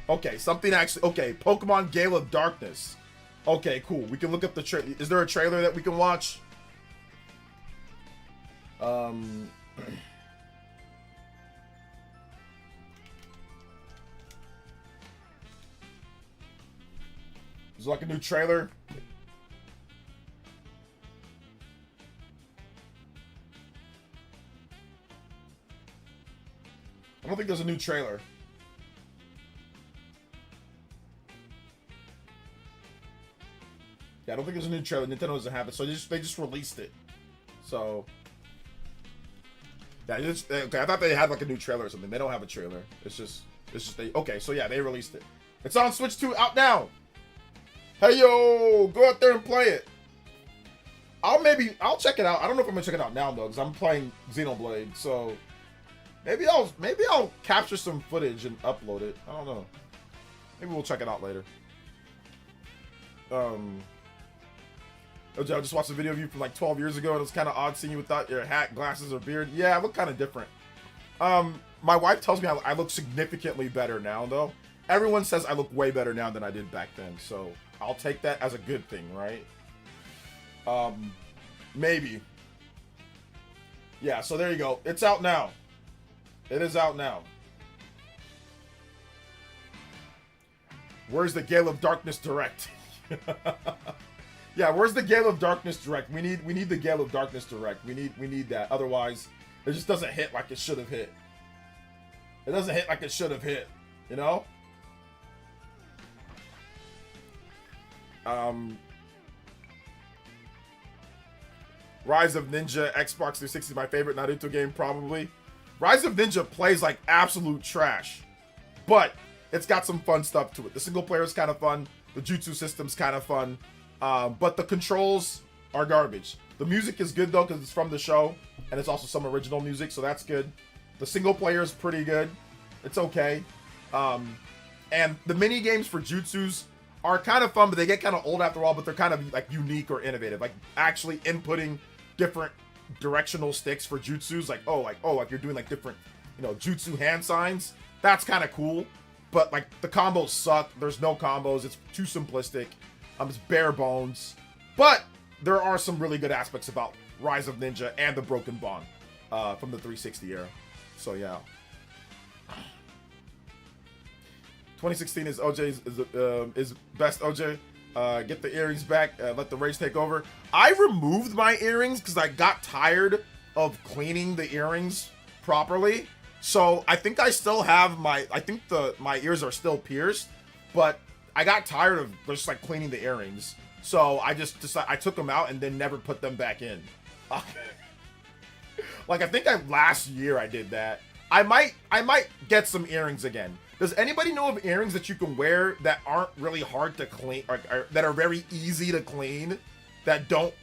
Okay, something actually... Okay, Pokemon Gale of Darkness. Okay, cool. We can look up the trailer. Is there a trailer that we can watch? Is there like a new trailer? I don't think there's a new trailer. I don't think there's a new trailer. Nintendo doesn't have it, so they just released it. So yeah, okay. I thought they had like a new trailer or something. They don't have a trailer. It's just they. Okay, so yeah, they released it. It's on Switch 2, out now. Hey yo, go out there and play it. I'll check it out. I don't know if I'm gonna check it out now though, because I'm playing Xenoblade. So maybe I'll capture some footage and upload it. I don't know. Maybe we'll check it out later. I just watched a video of you from like 12 years ago, and it was kind of odd seeing you without your hat, glasses, or beard. Yeah, I look kind of different. My wife tells me I look significantly better now, though. Everyone says I look way better now than I did back then, so I'll take that as a good thing, right? Maybe. Yeah, so there you go. It's out now. It is out now. Where's the Gale of Darkness Direct? Yeah, where's the Gale of Darkness Direct? We need the Gale of Darkness Direct. We need that. Otherwise, it just doesn't hit like it should have hit. It doesn't hit like it should have hit, you know? Rise of Ninja, Xbox 360, my favorite Naruto game, probably. Rise of Ninja plays like absolute trash, but it's got some fun stuff to it. The single player is kind of fun. The jutsu system's kind of fun. But the controls are garbage. The music is good though, because it's from the show, and it's also some original music, so that's good. The single player is pretty good. It's okay. And the mini games for jutsus are kind of fun, but they get kind of old after a while, but they're kind of like unique or innovative. Like actually inputting different directional sticks for jutsus, like you're doing like different, jutsu hand signs. That's kind of cool. But like the combos suck. There's no combos. It's too simplistic. It's bare bones. But there are some really good aspects about Rise of Ninja and the Broken Bond from the 360 era. So yeah. 2016 is OJ's is best OJ. Get the earrings back. Let the rage take over. I removed my earrings because I got tired of cleaning the earrings properly. So I think I still have my ears are still pierced, but I got tired of just like cleaning the earrings. So I just decided I took them out and then never put them back in. Like I think last year I did that. I might get some earrings again. Does anybody know of earrings that you can wear that aren't really hard to clean, or that are very easy to clean, that don't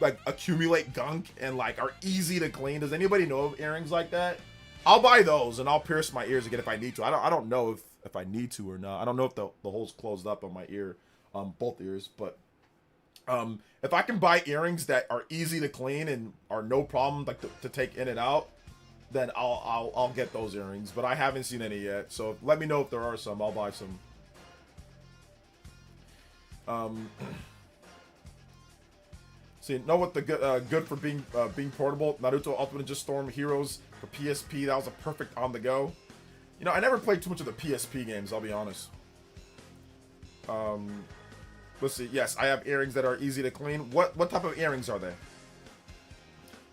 like accumulate gunk and like are easy to clean? Does anybody know of earrings like that? I'll buy those and I'll pierce my ears again if I need to. I don't know if I need to or not. I don't know if the hole's closed up on my ear, both ears. But if I can buy earrings that are easy to clean and are no problem like to take in and out, then I'll get those earrings. But I haven't seen any yet. So let me know if there are some. I'll buy some. See, know what the good for being portable? Naruto Ultimate Ninja Storm Heroes for PSP. That was a perfect on the go. I never played too much of the PSP games, I'll be honest. Let's see. Yes, I have earrings that are easy to clean. What type of earrings are they?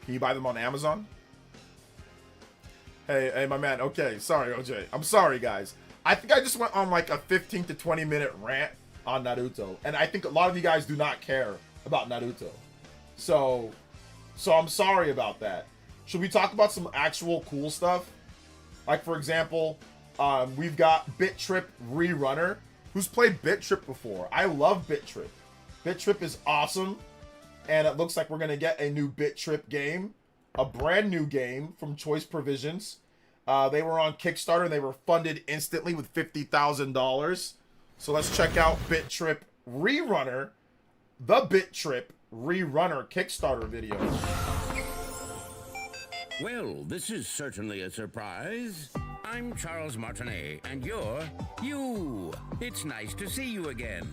Can you buy them on Amazon? Hey, my man. Okay, sorry, OJ. I'm sorry, guys. I think I just went on like a 15 to 20 minute rant on Naruto, and I think a lot of you guys do not care about Naruto. So I'm sorry about that. Should we talk about some actual cool stuff? Like, for example, we've got Bit Trip Rerunner. Who's played Bit Trip before? I love Bit Trip. Bit Trip is awesome. And it looks like we're going to get a new Bit Trip game. A brand new game from Choice Provisions. They were on Kickstarter and they were funded instantly with $50,000. So let's check out Bit Trip Rerunner. The Bit Trip Rerunner Kickstarter video. Well, this is certainly a surprise. I'm Charles Martinet, and you're you. It's nice to see you again.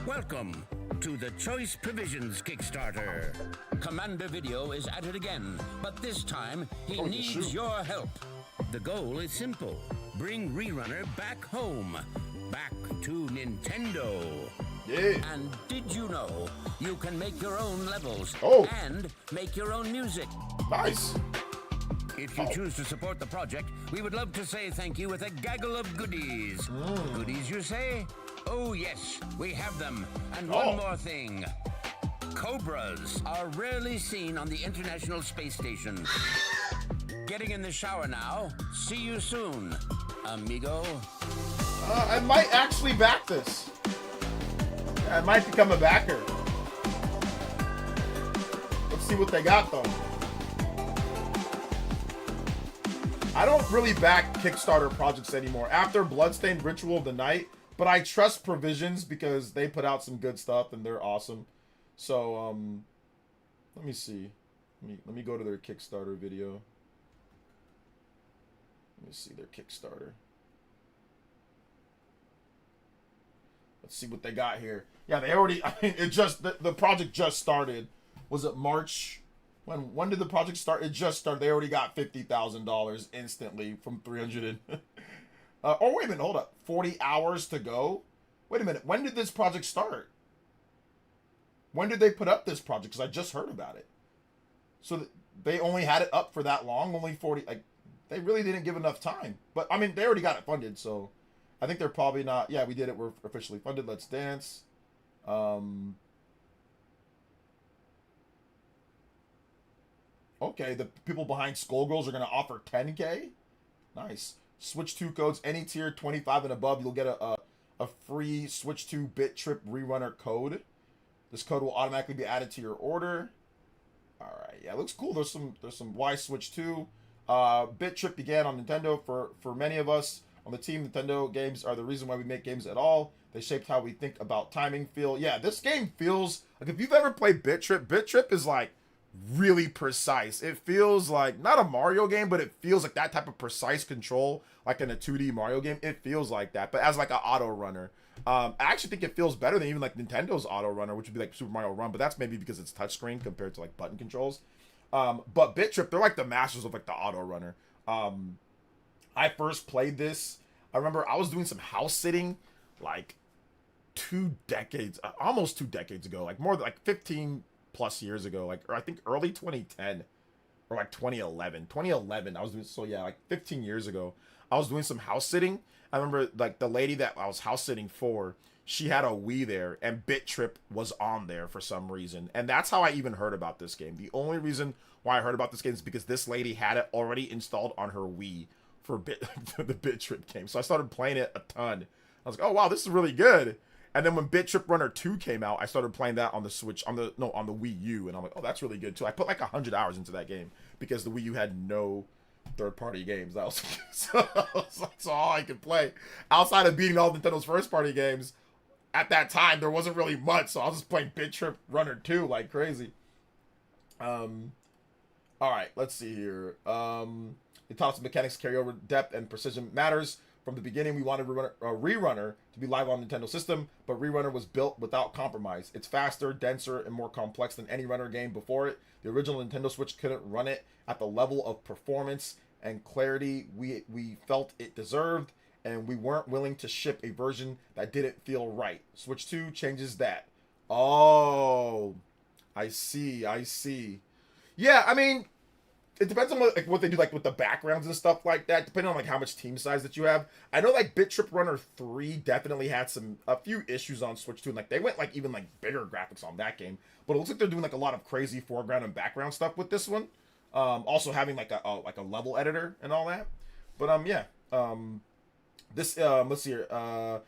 Welcome to the Choice Provisions Kickstarter. Commander Video is at it again, but this time he needs your help. The goal is simple. Bring Rerunner back home. Back to Nintendo. Yeah. And did you know you can make your own levels and make your own music? Nice. If you choose to support the project, we would love to say thank you with a gaggle of goodies. Goodies, you say? Oh, yes, we have them. And Oh. one more thing. Cobras are rarely seen on the International Space Station. Getting in the shower now. See you soon, amigo. I might actually back this. I might become a backer. Let's see what they got, though. I don't really back Kickstarter projects anymore. After Bloodstained Ritual of the Night, but I trust Provisions because they put out some good stuff and they're awesome. So, let me see. Let me go to their Kickstarter video. Let me see their Kickstarter. Let's see what they got here. Yeah, they already, I mean, it just, the project just started. Was it March? When did the project start? It just started. They already got $50,000 instantly from 300 and... oh, wait a minute, hold up. 40 hours to go? Wait a minute, when did this project start? When did they put up this project? Because I just heard about it. So they only had it up for that long? Only 40... Like, they really didn't give enough time. But, I mean, they already got it funded, so... I think they're probably not... Yeah, we did it. We're officially funded. Let's dance. Okay, the people behind Skullgirls are going to offer 10K? Nice. Switch 2 codes. Any tier 25 and above, you'll get a free Switch 2 Bit Trip Rerunner code. This code will automatically be added to your order. Alright, yeah, it looks cool. There's some Why Switch 2. Bit Trip began on Nintendo for many of us. On the team, Nintendo games are the reason why we make games at all. They shaped how we think about timing, feel. Yeah, this game feels like if you've ever played Bit Trip is like really precise. It feels like not a Mario game, but it feels like that type of precise control, like in a 2D Mario game. It feels like that, but as like an auto runner. I actually think it feels better than even like Nintendo's auto runner, which would be like Super Mario Run, but that's maybe because it's touchscreen compared to like button controls. But Bit Trip, they're like the masters of like the auto runner. I first played this, I remember I was doing some house sitting like almost 2 decades ago, like more than like 15 plus years ago, like, or I think early 2010 or like 2011 I was doing, so yeah, like 15 years ago, I was doing some house sitting. I remember like the lady that I was house sitting for, she had a Wii there and Bit Trip was on there for some reason. And that's how I even heard about this game. The only reason why I heard about this game is because this lady had it already installed on her Wii for the Bit Trip game. So I started playing it a ton. I was like, oh wow, this is really good. And then when Bit Trip Runner 2 came out, I started playing that on the Switch, on the Wii U, and I'm like, oh, that's really good too. I put like 100 hours into that game because the Wii U had no third-party games. That was so that's all I could play. Outside of beating all Nintendo's first-party games, at that time there wasn't really much, so I was just playing Bit Trip Runner 2 like crazy. All right, let's see here. It taught us mechanics carry over, depth and precision matters. From the beginning, we wanted Rerunner to be live on Nintendo system, but Rerunner was built without compromise. It's faster, denser, and more complex than any runner game before it. The original Nintendo Switch couldn't run it at the level of performance and clarity we felt it deserved, and we weren't willing to ship a version that didn't feel right. Switch 2 changes that. Oh, I see. Yeah, I mean, it depends on what they do, like with the backgrounds and stuff like that, depending on like how much team size that you have. I know like Bit Trip Runner 3 definitely had a few issues on Switch 2, and like they went like even like bigger graphics on that game. But it looks like they're doing like a lot of crazy foreground and background stuff with this one. Also having like a level editor and all that. But yeah. This let's see here.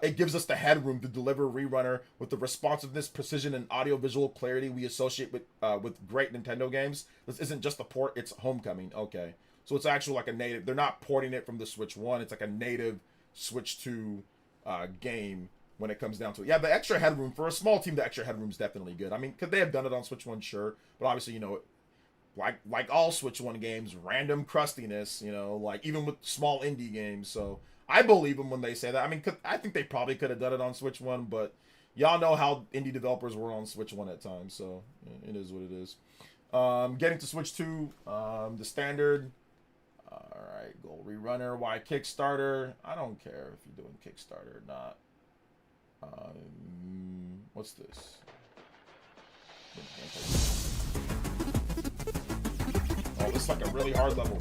It gives us the headroom to deliver Rerunner with the responsiveness, precision, and audiovisual clarity we associate with great Nintendo games. This isn't just a port, it's Homecoming. Okay. So it's actually like a native, they're not porting it from the Switch 1, it's like a native Switch 2 game when it comes down to it. Yeah, the extra headroom, for a small team, the extra headroom is definitely good. I mean, could they have done it on Switch 1? Sure. But obviously, you know, like all Switch 1 games, random crustiness, you know, like even with small indie games, so... I believe them when they say that. I mean, I think they probably could have done it on Switch 1, but y'all know how indie developers were on Switch 1 at times, so it is what it is. Getting to Switch 2, the standard. Alright, Gold Rerunner. Why Kickstarter? I don't care if you're doing Kickstarter or not. What's this? Oh, this is like a really hard level.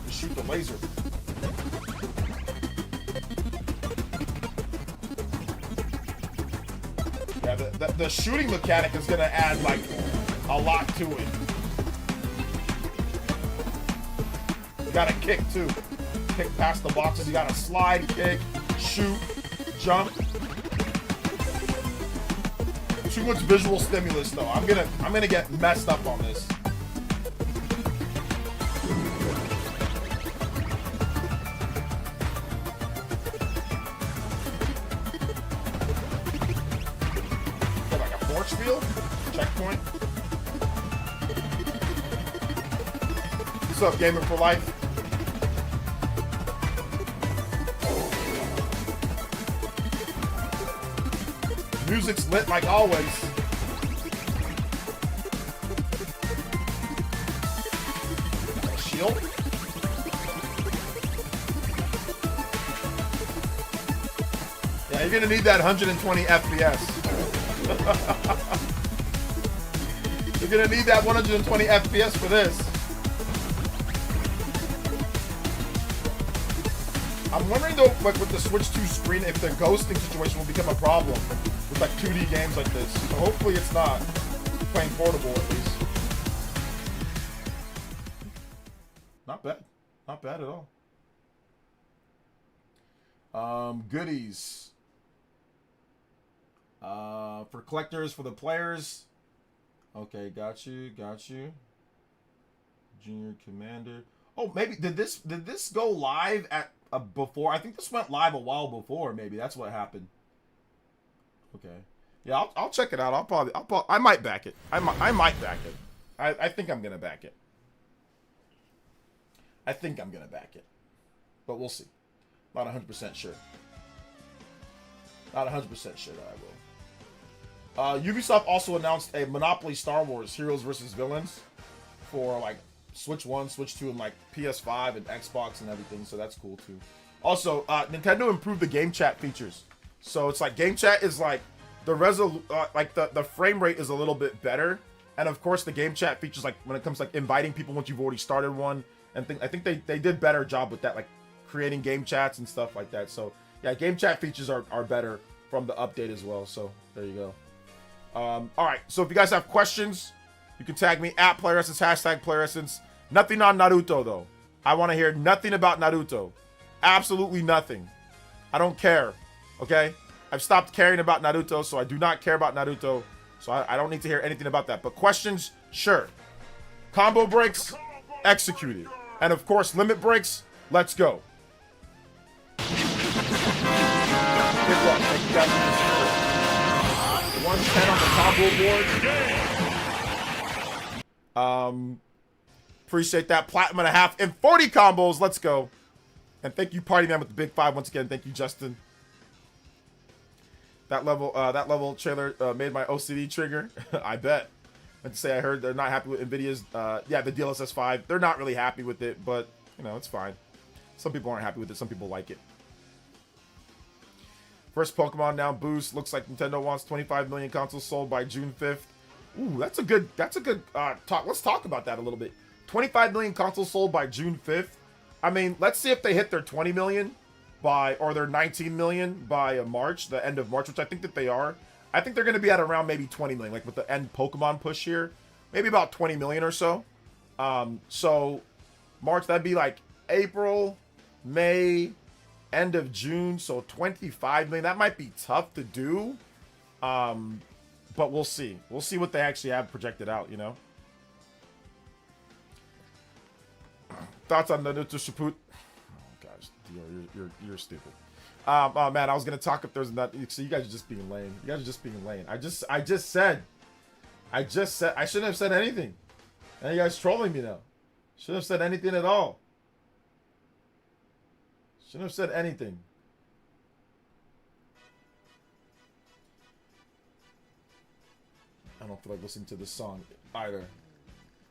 Shoot the laser. Yeah, the shooting mechanic is gonna add like a lot to it. You gotta kick too. Kick past the boxes. You gotta slide, kick, shoot, jump. Too much visual stimulus though. I'm gonna get messed up on this. Like a force field? Checkpoint? What's up, Gamer for Life? Music's lit like always. Shield? Yeah, you're gonna need that 120 FPS. You're gonna need that 120 FPS for this. I'm wondering though, like with the Switch 2 screen, if the ghosting situation will become a problem with like 2D games like this. So hopefully it's not. Playing portable at least. Not bad. Not bad at all. Goodies. For collectors, for the players. Okay, got you, got you. Junior Commander. Oh, maybe did this go live at before? I think this went live a while before. Maybe that's what happened. Okay. Yeah, I'll check it out. I might back it. I might back it. I think I'm gonna back it. I think I'm gonna back it, but we'll see. Not 100% sure. Not 100% sure that I will. Ubisoft also announced a Monopoly Star Wars Heroes vs. Villains for like Switch 1, Switch 2, and like PS5 and Xbox and everything, so that's cool too. Also, Nintendo improved the game chat features. So it's like game chat is like the the frame rate is a little bit better, and of course the game chat features like when it comes to like inviting people once you've already started one, and I think they did better job with that, like creating game chats and stuff like that. So yeah, game chat features are better from the update as well. So there you go. All right, so if you guys have questions, you can tag me at PlayerEssence, hashtag PlayerEssence. Nothing on Naruto though. I want to hear nothing about Naruto. Absolutely nothing. I don't care. Okay? I've stopped caring about Naruto, so I do not care about Naruto. So I don't need to hear anything about that. But questions, sure. Combo breaks, executed. And of course, limit breaks, let's go. Good luck. Thank you guys for the support. 110 on the combo board. Appreciate that. Platinum and a half and 40 combos. Let's go. And thank you, Party Man, with the big 5 once again. Thank you, Justin. That level trailer made my OCD trigger. I bet. And to say I heard they're not happy with Nvidia's, yeah, the DLSS 5. They're not really happy with it, but you know, it's fine. Some people aren't happy with it. Some people like it. First Pokemon now boost. Looks like Nintendo wants 25 million consoles sold by June 5th. Ooh, that's a good talk. Let's talk about that a little bit. 25 million consoles sold by June 5th. I mean, let's see if they hit their 20 million or their 19 million by March, the end of March, which I think that they are. I think they're going to be at around maybe 20 million, like with the end Pokemon push here. Maybe about 20 million or so. So March, that'd be like April, May, end of June. So 25 million. That might be tough to do. But we'll see. We'll see what they actually have projected out, you know? Thoughts on Naruto Shippuden? Oh gosh, you're stupid. Oh man, I was gonna talk if there's not. So you guys are just being lame. You guys are just being lame. I just said I shouldn't have said anything. And you guys trolling me now. Shouldn't have said anything at all. Shouldn't have said anything. I don't feel like listening to this song either.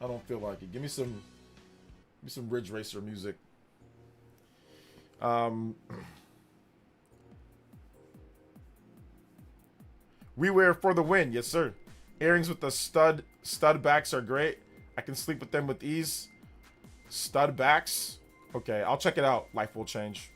I don't feel like it. Give me some Ridge Racer music. We wear for the win, yes sir. Earrings with the stud backs are great. I can sleep with them with ease. Stud backs. Okay, I'll check it out. Life will change.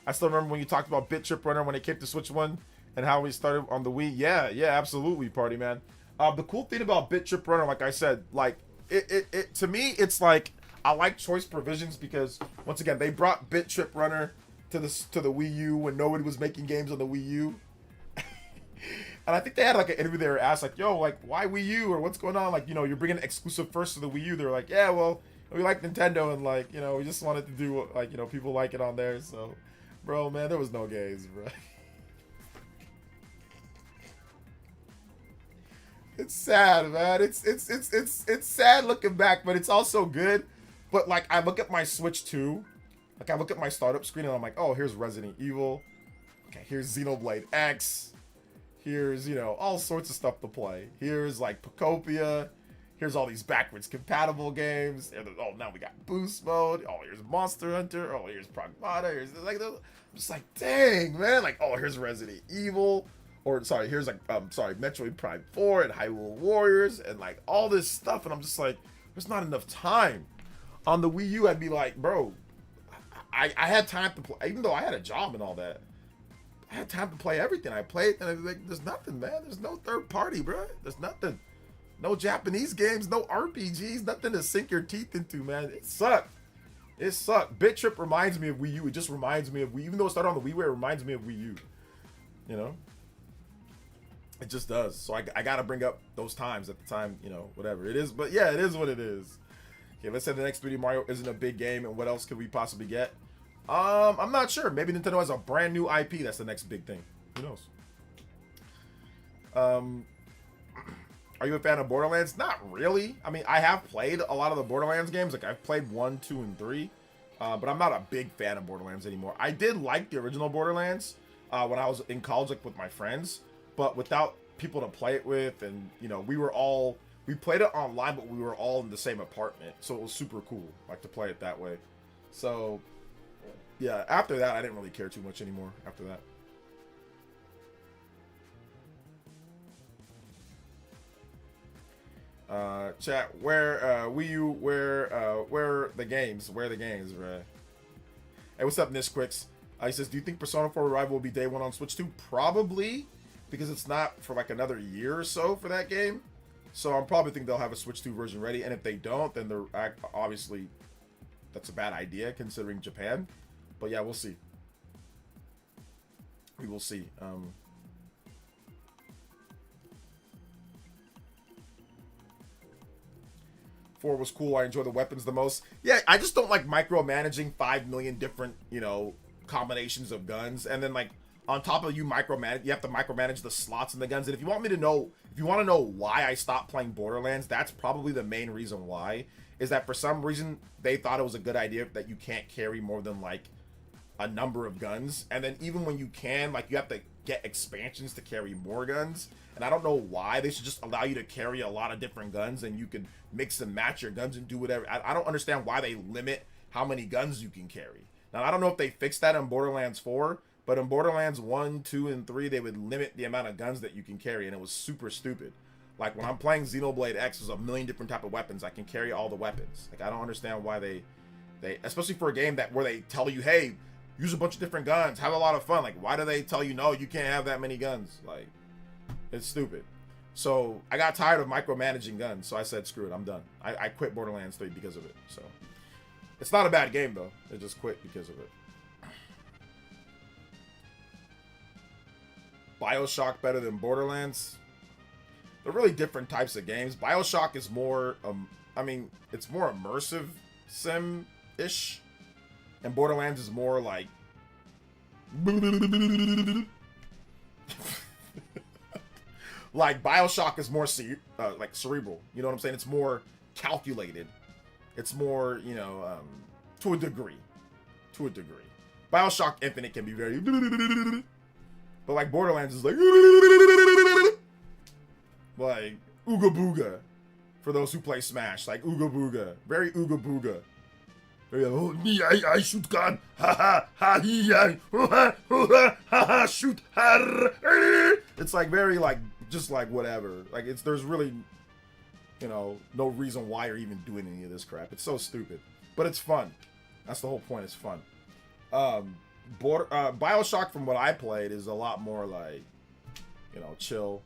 I still remember when you talked about Bit Trip Runner when it came to Switch 1 and how we started on the Wii. Yeah, absolutely, party man. The cool thing about Bit Trip Runner, like I said, like it to me, it's like I like choice provisions because once again they brought Bit Trip Runner to the Wii U when nobody was making games on the Wii U. And I think they had like an interview there asked like, yo, like why Wii U or what's going on? Like, you know, you're bringing exclusive first to the Wii U. They're like, yeah, well, we like Nintendo and like, you know, we just wanted to do like, you know, people like it on there. So, bro, man, there was no games, bro. It's sad, man. It's sad looking back, but it's also good. But like, I look at my Switch 2, like I look at my startup screen and I'm like, oh, here's Resident Evil. Okay, here's Xenoblade X. Here's, you know, all sorts of stuff to play. Here's like Pocopia. Here's all these backwards compatible games. Oh, now we got Boost Mode. Oh, here's Monster Hunter. Oh, here's Pragmata. Here's like, I'm just like, dang, man. Like, oh, here's Resident Evil. Or sorry, here's like, Metroid Prime 4 and Hyrule Warriors and like all this stuff. And I'm just like, there's not enough time. On the Wii U, I'd be like, bro, I had time to play, even though I had a job and all that. I had time to play everything. I played, and I was like, there's nothing, man. There's no third party, bro. There's nothing. No Japanese games, no RPGs, nothing to sink your teeth into, man. It sucked. It sucked. Bit Trip reminds me of Wii U. It just reminds me of Wii, even though it started on the WiiWare, it reminds me of Wii U. You know? It just does. So I got to bring up those times at the time, you know, whatever it is. But yeah, it is what it is. Okay, let's say the next 3D Mario isn't a big game, and what else could we possibly get? I'm not sure. Maybe Nintendo has a brand new IP. That's the next big thing. Who knows? Are you a fan of Borderlands? Not really. I mean, I have played a lot of the Borderlands games. Like, I've played 1, 2, and 3. But I'm not a big fan of Borderlands anymore. I did like the original Borderlands when I was in college, like, with my friends. But without people to play it with, and, you know, we played it online, but we were all in the same apartment. So it was super cool, like, to play it that way. So... yeah, after that, I didn't really care too much anymore after that. Chat, where Wii U, where the games, bro? Hey, what's up, Nishquicks? He says, do you think Persona 4 Revival will be day 1 on Switch 2? Probably, because it's not for like another year or so for that game. So I'm probably thinking they'll have a Switch 2 version ready, and if they don't, then they're obviously that's a bad idea considering Japan. But yeah, we'll see. We will see. 4 was cool. I enjoy the weapons the most. Yeah, I just don't like micromanaging 5 million different, you know, combinations of guns. And then like on top of you have to micromanage the slots in the guns. And if you want to know why I stopped playing Borderlands, that's probably the main reason why. Is that for some reason they thought it was a good idea that you can't carry more than like a number of guns, and then even when you can, like, you have to get expansions to carry more guns. And I don't know why. They should just allow you to carry a lot of different guns, and you can mix and match your guns and do whatever. I don't understand why they limit how many guns you can carry. Now, I don't know if they fixed that in Borderlands 4, but in Borderlands 1, 2, and 3, they would limit the amount of guns that you can carry, and it was super stupid. Like, when I'm playing Xenoblade X, there's a million different type of weapons. I can carry all the weapons. Like, I don't understand why they especially for a game where they tell you, hey, use a bunch of different guns, have a lot of fun. Like, why do they tell you, no, you can't have that many guns? Like, it's stupid. So I got tired of micromanaging guns, so I said, screw it, I'm done. I quit Borderlands 3 because of it. So it's not a bad game, though. I just quit because of it. BioShock better than Borderlands? They're really different types of games. BioShock is more, it's more immersive sim-ish. And Borderlands is more like... like, BioShock is more like cerebral. You know what I'm saying? It's more calculated. It's more, you know, to a degree. To a degree. BioShock Infinite can be very... but like Borderlands is like... like, Ooga Booga. For those who play Smash. Like, Ooga Booga. Very Ooga Booga. Oh, me, I shoot gun. Ha ha ha ha ha ha shoot. It's like very like just like whatever. Like there's really, you know, no reason why you're even doing any of this crap. It's so stupid. but it's fun. That's the whole point. It's fun. BioShock, from what I played, is a lot more like, you know, chill.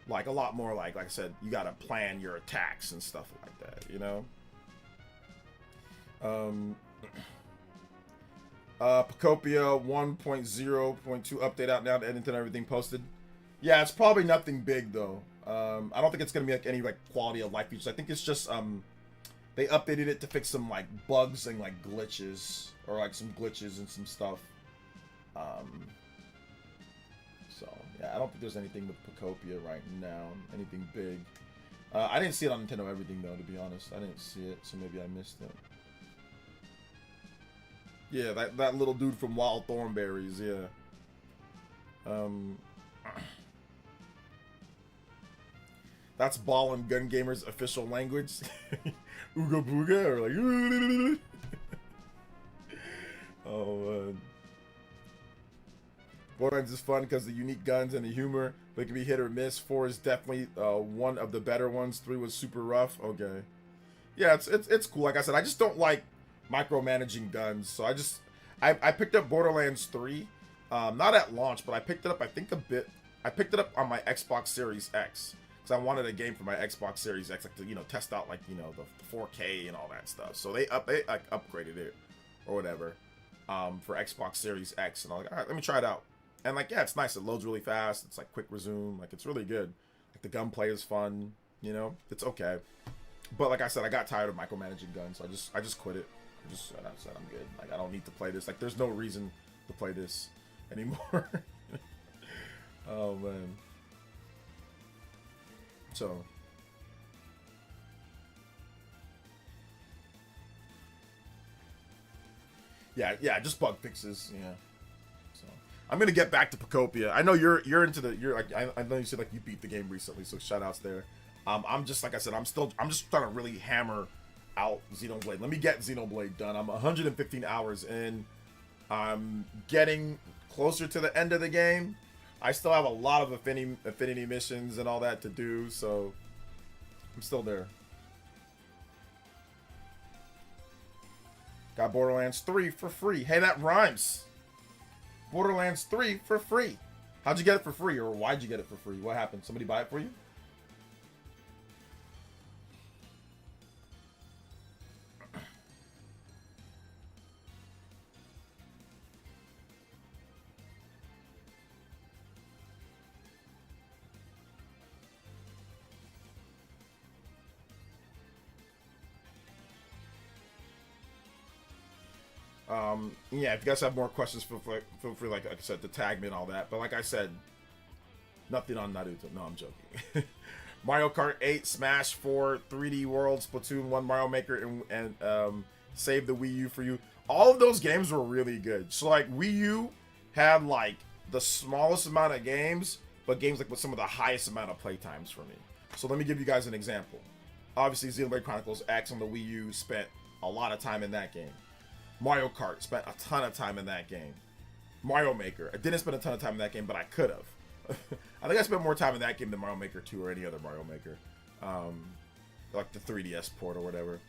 Like a lot more like I said, you gotta plan your attacks and stuff like that, you know. Pacopia 1.0.2 update out now to Edmonton, everything posted. Yeah, it's probably nothing big though. I don't think it's gonna be like any like quality of life features. I think it's just they updated it to fix some like bugs and like glitches, or like some glitches and some stuff. So yeah, I don't think there's anything with Pacopia right now, anything big. I didn't see it on Nintendo Everything though, to be honest. I didn't see it, so maybe I missed it. Yeah, that little dude from Wild Thornberries, yeah. That's Ball and Gun Gamer's official language. Ooga booga, or like. Oh man. Borderlands is fun because the unique guns and the humor, but it can be hit or miss. 4 is definitely one of the better ones. 3 was super rough. Okay. Yeah, it's cool. Like I said, I just don't like micromanaging guns, so I picked up Borderlands 3, not at launch, but I picked it up, I think I picked it up on my Xbox Series X, because I wanted a game for my Xbox Series X, like to, you know, test out like, you know, the 4K and all that stuff. So they like upgraded it or whatever for Xbox Series X, and I was like, all right, let me try it out. And like, yeah, it's nice. It loads really fast. It's like quick resume. Like, it's really good. Like, the gunplay is fun. You know, it's okay. But like I said, I got tired of micromanaging guns, so I just quit it. I said I'm good. Like, I don't need to play this. Like, there's no reason to play this anymore. Oh man. So. Yeah, just bug fixes. Yeah. So I'm gonna get back to Pacopia. I know you're into I know you said like you beat the game recently, so shout outs there. I'm just, like I said, I'm just trying to really hammer out Xenoblade. Let me get Xenoblade done. I'm 115 hours in. I'm getting closer to the end of the game. I still have a lot of affinity missions and all that to do, so I'm still there. Got Borderlands 3 for free. Hey, that rhymes. Borderlands 3 for free. How'd you get it for free, or why'd you get it for free? What happened? Somebody buy it for you? Yeah, if you guys have more questions, feel free, like I said, to tag me and all that. But like I said, nothing on Naruto. No, I'm joking. Mario Kart 8, Smash 4, 3D World, Splatoon 1, Mario Maker, and Save the Wii U for You. All of those games were really good. So like Wii U had like the smallest amount of games, but games like with some of the highest amount of play times for me. So let me give you guys an example. Obviously, Xenoblade Chronicles X on the Wii U, spent a lot of time in that game. Mario Kart, spent a ton of time in that game. Mario Maker, I didn't spend a ton of time in that game, but I could have. I think I spent more time in that game than Mario Maker 2 or any other Mario Maker. Like the 3DS port or whatever.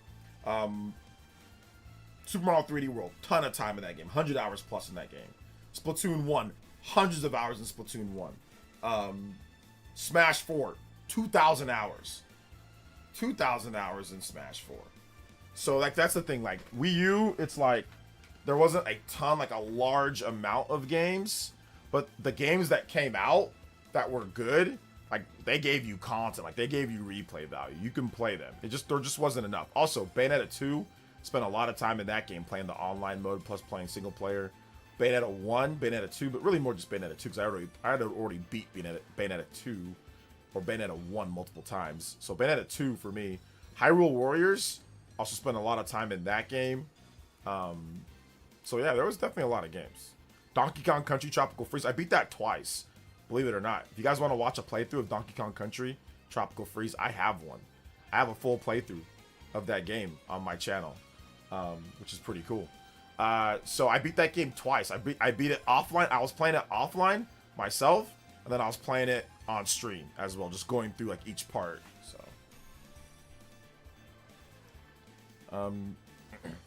Super Mario 3D World, ton of time in that game. 100 hours plus in that game. Splatoon 1, hundreds of hours in Splatoon 1. Smash 4, 2,000 hours. 2,000 hours in Smash 4. So like that's the thing, like Wii U, it's like there wasn't a ton, like a large amount of games, but the games that came out that were good, like they gave you content, like they gave you replay value. You can play them. There just wasn't enough. Also, Bayonetta 2, spent a lot of time in that game playing the online mode plus playing single player. Bayonetta 1, Bayonetta 2, but really more just Bayonetta 2 because I had already beat Bayonetta 2 or Bayonetta 1 multiple times. So Bayonetta 2 for me. Hyrule Warriors, also spent a lot of time in that game. So yeah, there was definitely a lot of games. Donkey Kong Country Tropical Freeze, I beat that twice, believe it or not. If you guys want to watch a playthrough of Donkey Kong Country Tropical Freeze, I have one. I have a full playthrough of that game on my channel, which is pretty cool. So I beat that game twice. I beat it offline. I was playing it offline myself, and then I was playing it on stream as well, just going through like each part. So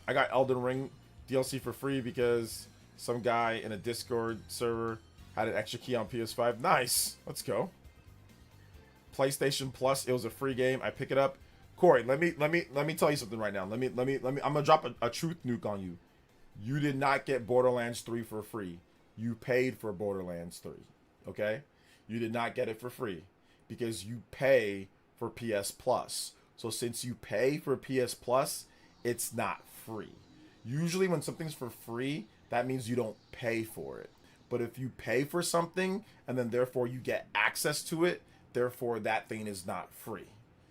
I got Elden Ring DLC for free because some guy in a Discord server had an extra key on PS5. Nice. Let's go. PlayStation Plus. It was a free game. I pick it up. Corey, let me tell you something right now. I'm gonna drop a truth nuke on you. You did not get Borderlands 3 for free. You paid for Borderlands 3. Okay? You did not get it for free because you pay for PS Plus. So since you pay for PS Plus, it's not free. Usually when something's for free, that means you don't pay for it. But if you pay for something and then therefore you get access to it, therefore that thing is not free.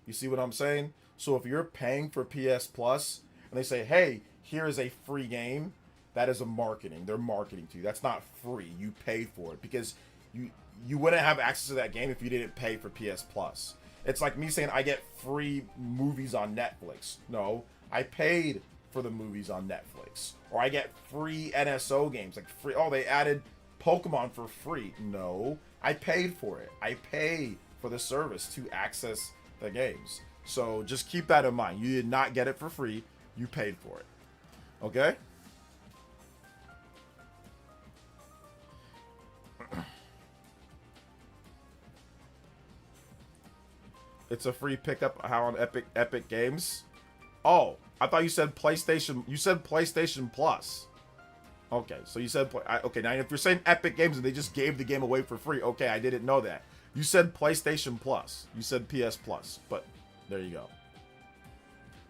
You see what I'm saying? So if you're paying for PS Plus and they say, hey, here is a free game, that is a marketing. They're marketing to you. That's not free. You paid for it because you wouldn't have access to that game if you didn't pay for PS Plus. It's like me saying I get free movies on Netflix. No, I paid for the movies on Netflix. Or I get free NSO games. Like free. Oh, they added Pokemon for free. No, I paid for it. I pay for the service to access the games. So just keep that in mind. You did not get it for free. You paid for it. Okay? It's a free pickup. How on Epic Games? Oh, I thought you said PlayStation. You said PlayStation Plus. Okay, so you said okay. Now if you're saying Epic Games and they just gave the game away for free, okay, I didn't know that. You said PlayStation Plus. You said PS Plus, but there you go.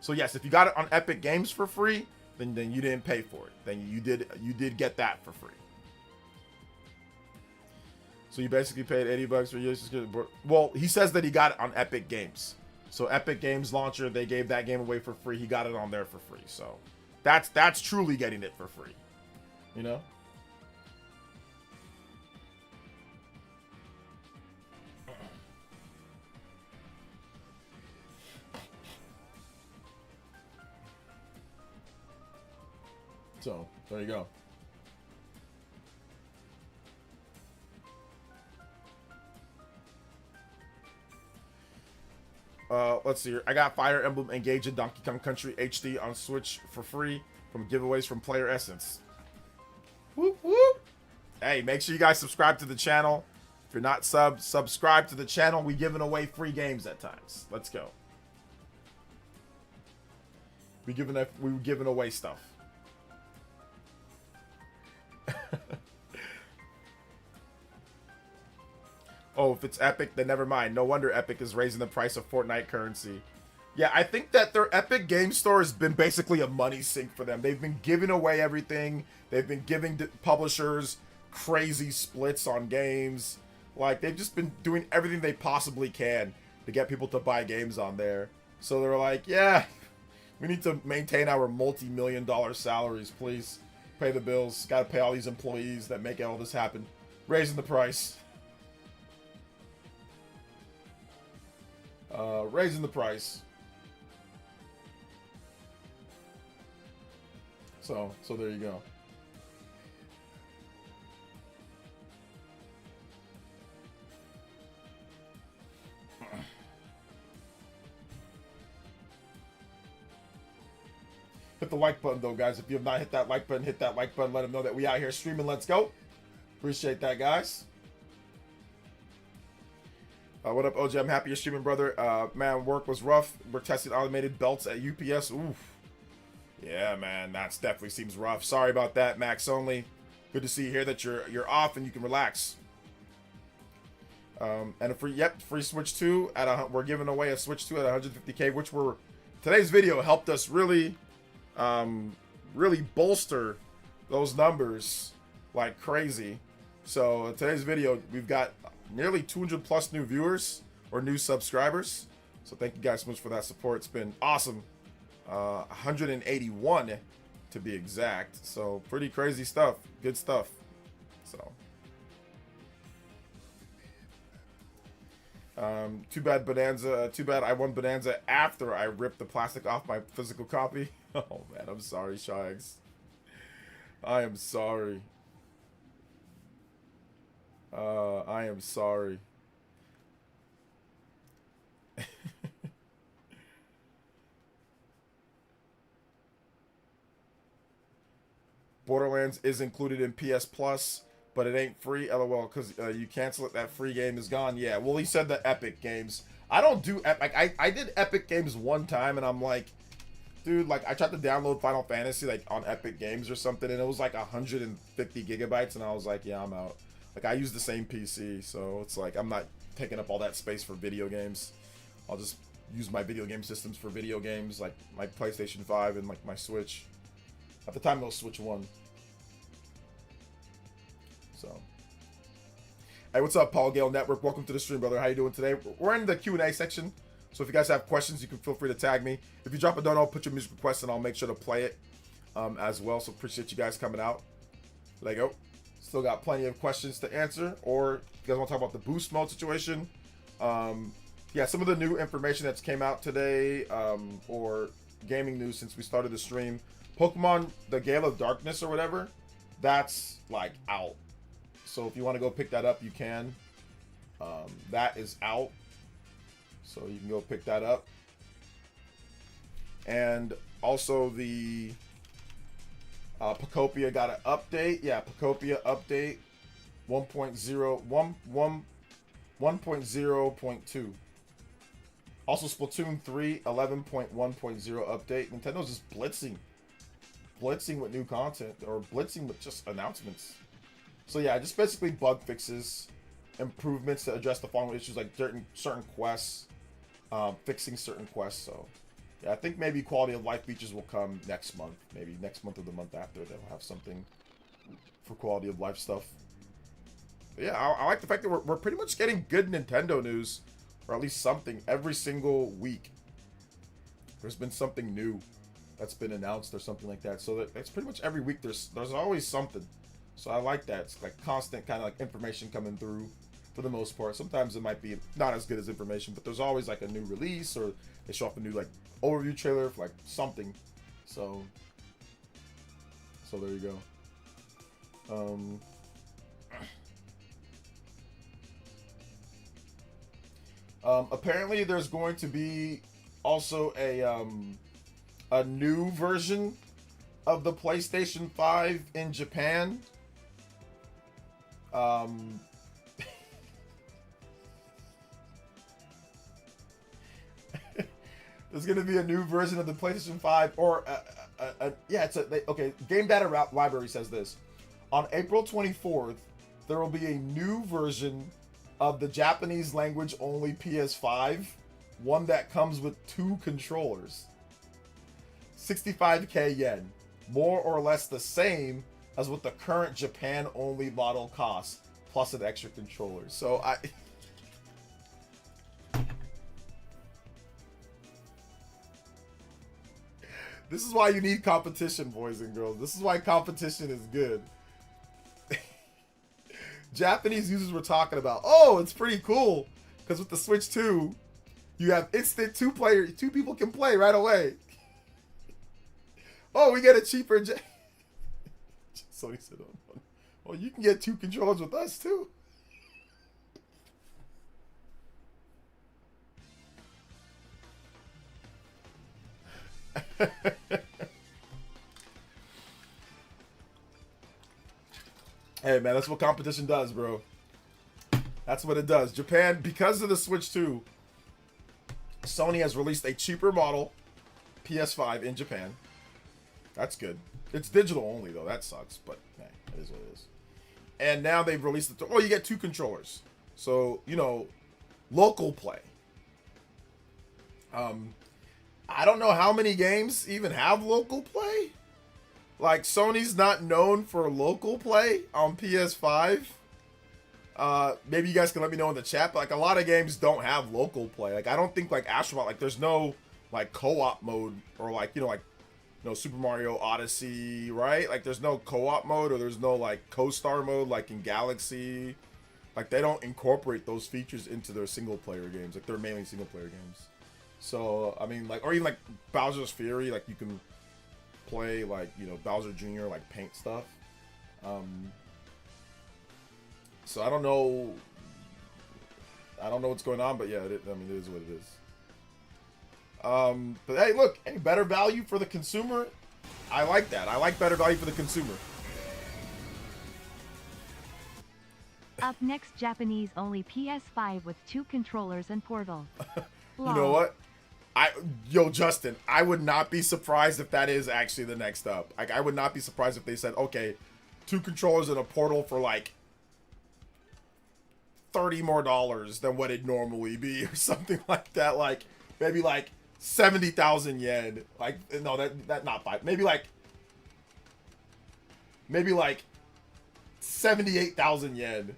So yes, if you got it on Epic Games for free, then you didn't pay for it. Then you did get that for free. So you basically paid $80 for years. Well, he says that he got it on Epic Games. So Epic Games Launcher, they gave that game away for free. He got it on there for free. So that's truly getting it for free. You know? So, there you go. Let's see here. I got Fire Emblem Engage in Donkey Kong Country HD on Switch for free from giveaways from PlayerEssence. Whoop, whoop. Hey, make sure you guys subscribe to the channel. If you're not subscribe to the channel. We giving away free games at times. Let's go. We giving away stuff. Oh, if it's Epic, then never mind. No wonder Epic is raising the price of Fortnite currency. Yeah, I think that their Epic Game Store has been basically a money sink for them. They've been giving away everything. They've been giving publishers crazy splits on games. Like, they've just been doing everything they possibly can to get people to buy games on there. So they're like, yeah, we need to maintain our multi-million-dollar salaries, please. Pay the bills. Got to pay all these employees that make all this happen. Raising the price. Raising the price. So there you go. Hit the like button though, guys. If you have not hit that like button, hit that like button. Let them know that we out here streaming. Let's go. Appreciate that, guys. What up, OJ? I'm happy you're streaming, brother. Man, work was rough. We're testing automated belts at UPS. Oof. Yeah, man, that definitely seems rough. Sorry about that, Max only. Good to see here that you're off and you can relax. And a free Switch 2 at we're giving away a Switch 2 at 150K, which today's video helped us really bolster those numbers like crazy. So in today's video, we've got nearly 200 plus new viewers or new subscribers. So thank you guys so much for that support. It's been awesome. 181 to be exact. So pretty crazy stuff. Good stuff. So too bad Bonanza. Too bad I won Bonanza after I ripped the plastic off my physical copy. Oh man, I'm sorry, Shags. I am sorry. I am sorry. Borderlands is included in PS Plus, but it ain't free. LOL, because you cancel it, that free game is gone. Yeah, well, he said the Epic games. I don't do Epic. I did Epic games one time, and I'm like, dude, like, I tried to download Final Fantasy, like, on Epic Games or something, and it was like 150 gigabytes, and I was like, yeah, I'm out. Like, I use the same PC, so it's like, I'm not taking up all that space for video games. I'll just use my video game systems for video games, like my PlayStation 5 and, like, my Switch. At the time, it was Switch 1. So. Hey, what's up, Paul Gale Network? Welcome to the stream, brother. How you doing today? We're in the Q&A section. So if you guys have questions, you can feel free to tag me. If you drop a dono, I'll put your music request and I'll make sure to play it as well. So appreciate you guys coming out. Lego. Still got plenty of questions to answer. Or if you guys want to talk about the boost mode situation. Yeah, some of the new information that's came out today, or gaming news since we started the stream. Pokemon, the Gale of Darkness or whatever, that's like out. So if you want to go pick that up, you can. That is out. So you can go pick that up. And also the Pocopia got an update. Yeah, Pocopia update 1.0.2. Also Splatoon 3 11.1.0 update. Nintendo's just blitzing with new content, or blitzing with just announcements. So yeah, just basically bug fixes, improvements to address the following issues, like certain quests. Fixing certain quests. So yeah, I think maybe quality of life features will come next month. Maybe next month or the month after, they'll have something for quality of life stuff. But yeah, I like the fact that we're pretty much getting good Nintendo news, or at least something every single week. There's been something new that's been announced or something like that. So that's pretty much every week. There's always something. So I like that. It's like constant kind of like information coming through. For the most part, sometimes it might be not as good as information, but there's always like a new release, or they show off a new like overview trailer for like something. So there you go. Apparently there's going to be also a new version of the PlayStation 5 in Japan. There's going to be a new version of the PlayStation 5, or yeah, okay, Game Data Library says this. On April 24th, there will be a new version of the Japanese language only PS5, one that comes with 2 controllers. 65k yen, more or less the same as what the current Japan only model costs, plus an extra controller. So this is why you need competition, boys and girls. This is why competition is good. Japanese users were talking about, oh, it's pretty cool, because with the Switch 2, you have instant 2 people can play right away. Oh, we get a cheaper Sony said, oh, you can get 2 controllers with us too. Hey man, that's what competition does, bro. That's what it does. Japan, because of the Switch 2, Sony has released a cheaper model PS5 in Japan. That's good. It's digital only though. That sucks, but man, it is what it is. And now they've released it. Oh, you get 2 controllers. So, you know, local play. I don't know how many games even have local play. Like, Sony's not known for local play on PS5. Maybe you guys can let me know in the chat, but like a lot of games don't have local play. Like, I don't think like Astrobot, like there's no like co-op mode, or like, you know, Super Mario Odyssey, right? Like there's no co-op mode, or there's no like co-star mode like in Galaxy. Like they don't incorporate those features into their single player games. Like they're mainly single player games. So, I mean, like, or even like Bowser's Fury, like you can play like, you know, Bowser Jr. like paint stuff. So I don't know what's going on, but yeah, I mean, it is what it is. But hey, look, better value for the consumer. I like that. I like better value for the consumer. Up next, Japanese only PS5 with 2 controllers and Portal. You know what? Yo, Justin, I would not be surprised if that is actually the next up. Like, I would not be surprised if they said, okay, 2 controllers and a Portal for like $30 more than what it'd normally be, or something like that. Like, maybe like 70,000 yen. Like, no, that not 5. Maybe like 78,000 yen.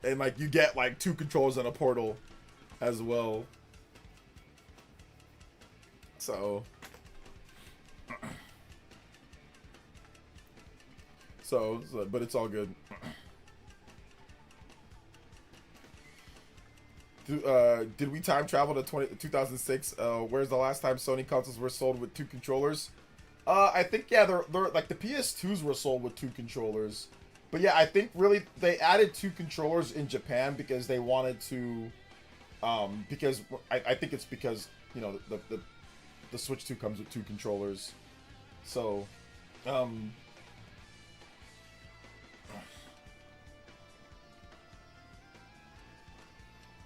And like, you get like 2 controllers and a Portal as well. So, but it's all good. Did we time travel to 2006? Where's the last time Sony consoles were sold with 2 controllers? I think, yeah, they're like the PS2s were sold with 2 controllers. But yeah, I think really they added 2 controllers in Japan because they wanted to, because I think it's because, you know, the Switch 2 comes with 2 controllers. So,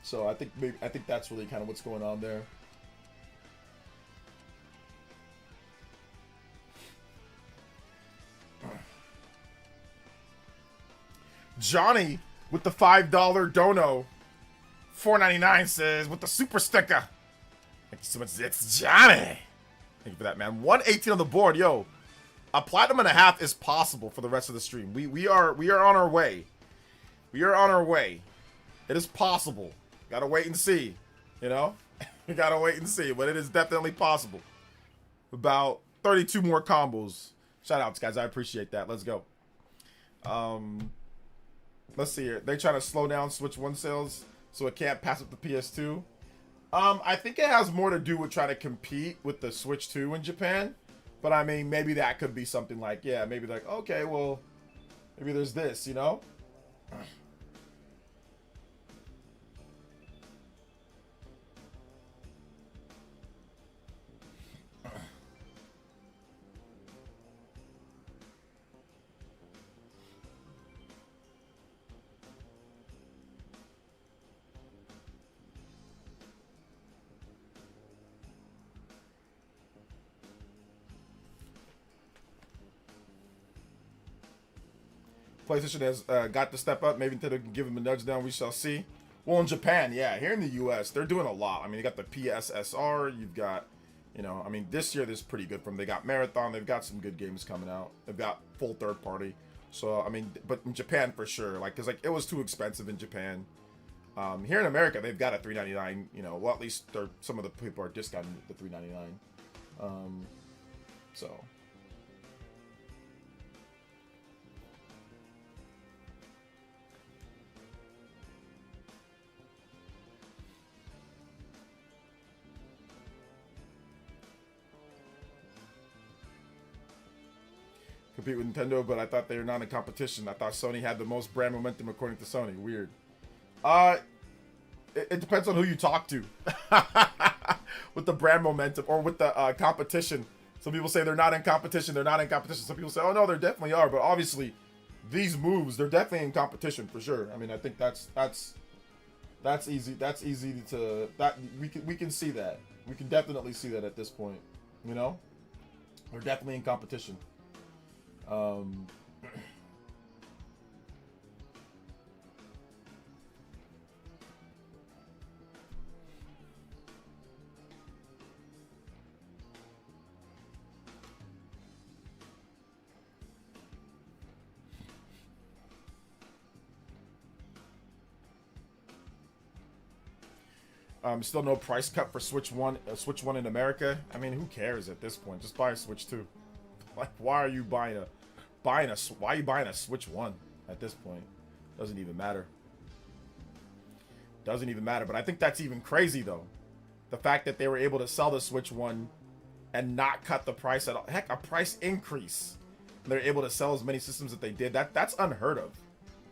so I think that's really kind of what's going on there. Johnny with the $5 dono, $4.99 says with the super sticker. Thank you so much. It's Johnny. Thank you for that, man. 118 on the board, yo. A platinum and a half is possible for the rest of the stream. We are on our way. We are on our way. It is possible. Gotta wait and see. You know, we gotta wait and see, but it is definitely possible. About 32 more combos. Shout outs, guys. I appreciate that. Let's go. Let's see here. They're trying to slow down Switch 1 sales so it can't pass up the PS2. I think it has more to do with trying to compete with the Switch 2 in Japan. But I mean, maybe that could be something like, yeah, maybe like, okay, well, maybe there's this, you know? PlayStation has got to step up. Maybe until they can give them a nudge down, we shall see. Well, in Japan, yeah. Here in the U.S., they're doing a lot. I mean, you got the PSSR. You've got, you know, I mean, this year, this is pretty good from them. They got Marathon. They've got some good games coming out. They've got full third party. So, I mean, but in Japan, for sure. Like, because, like, it was too expensive in Japan. Here in America, they've got a $3.99, you know, well, at least some of the people are discounting the $3.99. So... compete with Nintendo, but I thought they were not in competition. I thought Sony had the most brand momentum according to Sony. Weird. It depends on who you talk to. With the brand momentum or with the competition. Some people say they're not in competition. They're not in competition. Some people say, oh no, they definitely are. But obviously, these moves, they're definitely in competition for sure. I mean, I think that's easy. That's easy to we can see that. We can definitely see that at this point. You know, they're definitely in competition. Still no price cut for Switch 1 in America. I mean, who cares at this point? Just buy a Switch 2. Like, why are you buying a Switch 1 at this point? Doesn't even matter. Doesn't even matter. But I think that's even crazy though. The fact that they were able to sell the Switch 1 and not cut the price at all. Heck, a price increase. And they're able to sell as many systems that they did. That's unheard of.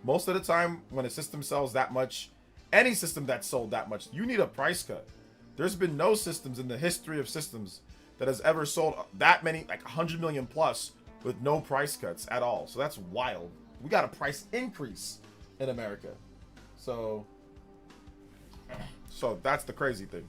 Most of the time when a system sells that much, any system that's sold that much, you need a price cut. There's been no systems in the history of systems that has ever sold that many, like 100 million plus, with no price cuts at all. So that's wild. We got a price increase in America. So that's the crazy thing.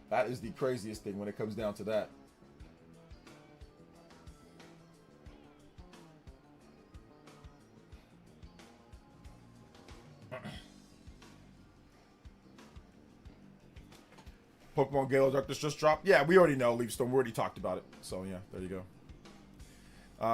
That is the craziest thing when it comes down to that. Pokemon Gale Darkness just dropped. Yeah, we already know Leaf Storm. We already talked about it. So yeah, there you go.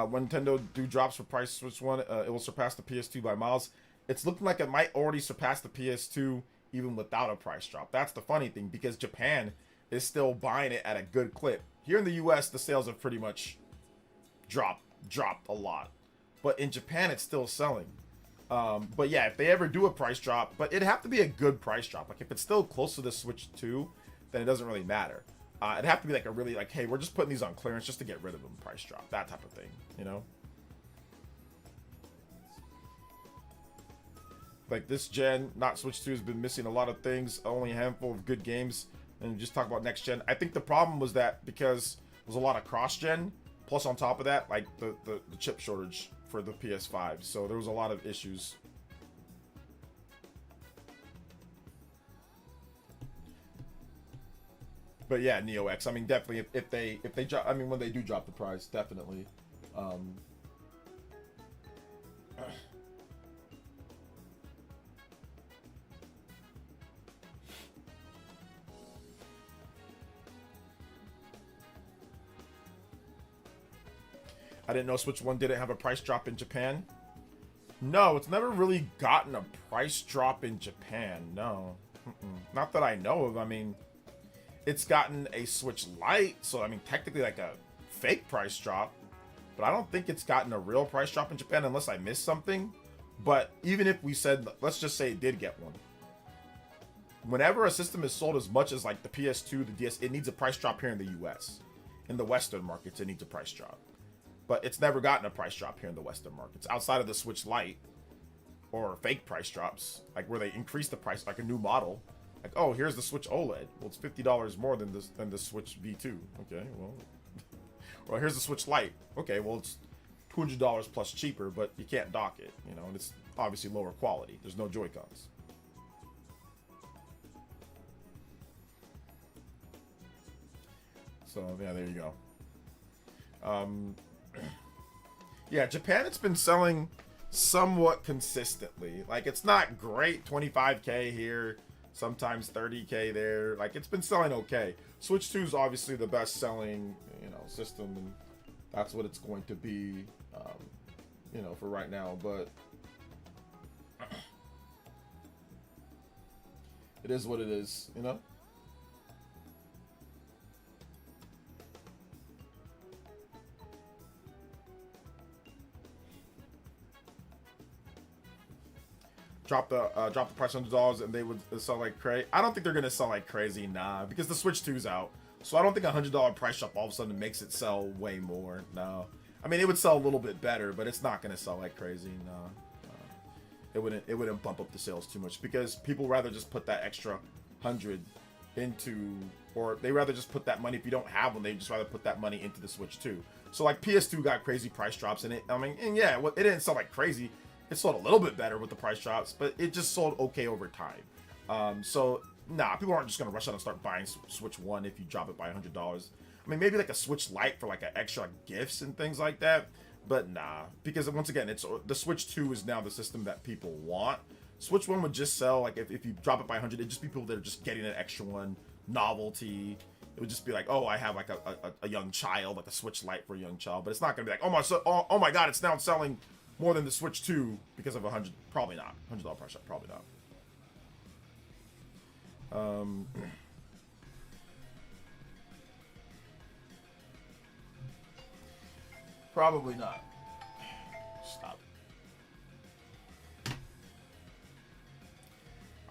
When Nintendo do drops for Price Switch 1, it will surpass the PS2 by miles. It's looking like it might already surpass the PS2 even without a price drop. That's the funny thing, because Japan is still buying it at a good clip. Here in the US, the sales have pretty much dropped a lot. But in Japan, it's still selling. But yeah, if they ever do a price drop, but it'd have to be a good price drop. Like if it's still close to the Switch 2, then it doesn't really matter. It'd have to be like a really like, hey, we're just putting these on clearance just to get rid of them, price drop, that type of thing, you know? Like this gen, not Switch 2, has been missing a lot of things, only a handful of good games, and just talk about next gen. I think the problem was that because there was a lot of cross gen, plus on top of that, like the chip shortage for the PS5, so there was a lot of issues. But yeah, Neo X. I mean, definitely if they drop. I mean, when they do drop the price, definitely. I didn't know Switch 1 didn't have a price drop in Japan. No, it's never really gotten a price drop in Japan. No, not that I know of. I mean, it's gotten a Switch Lite, so I mean technically like a fake price drop, but I don't think it's gotten a real price drop in Japan unless I missed something. But even if we said, let's just say it did get one, whenever a system is sold as much as like the PS2, the DS, it needs a price drop here in the US. In the Western markets, it needs a price drop. But it's never gotten a price drop here in the Western markets outside of the Switch Lite or fake price drops, like where they increase the price, like a new model. Like, oh, here's the Switch OLED. Well, it's $50 more than the Switch V2. Okay, well, well, here's the Switch Lite. Okay, well, it's $200 plus cheaper, but you can't dock it, you know, and it's obviously lower quality. There's no Joy-Cons. So yeah, there you go. Yeah, Japan, it's been selling somewhat consistently. Like, it's not great, 25K here, sometimes 30K there. Like, it's been selling okay. Switch 2 is obviously the best selling, you know, system, and that's what it's going to be, you know, for right now. But it is what it is, you know? Drop the price $100 and they would sell like crazy. I don't think they're gonna sell like crazy, nah, because the Switch 2's out. So I don't think $100 price drop all of a sudden makes it sell way more. No, I mean it would sell a little bit better, but it's not gonna sell like crazy. No, it wouldn't bump up the sales too much because people rather just put that extra 100 into, or they rather just put that money, if you don't have one, they just rather put that money into the Switch 2. So like PS2 got crazy price drops in it. I mean, and yeah, it didn't sell like crazy. It sold a little bit better with the price drops, but it just sold okay over time. So, nah, people aren't just going to rush out and start buying Switch 1 if you drop it by $100. I mean, maybe like a Switch Lite for like an extra gifts and things like that, but nah. Because once again, the Switch 2 is now the system that people want. Switch 1 would just sell, like if you drop it by 100, it'd just be people that are just getting an extra one, novelty. It would just be like, oh, I have like a young child, like a Switch Lite for a young child. But it's not going to be like, oh my God, it's now selling more than the Switch 2 because of $100. Probably not. $100 price shop. Probably not. Probably not. Stop.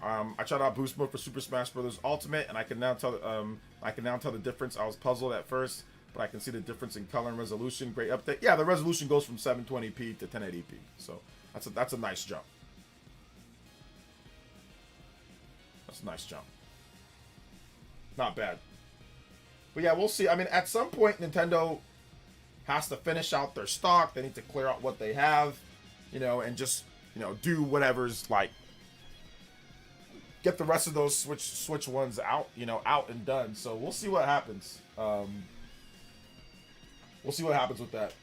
I tried out boost mode for Super Smash Bros. Ultimate, and I can now tell the difference. I was puzzled at first, but I can see the difference in color and resolution. Great update. Yeah, the resolution goes from 720p to 1080p, so that's a nice jump. That's a nice jump. Not bad. But yeah, we'll see. I mean, at some point, Nintendo has to finish out their stock. They need to clear out what they have, you know, and just, you know, do whatever's like, get the rest of those Switch ones out, you know, out and done. So we'll see what happens. We'll see what happens with that.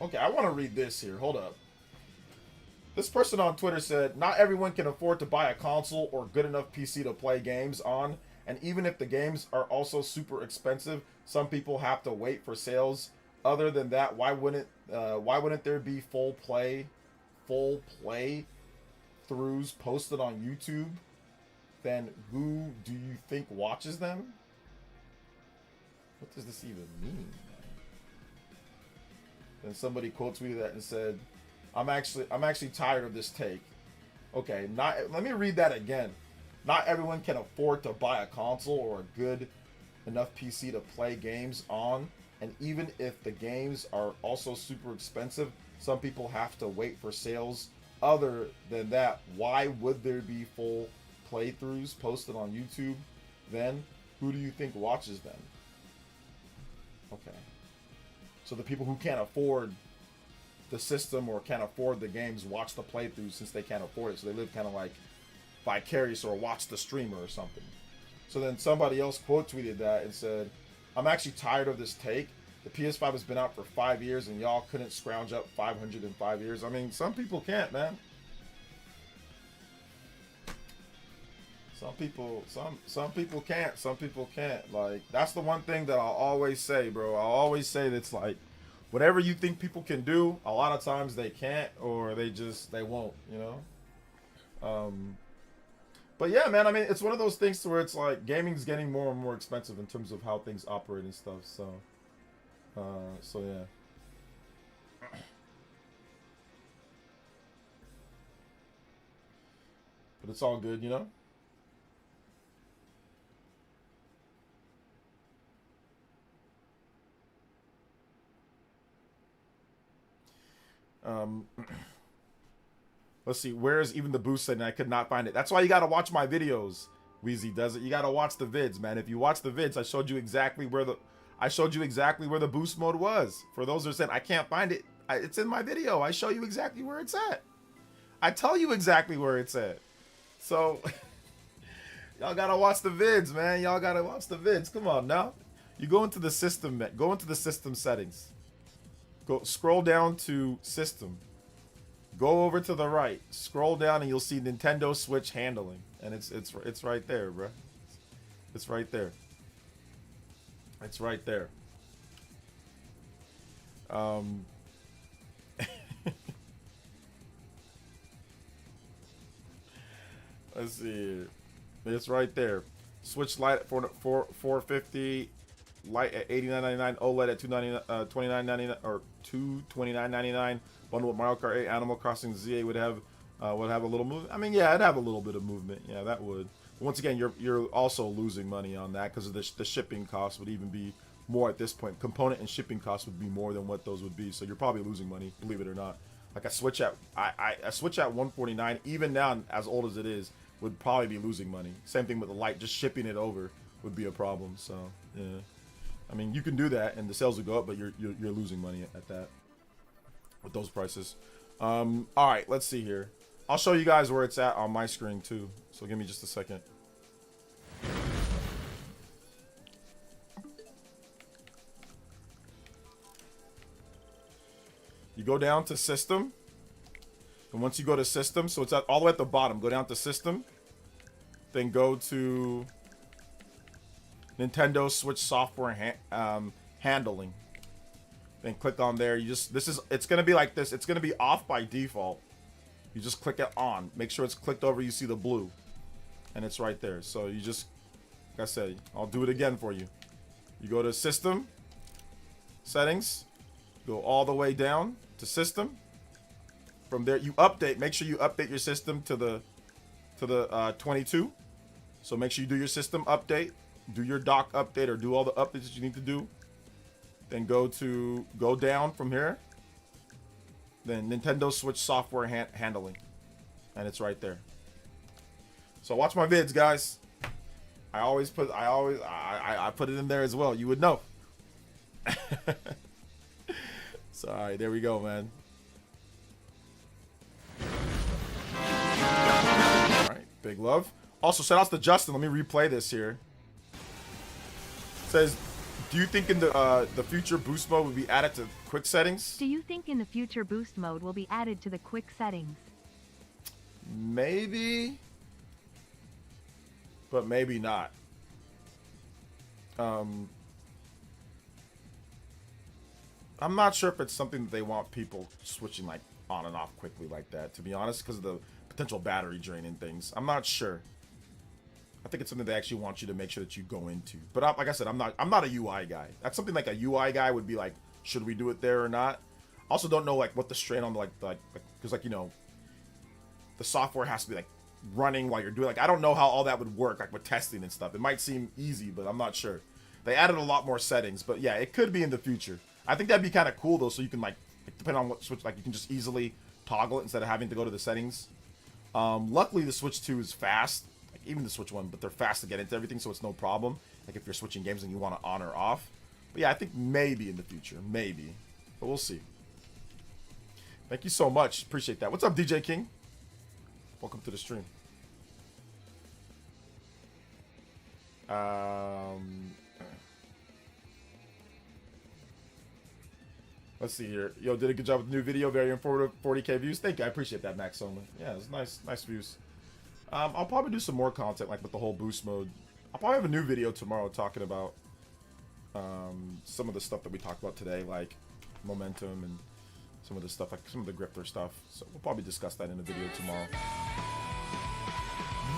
Okay, I want to read this here. Hold up. This person on Twitter said, not everyone can afford to buy a console or good enough PC to play games on, and even if the games are also super expensive, some people have to wait for sales. Other than that, why wouldn't there be full play throughs posted on YouTube? Then who do you think watches them? What does this even mean? Then somebody quote tweeted that and said, I'm actually tired of this take. Okay, let me read that again. Not everyone can afford to buy a console or a good enough PC to play games on, and even if the games are also super expensive, some people have to wait for sales. Other than that, why would there be full playthroughs posted on YouTube? Then who do you think watches them? Okay. So the people who can't afford the system or can't afford the games watch the playthroughs since they can't afford it. So they live kind of like vicarious or watch the streamer or something. So then somebody else quote tweeted that and said, I'm actually tired of this take. The PS5 has been out for 5 years and y'all couldn't scrounge up 500 in 5 years. I mean, some people can't, man. Some people can't. Some people can't. Like, that's the one thing that I'll always say, bro. I'll always say that's like, whatever you think people can do, a lot of times they can't, or they won't, you know? But yeah, man, I mean, it's one of those things to where it's like, gaming's getting more and more expensive in terms of how things operate and stuff, so yeah. But it's all good, you know? Let's see, where's even the boost setting? I could not find it. That's why you gotta watch my videos. Wheezy does it. You gotta watch the vids, man. If you watch the vids, I showed you exactly where the boost mode was. For those that said I can't find it, it's in my video. I show you exactly where it's at. I tell you exactly where it's at. So y'all gotta watch the vids, man. Y'all gotta watch the vids. Come on now. You go into the system, go into the system settings. Go scroll down to system. Go over to the right. Scroll down and you'll see Nintendo Switch handling, and it's right there, bro. It's right there. It's right there. Let's see here. It's right there. Switch Lite at 450. Lite at $89.99, OLED at $29.99 or $229.99. Bundle with Mario Kart 8, Animal Crossing ZA would have a little move. I mean, yeah, it'd have a little bit of movement. Yeah, that would. But once again, you're also losing money on that because of the shipping costs would even be more at this point. Component and shipping costs would be more than what those would be. So you're probably losing money, believe it or not. Like a Switch at a Switch at $149, even now as old as it is, would probably be losing money. Same thing with the Lite, just shipping it over would be a problem. So yeah. I mean, you can do that, and the sales will go up, but you're losing money at that with those prices. All right, let's see here. I'll show you guys where it's at on my screen too. So give me just a second. You go down to system, and once you go to system, so it's all the way at the bottom. Go down to system, then go to Nintendo Switch software handling. Then click on there. It's gonna be like this. It's gonna be off by default. You just click it on. Make sure it's clicked over. You see the blue, and it's right there. So you just, like I said, I'll do it again for you. You go to system, settings, go all the way down to system. From there, you update. Make sure you update your system to the 22. So make sure you do your system update. Do your dock update or do all the updates that you need to do. Then go down from here. the Nintendo Switch software handling, and it's right there. So watch my vids, guys. I put it in there as well. You would know. So all right, there we go, man. All right, big love. Also, shout outs to Justin. Let me replay this here. It says, do you think in the future boost mode will be added to quick settings? Do you think in the future boost mode will be added to the quick settings? Maybe, but maybe not. I'm not sure if it's something that they want people switching like on and off quickly like that, to be honest, because of the potential battery drain and things. I'm not sure. I think it's something they actually want you to make sure that you go into. But like I said, I'm not a UI guy. That's something like a UI guy would be like, should we do it there or not? Also don't know like what the strain on because like you know, the software has to be like running while you're doing, like I don't know how all that would work like with testing and stuff. It might seem easy, but I'm not sure. They added a lot more settings, but yeah, it could be in the future. I think that'd be kind of cool though, so you can like depending on what switch, like you can just easily toggle it instead of having to go to the settings. Luckily the Switch 2 is fast, like even the Switch 1, but they're fast to get into everything, so it's no problem. Like if you're switching games and you want to on or off. But yeah, I think maybe in the future, maybe, but we'll see. Thank you so much, appreciate that. What's up, DJ King? Welcome to the stream. Let's see here. Yo, did a good job with the new video. Very informative. 40K views. Thank you. I appreciate that, Max Soma. Yeah, it's nice views. I'll probably do some more content like with the whole boost mode. I'll probably have a new video tomorrow talking about some of the stuff that we talked about today, like momentum and some of the stuff, like some of the grifter stuff. So we'll probably discuss that in a video tomorrow.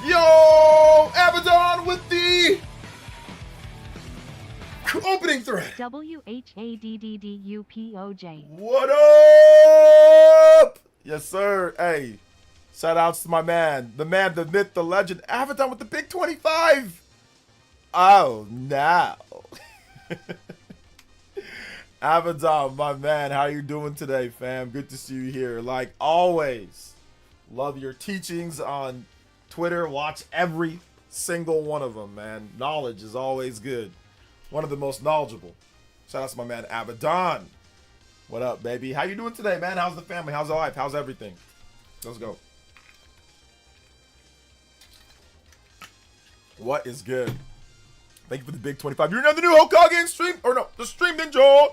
Yo, Abaddon with the opening thread. WHADDDUPOJ. What up? Yes, sir. Hey, shout outs to my man, the myth, the legend, Abaddon with the big 25. Oh, no. Abaddon, my man, how you doing today, fam? Good to see you here. Like always, love your teachings on Twitter. Watch every single one of them, man. Knowledge is always good. One of the most knowledgeable. Shout out to my man Abaddon. What up, baby? How you doing today, man? How's the family? How's the life? How's everything? Let's go. What is good? Thank you for the big 25. You're another new Hokage stream, or no, the stream ninja.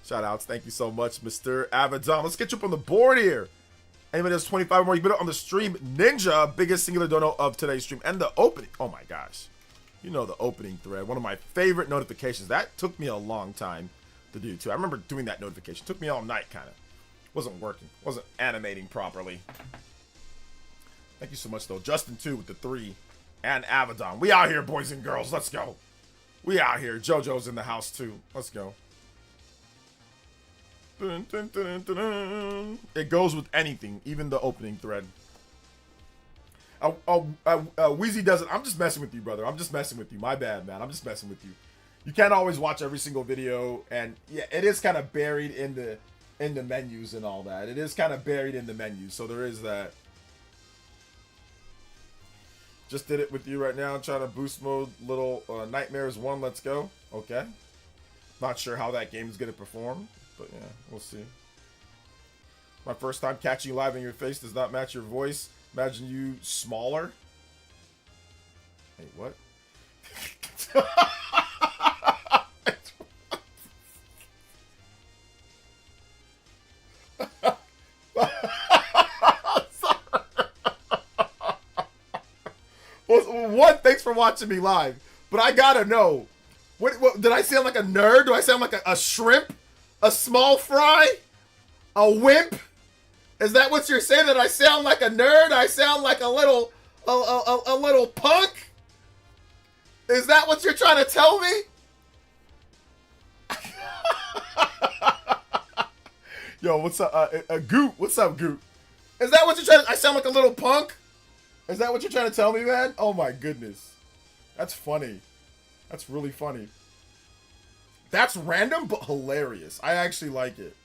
Shout outs. Thank you so much, Mr. Abaddon. Let's get you up on the board here. Anybody that's 25 or more, you've been on the stream ninja, biggest singular dono of today's stream, and the opening. Oh my gosh. You know the opening thread, one of my favorite notifications. That took me a long time to do too. I remember doing that notification. It took me all night, kind of. Wasn't working. Wasn't animating properly. Thank you so much, though. Justin, too, with the 3. And Abaddon. We out here, boys and girls. Let's go. We out here. JoJo's in the house, too. Let's go. Dun, dun, dun, dun, dun. It goes with anything, even the opening thread. Wheezy doesn't. I'm just messing with you, brother. I'm just messing with you. My bad, man. I'm just messing with you. You can't always watch every single video, and yeah, it is kind of buried in the menus and all that. It is kind of buried in the menus, so there is that. Just did it with you right now. Trying to boost mode. Little Nightmares 1. Let's go. Okay. Not sure how that game is gonna perform, but yeah, we'll see. My first time catching you live in your face does not match your voice. Imagine you smaller. Hey, what? Well, one, thanks for watching me live, but I gotta know. What did I sound like a nerd? Do I sound like a shrimp? A small fry? A wimp? Is that what you're saying? That I sound like a nerd? I sound like a little punk? Is that what you're trying to tell me? Yo, what's up? Goot, what's up, Goot? Is that what you're trying to? I sound like a little punk? Is that what you're trying to tell me, man? Oh my goodness, that's funny. That's really funny. That's random but hilarious. I actually like it.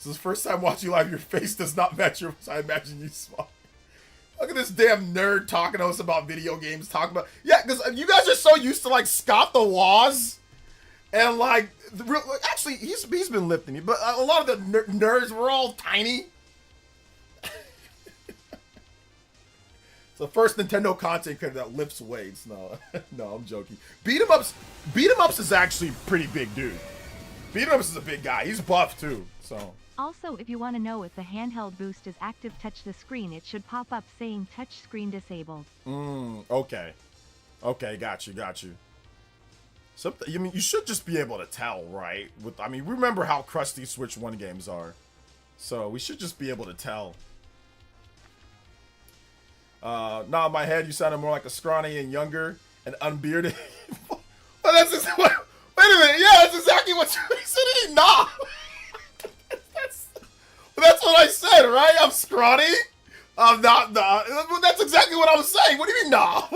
This is the first time watching you live. Your face does not match your. I imagine you smile. Look at this damn nerd talking to us about video games. Talking about because you guys are so used to like Scott the Woz, and like actually he's been lifting me, but a lot of the nerds were all tiny. The first Nintendo content creator that lifts weights. No, no, I'm joking. Beat 'em ups is actually pretty big, dude. Beat 'em ups is a big guy. He's buff too. So. Also, if you want to know if the handheld boost is active, touch the screen. It should pop up saying touch screen disabled. Okay. Okay, got you. Something. I mean, you should just be able to tell, right? Remember how crusty Switch 1 games are, so we should just be able to tell. Nah, in my head, you sounded more like a scrawny and younger and unbearded. Well, wait a minute. Yeah, that's exactly what you said. Nah. That's what I said, right? I'm scrawny. I'm not. Nah. That's exactly what I was saying. What do you mean, nah?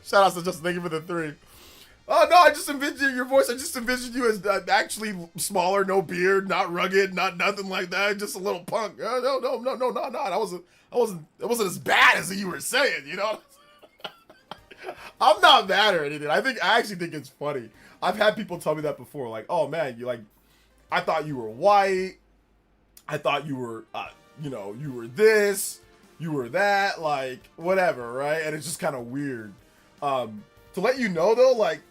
Shout out to Justin. Thank you for the 3. Oh, no, I just envisioned your voice. I just envisioned you as actually smaller, no beard, not rugged, not nothing like that. Just a little punk. No. I wasn't as bad as you were saying, you know? I'm not mad or anything. I actually think it's funny. I've had people tell me that before. Like, oh, man, I thought you were white. I thought you were, you were this, you were that, like, whatever, right? And it's just kind of weird. To let you know, though, like,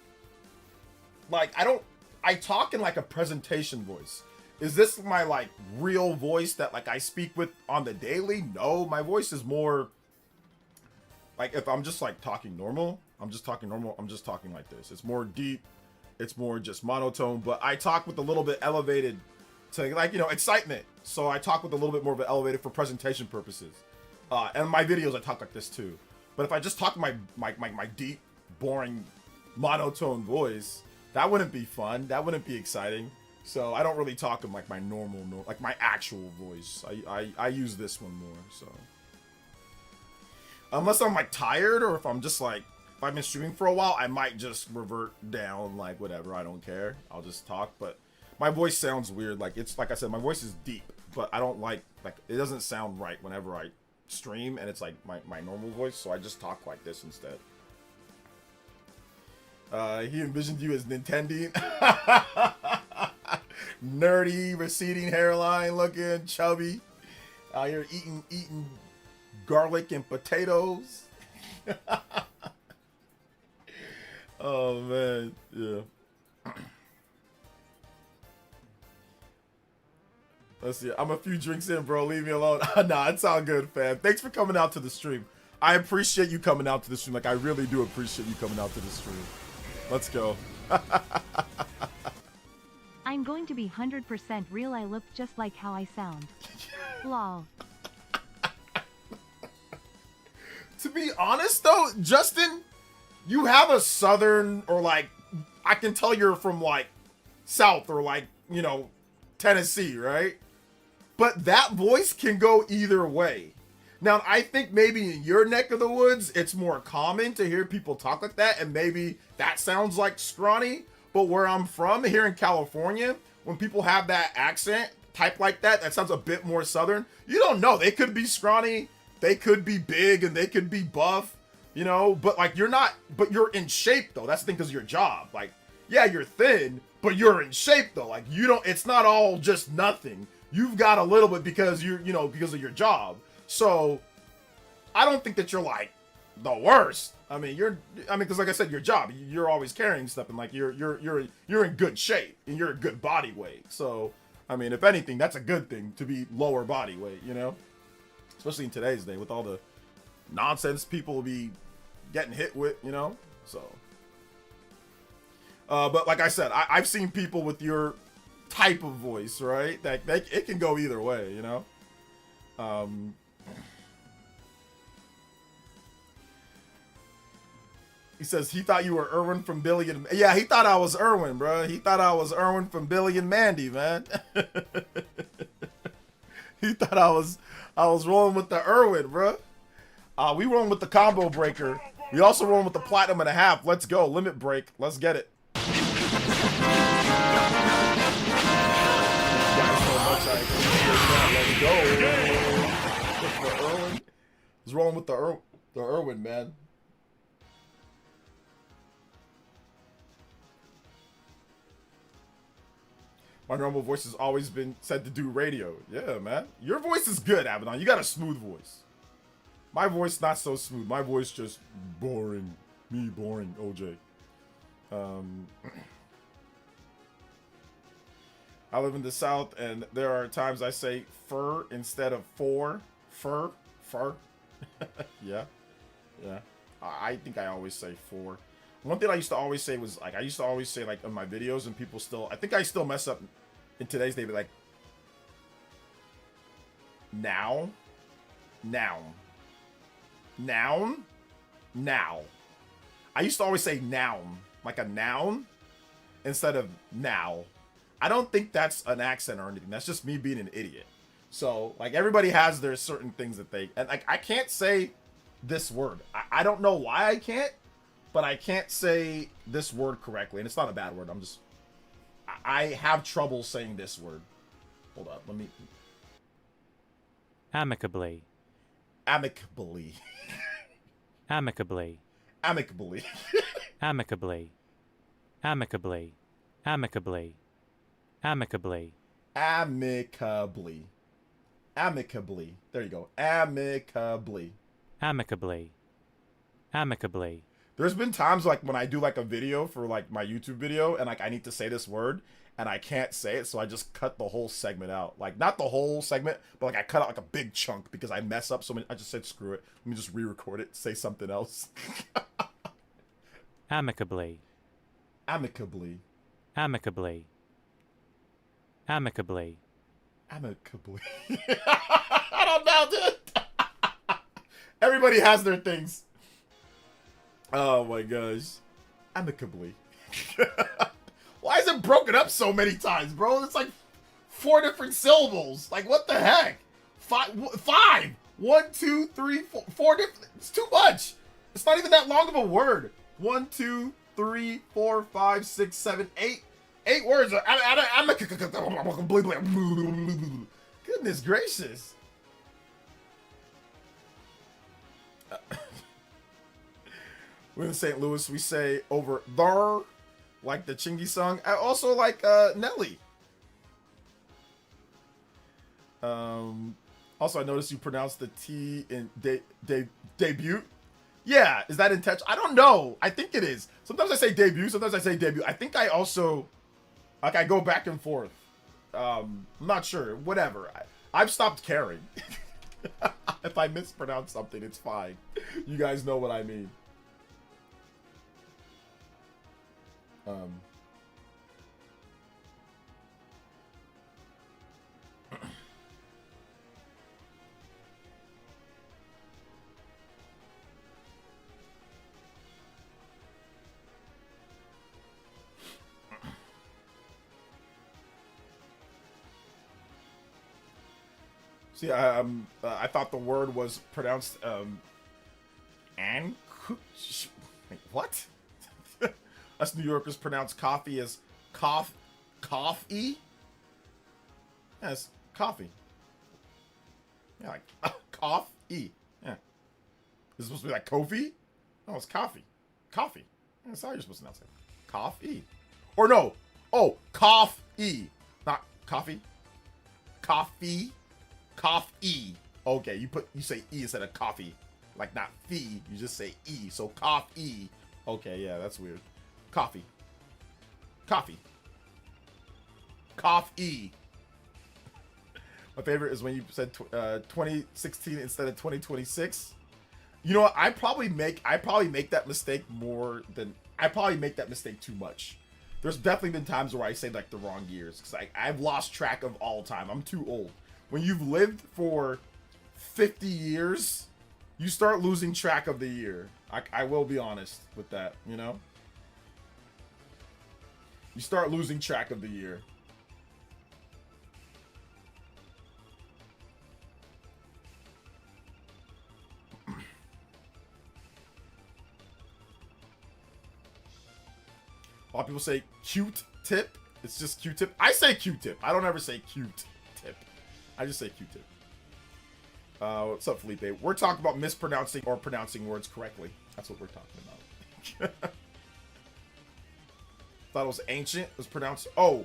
I talk in like a presentation voice. Is this my like real voice that like I speak with on the daily? No, my voice is more like if I'm just like talking normal, I'm just talking like this. It's more deep, it's more just monotone, but I talk with a little bit elevated to like, excitement. So I talk with a little bit more of an elevated for presentation purposes. And my videos, I talk like this too. But if I just talk my deep, boring, monotone voice, that wouldn't be fun. That wouldn't be exciting. So I don't really talk in like my normal, like my actual voice. I use this one more. So unless I'm like tired or if I'm just like, if I've been streaming for a while, I might just revert down like whatever. I don't care. I'll just talk. But my voice sounds weird. Like it's like I said, my voice is deep, but I don't like it doesn't sound right whenever I stream and it's like my normal voice. So I just talk like this instead. He envisioned you as Nintendo. Nerdy, receding hairline looking, chubby. Out here eating garlic and potatoes. Oh man, yeah. Let's see. I'm a few drinks in, bro. Leave me alone. Nah, it's all good, fam. Thanks for coming out to the stream. I appreciate you coming out to the stream. Like I really do appreciate you coming out to the stream. Let's go. I'm going to be 100% real. I look just like how I sound. Lol. To be honest though, Justin, you have a southern or like, I can tell you're from like South or like, Tennessee, right? But that voice can go either way. Now, I think maybe in your neck of the woods, it's more common to hear people talk like that, and maybe that sounds like scrawny. But where I'm from, here in California, when people have that accent type like that, that sounds a bit more southern. You don't know. They could be scrawny, they could be big, and they could be buff, But like you're in shape though. That's the thing, because of your job. Like, yeah, you're thin, but you're in shape though. Like it's not all just nothing. You've got a little bit because because of your job. So, I don't think that you're like the worst. Because like I said, your job, you're always carrying stuff, and like you're in good shape, and you're a good body weight. So, if anything, that's a good thing to be lower body weight, especially in today's day with all the nonsense people will be getting hit with, So, but like I said, I've seen people with your type of voice, right? That it can go either way, He says he thought you were Erwin from Billy and... Yeah, he thought I was Erwin, bro. He thought I was Erwin from Billy and Mandy, man. He thought I was rolling with the Erwin, bro. We rolling with the combo breaker. We also rolling with the platinum and a half. Let's go. Limit break. Let's get it. go. With the Irwin. He's rolling with the Irwin, man. My normal voice has always been said to do radio. Yeah, man. Your voice is good, Abaddon. You got a smooth voice. My voice not so smooth. My voice just boring. Me boring, OJ. I live in the South, and there are times I say fur instead of for. Fur. Yeah. I think I always say for. One thing I used to always say was, like, like, in my videos, and people still, I think I still mess up in today's day, but, like, now. I used to always say noun, like a noun, instead of now. I don't think that's an accent or anything. That's just me being an idiot. So, like, everybody has their certain things that they, and, like, I can't say this word. I don't know why I can't, but I can't say this word correctly. And it's not a bad word. I have trouble saying this word. Hold up. Let me. Amicably. Amicably. Amicably. Amicably. Amicably. Amicably. Amicably. Amicably. Amicably. Amicably. There you go. Amicably. Amicably. Amicably. There's been times, like, when I do, like, a video for, like, my YouTube video, and, like, I need to say this word, and I can't say it, so I just cut the whole segment out. Like, not the whole segment, but, like, I cut out, like, a big chunk because I mess up so many. I just said, screw it. Let me just re-record it, say something else. Amicably. Amicably. Amicably. Amicably. Amicably. I don't know, dude. Everybody has their things. Oh my gosh. Amicably. Why is it broken up so many times, bro? It's like 4 different syllables. Like, what the heck? Five. 1, 2, 3, 4. 4 different. It's too much. It's not even that long of a word. 1, 2, 3, 4, 5, 6, 7, 8. 8 words. Goodness gracious. We're in St. Louis. We say over there, like the Chingy song. I also like Nelly. Also, I noticed you pronounce the T in debut. Yeah, is that intentional? I don't know. I think it is. Sometimes I say debut. Sometimes I say debut. I think I also, like, I go back and forth. I'm not sure. Whatever. I've stopped caring. If I mispronounce something, it's fine. You guys know what I mean. See, I thought the word was pronounced, and wait, what? Us New Yorkers pronounce coffee as coffee. Yes, coffee. Yeah, like coffee. Yeah. Is it supposed to be like Kofi? No, it's coffee. Coffee. Yeah, that's how you're supposed to pronounce it. Coffee. Or no. Oh, coffee. Not coffee. Coffee. Coffee. Okay, you say E instead of coffee. Like not fee. You just say E. So coffee. Okay, yeah, that's weird. Coffee. Coffee. Coffee. My favorite is when you said 2016 instead of 2026. You know what? I probably make that mistake too much. There's definitely been times where I say like the wrong years because I've lost track of all time. I'm too old. When you've lived for 50 years, you start losing track of the year. I will be honest with that, you know? You start losing track of the year. A lot of people say cute tip. It's just Q-tip. I say Q-tip. I don't ever say cute tip. I just say Q-tip. What's up, Felipe? We're talking about mispronouncing or pronouncing words correctly. That's what we're talking about. Thought it was ancient. It was pronounced. Oh,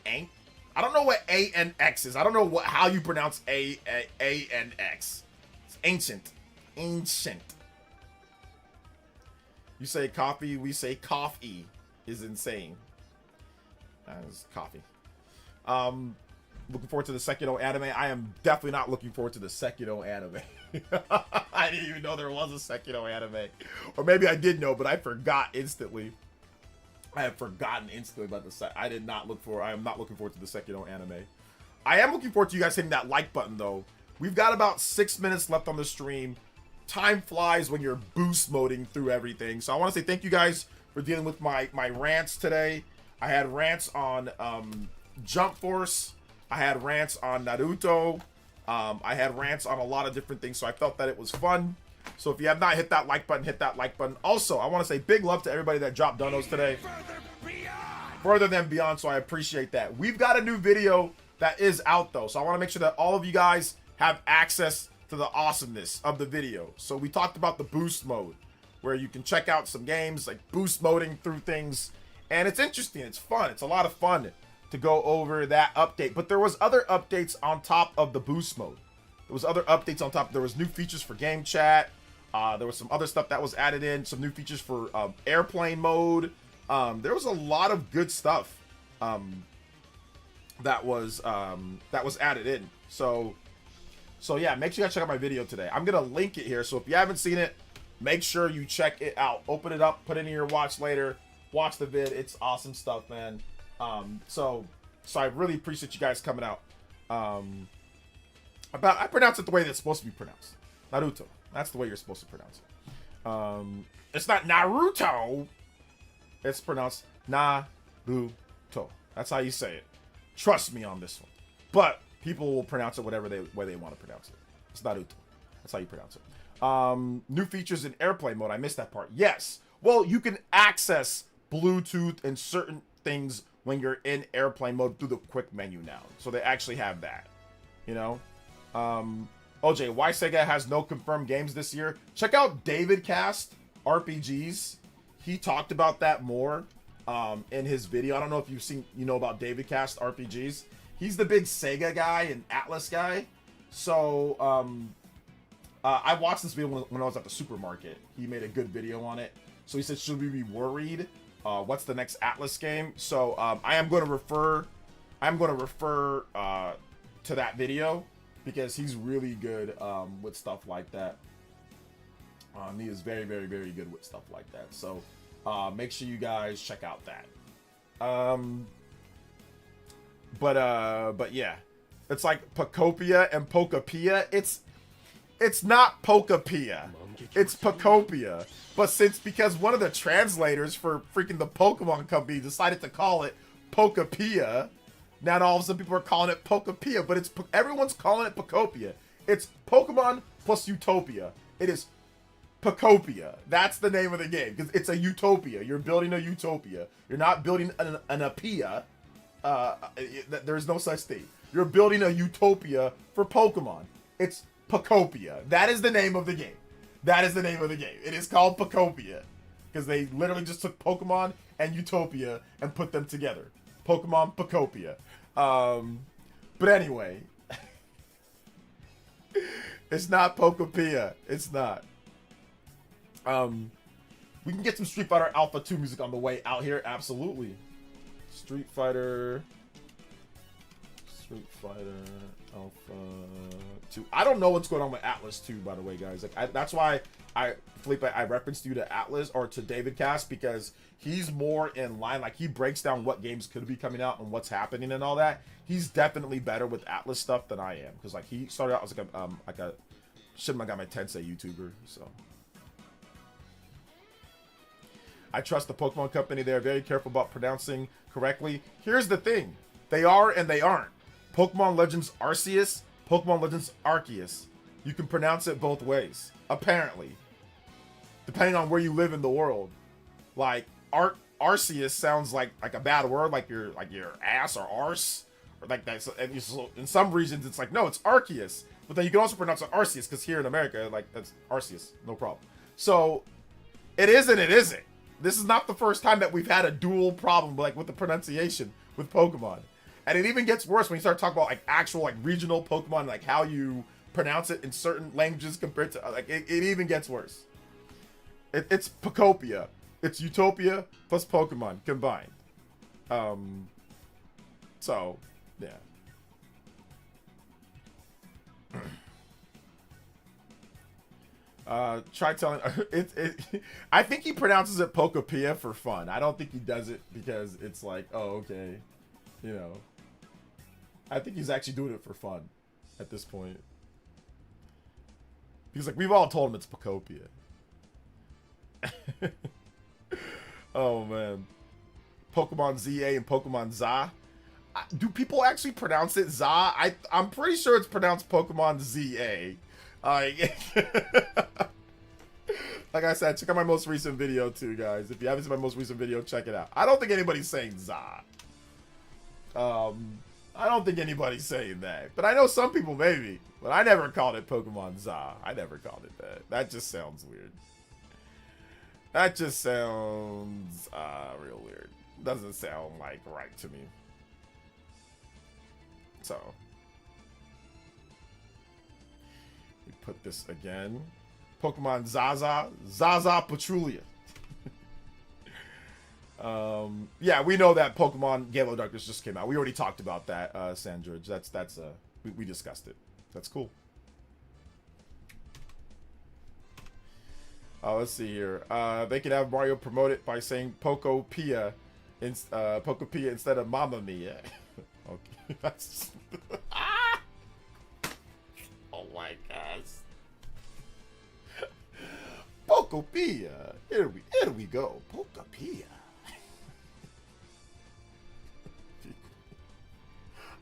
ain't. I don't know what A-N-X is. I don't know how you pronounce A-N-X. It's ancient. Ancient. You say coffee, we say coffee. Is insane. It's coffee. Looking forward to the Sekiro anime. I am definitely not looking forward to the Sekiro anime. I didn't even know there was a Sekiro anime. Or maybe I did know, but I forgot instantly. I have forgotten instantly about the set. I am not looking forward to the Sekiro anime. I am looking forward to you guys hitting that like button though. We've got about 6 minutes left on the stream. Time flies when you're boost moding through everything. So I want to say thank you guys for dealing with my rants today. I had rants on Jump Force. I had rants on Naruto. I had rants on a lot of different things. So I felt that it was fun. So if you have not hit that like button, hit that like button. Also, I want to say big love to everybody that dropped donos today. Further than beyond, so I appreciate that. We've got a new video that is out though. So I want to make sure that all of you guys have access to the awesomeness of the video. So we talked about the boost mode, where you can check out some games, like boost moding through things. And it's interesting, it's fun. It's a lot of fun to go over that update. But there was other updates on top of the boost mode. There was other updates on top. There was new features for game chat. There was some other stuff that was added in, some new features for airplane mode. There was a lot of good stuff that was added in. So yeah, make sure you guys check out my video today. I'm gonna link it here. So if you haven't seen it, make sure you check it out. Open it up, put it in your watch later, watch the vid. It's awesome stuff, man. So I really appreciate you guys coming out. I pronounce it the way that's supposed to be pronounced. Naruto. That's the way you're supposed to pronounce it. It's not Naruto. It's pronounced Naruto. That's how you say it. Trust me on this one. But people will pronounce it whatever way they want to pronounce it. It's Naruto. That's how you pronounce it. New features in airplane mode. I missed that part. Yes. Well, you can access Bluetooth and certain things when you're in airplane mode through the quick menu now. So they actually have that. You know? OJ, why Sega has no confirmed games this year? Check out David Cast RPGs. He talked about that more in his video. I don't know if you know about David Cast RPGs. He's the big Sega guy and Atlas guy. So I watched this video when I was at the supermarket. He made a good video on it. So he said, should we be worried? What's the next Atlas game? So I am going to refer to that video, because he's really good with stuff like that. He is very, very, very good with stuff like that. So make sure you guys check out that. But yeah, it's like Pocopia and Pokapia. It's not Pokapia. It's Pocopia. But because one of the translators for freaking the Pokemon company decided to call it Pokapia, now all of a sudden people are calling it Pokapia, but everyone's calling it Pocopia. It's Pokemon plus Utopia. It is Pocopia. That's the name of the game, because it's a utopia. You're building a utopia. You're not building an apia. There's no such thing. You're building a utopia for Pokemon. It's Pocopia. That is the name of the game. That is the name of the game. It is called Pocopia, because they literally just took Pokemon and Utopia and put them together. Pokemon Pocopia. But anyway, it's not Pocopia. It's not. We can get some Street Fighter Alpha 2 music on the way out here. Absolutely. Street Fighter Alpha 2. I don't know what's going on with Atlas 2, by the way, guys. Like, that's why Felipe, I referenced you to Atlas or to David Cast, because he's more in line. Like, he breaks down what games could be coming out and what's happening and all that. He's definitely better with Atlas stuff than I am, because like he started out as like a Shin Megami Tensei YouTuber. So I trust the Pokemon company. They're very careful about pronouncing correctly. Here's the thing: they are and they aren't. Pokemon Legends Arceus, Pokemon Legends Arceus. You can pronounce it both ways, apparently, depending on where you live in the world. Like Arceus sounds like a bad word, like your ass or arse, Or like that. So, in some regions, it's like, no, it's Arceus. But then you can also pronounce it Arceus, because here in America, like, that's Arceus. No problem. So, it is and it isn't. This is not the first time that we've had a dual problem, like, with the pronunciation with Pokemon. And it even gets worse when you start talking about, like, actual, like, regional Pokemon, like, how you pronounce it in certain languages compared to, like, it even gets worse. It's Pokopia. It's Utopia plus Pokemon combined. So, yeah. Try telling I think he pronounces it Pokopia for fun. I don't think he does it because it's like, oh, okay, you know. I think he's actually doing it for fun at this point. He's like, we've all told him it's Pokopia. Oh man. Pokemon ZA and Pokemon ZA. Do people actually pronounce it ZA? I'm pretty sure it's pronounced Pokemon ZA. Like I said, check out my most recent video too, guys. If you haven't seen my most recent video, check it out. I don't think anybody's saying ZA. I don't think anybody's saying that. But I know some people maybe. But I never called it Pokemon ZA. I never called it that. That just sounds weird. That just sounds real weird. Doesn't sound like right to me. So we put this again. Pokemon Zaza Patrulia. Yeah, we know that Pokemon Galo Darkness just came out. We already talked about that, Sandridge. That's we discussed it. That's cool. Let's see here. They can have Mario promote it by saying Pokopia instead of Mamma Mia. Okay, that's oh my gosh. Pokopia. Here we go. Pokopia.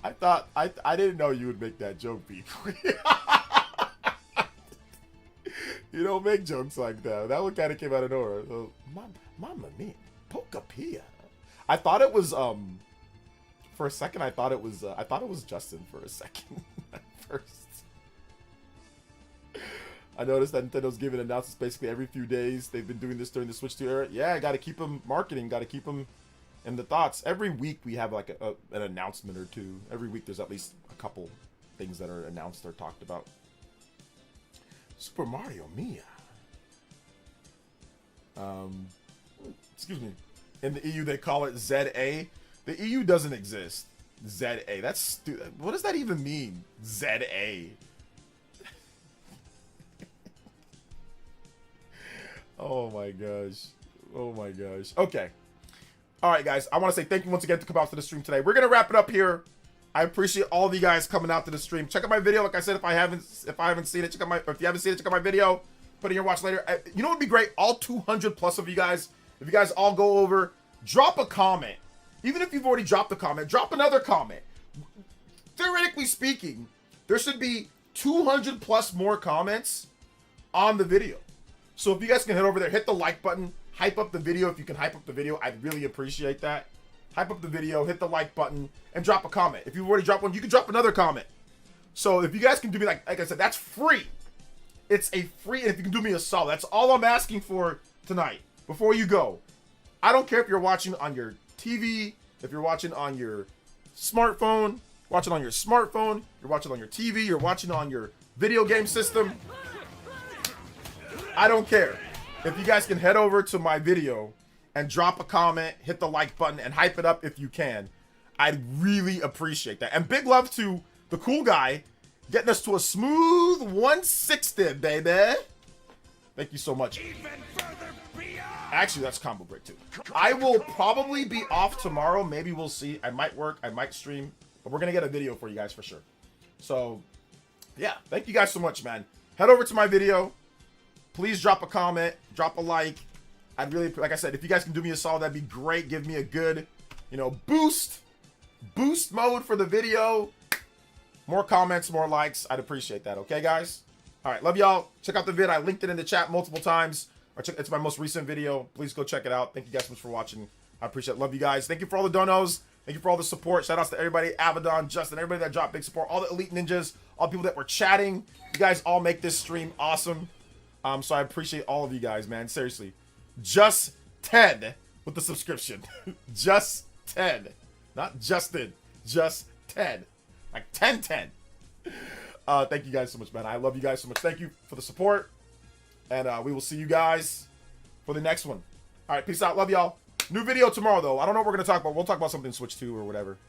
I didn't know you would make that joke, people. You don't make jokes like that. That one kind of came out of nowhere. So, Mamma Mia, Pokopia. I thought it was for a second. I thought it was Justin for a second at first. I noticed that Nintendo's giving announcements basically every few days. They've been doing this during the Switch 2 era. Yeah, got to keep them marketing. Got to keep them in the thoughts. Every week we have like an announcement or two. Every week there's at least a couple things that are announced or talked about. Super Mario Mia. Excuse me. In the EU they call it ZA. The EU doesn't exist. ZA. That's stupid. What does that even mean? ZA. Oh my gosh. Oh my gosh. Okay. All right, guys. I want to say thank you once again to come out to the stream today. We're gonna wrap it up here. I appreciate all of you guys coming out to the stream. Check out my video. Like I said, if I haven't seen it, check out if you haven't seen it, check out my video. Put it in your watch later. You know what would be great? All 200 plus of you guys, if you guys all go over, drop a comment. Even if you've already dropped a comment, drop another comment. Theoretically speaking, there should be 200 plus more comments on the video. So if you guys can head over there, hit the like button, hype up the video. If you can hype up the video, I'd really appreciate that. Hype up the video, hit the like button, and drop a comment. If you've already dropped one, you can drop another comment. So if you guys can do me, like I said, that's free. It's a free, and if you can do me a solid, that's all I'm asking for tonight. Before you go, I don't care if you're watching on your TV, if you're watching on your smartphone, you're watching on your TV, you're watching on your video game system. I don't care. If you guys can head over to my video and drop a comment, hit the like button, and hype it up if you can, I'd really appreciate that. And big love to the cool guy getting us to a smooth 160, baby. Thank you so much. Actually, that's combo break too. I will probably be off tomorrow. Maybe we'll see. I might work. I might stream. But we're going to get a video for you guys for sure. So, yeah. Thank you guys so much, man. Head over to my video. Please drop a comment. Drop a like. I'd really, like I said, if you guys can do me a solid, that'd be great. Give me a good, boost mode for the video. More comments, more likes. I'd appreciate that. Okay, guys? All right. Love y'all. Check out the vid. I linked it in the chat multiple times. It's my most recent video. Please go check it out. Thank you guys so much for watching. I appreciate it. Love you guys. Thank you for all the donos. Thank you for all the support. Shout outs to everybody, Abaddon, Justin, everybody that dropped big support, all the elite ninjas, all the people that were chatting. You guys all make this stream awesome. So I appreciate all of you guys, man. Seriously. Just 10 with the subscription. Just 10. Not Justin. Just 10. Like 10. Thank you guys so much, man. I love you guys so much. Thank you for the support. And we will see you guys for the next one. All right, peace out. Love y'all. New video tomorrow, though. I don't know what we're going to talk about. We'll talk about something Switch 2 or whatever.